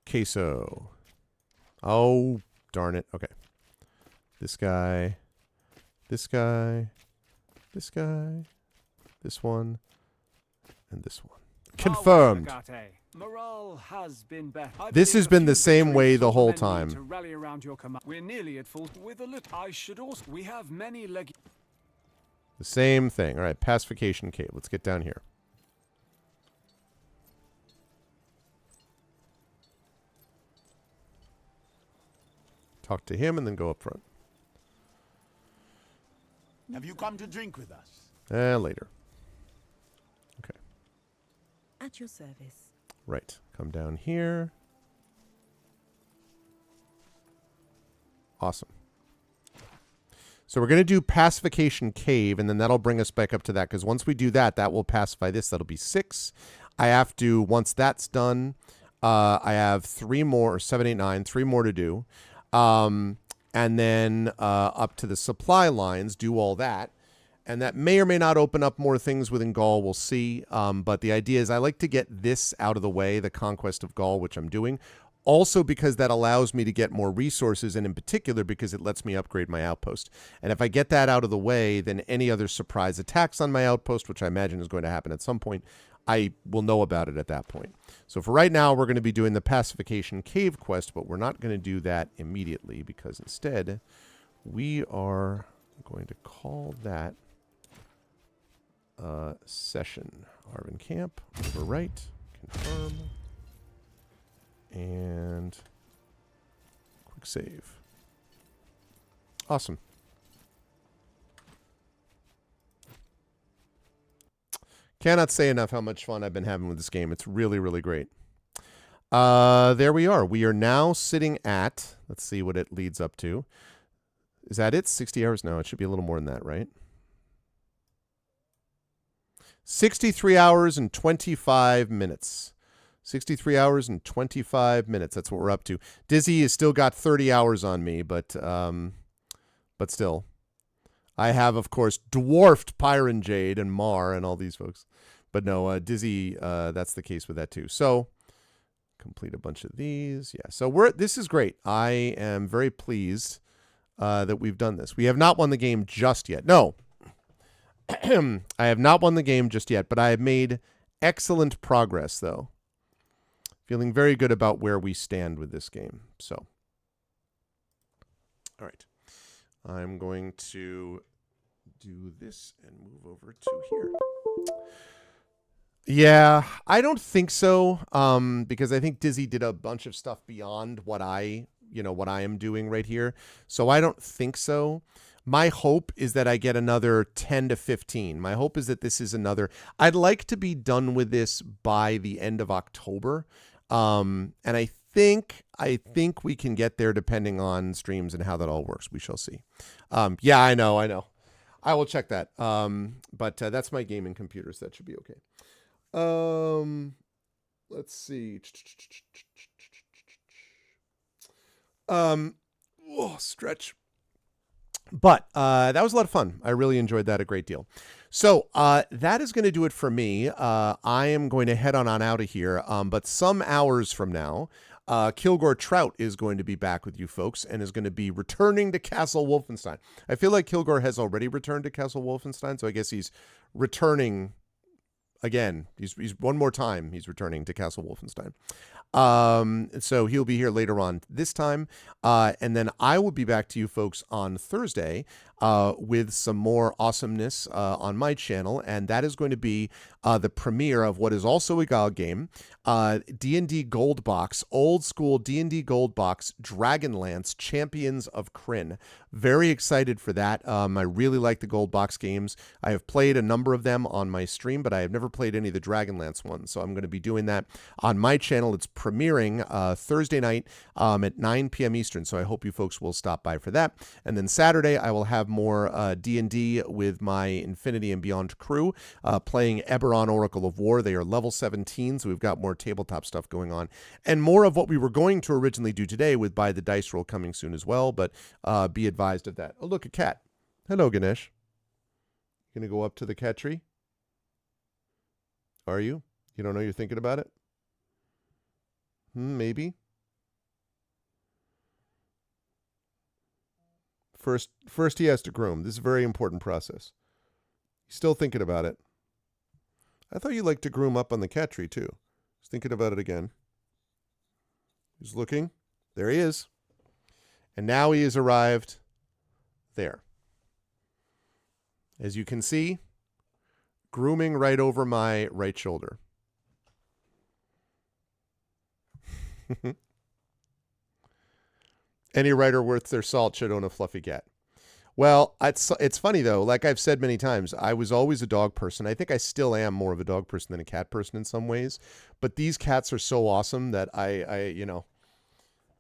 Queso. Oh, darn it. Okay. This guy. This guy. This guy. This one. And this one. Confirmed. Morale has been better. This has been the same way the whole time. To rally around your command. We're nearly at full with a little. I should also. We have many The same thing. All right, pacification cave. Let's get down here. Talk to him and then go up front. Have you come to drink with us? Later. Okay. At your service. Right. Come down here. Awesome. So we're going to do pacification cave, and then that'll bring us back up to that, because once we do that, that will pacify this. That'll be 6. I have to, once that's done, I have 3 more, or 7, 8, 9, 3 more to do. And then up to the supply lines, do all that. And that may or may not open up more things within Gaul. We'll see. But the idea is I like to get this out of the way, the conquest of Gaul, which I'm doing. Also because that allows me to get more resources, and in particular because it lets me upgrade my outpost. And if I get that out of the way, then any other surprise attacks on my outpost, which I imagine is going to happen at some point, I will know about it at that point. So for right now, we're going to be doing the pacification cave quest, but we're not going to do that immediately, because instead we are going to call that session. Arvin Camp, overwrite, confirm, and quick save. Awesome. Cannot say enough how much fun I've been having with this game. It's really, really great. There we are. We are now sitting at, let's see what it leads up to. Is that it? 60 hours? No, it should be a little more than that, right? 63 hours and 25 minutes. 63 hours and 25 minutes. That's what we're up to. Dizzy has still got 30 hours on me, but still. I have, of course, dwarfed Pyron Jade and Mar and all these folks. But no, Dizzy, that's the case with that too. So, complete a bunch of these. Yeah, so this is great. I am very pleased that we've done this. We have not won the game just yet. No, I have not won the game just yet, but I have made excellent progress, though. Feeling very good about where we stand with this game. So, all right. I'm going to do this and move over to here. Yeah, I don't think so, because I think Dizzy did a bunch of stuff beyond what I am doing right here. So I don't think so. My hope is that I get another 10 to 15. My hope is that this is another. I'd like to be done with this by the end of October. And I think we can get there depending on streams and how that all works. We shall see. Yeah, I know. I will check that. But that's my gaming computer, so that should be okay. Let's see. Stretch. But that was a lot of fun. I really enjoyed that a great deal. So that is going to do it for me. I am going to head on out of here. But some hours from now, Kilgore Trout is going to be back with you folks and is going to be returning to Castle Wolfenstein. I feel like Kilgore has already returned to Castle Wolfenstein, so I guess he's returning again. He's one more time he's returning to Castle Wolfenstein. So he'll be here later on this time. And then I will be back to you folks on Thursday with some more awesomeness on my channel. And that is going to be the premiere of what is also a GOG game, D&D Gold Box, old school D&D Gold Box, Dragonlance, Champions of Krynn. Very excited for that. I really like the Gold Box games. I have played a number of them on my stream, but I have never played any of the Dragonlance ones. So I'm going to be doing that on my channel. It's premiering Thursday night at 9 p.m. Eastern. So I hope you folks will stop by for that. And then Saturday, I will have more D&D with my Infinity and Beyond crew playing Eberron Oracle of War. They are level 17, so we've got more tabletop stuff going on. And more of what we were going to originally do today with By the Dice Roll coming soon as well, but be advised of that. Oh, look, a cat. Hello, Ganesh. You going to go up to the cat tree? Are you? You don't know you're thinking about it? Maybe. First he has to groom. This is a very important process. He's still thinking about it. I thought you liked to groom up on the cat tree, too. He's thinking about it again. He's looking. There he is. And now he has arrived there. As you can see, grooming right over my right shoulder. Any writer worth their salt should own a fluffy cat. Well, it's funny, though. Like I've said many times, I was always a dog person. I think I still am more of a dog person than a cat person in some ways. But these cats are so awesome that I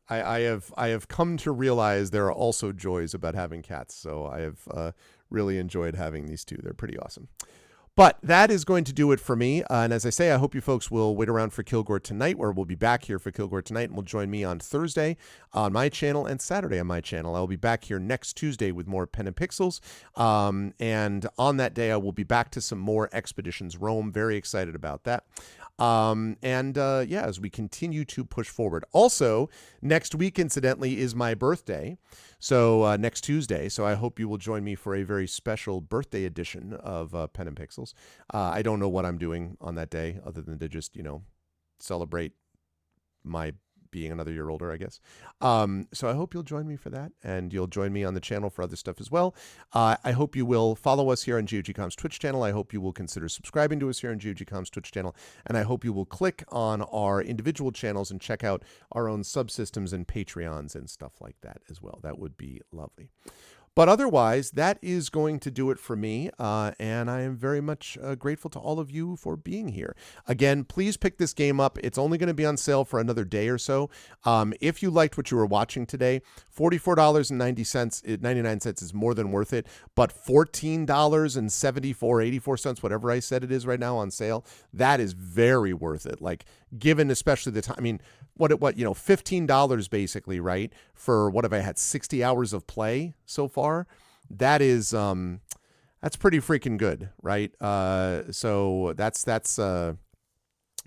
have come to realize there are also joys about having cats. So I have really enjoyed having these two. They're pretty awesome. But that is going to do it for me. And as I say, I hope you folks will wait around for Kilgore Tonight, where we'll be back here for Kilgore Tonight, and will join me on Thursday on my channel and Saturday on my channel. I will be back here next Tuesday with more Pen and Pixels. And on that day, I will be back to some more Expeditions Rome. Very excited about that. As we continue to push forward. Also, next week, incidentally, is my birthday. So next Tuesday. So I hope you will join me for a very special birthday edition of Pen and Pixels. I don't know what I'm doing on that day other than to just, celebrate my being another year older, I guess. So I hope you'll join me for that, and you'll join me on the channel for other stuff as well. I hope you will follow us here on GOGcom's Twitch channel. I hope you will consider subscribing to us here on GOGcom's Twitch channel, and I hope you will click on our individual channels and check out our own subsystems and Patreons and stuff like that as well. That would be lovely. But otherwise, that is going to do it for me. And I am very much grateful to all of you for being here. Again, please pick this game up. It's only going to be on sale for another day or so. If you liked what you were watching today, $44.99 is more than worth it. But $14.84, whatever I said it is right now on sale, that is very worth it. Like, given especially the time, I mean, $15 basically, right? For what have I had, 60 hours of play so far? That is, that's pretty freaking good, right? So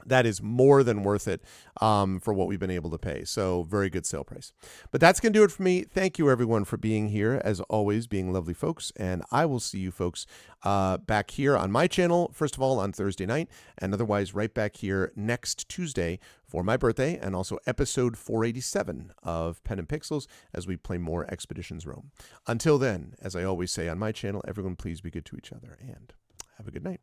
that is more than worth it for what we've been able to pay. So very good sale price. But that's going to do it for me. Thank you, everyone, for being here, as always, being lovely folks. And I will see you folks back here on my channel, first of all, on Thursday night, and otherwise right back here next Tuesday for my birthday, and also episode 487 of Pen and Pixels as we play more Expeditions Rome. Until then, as I always say on my channel, everyone please be good to each other, and have a good night.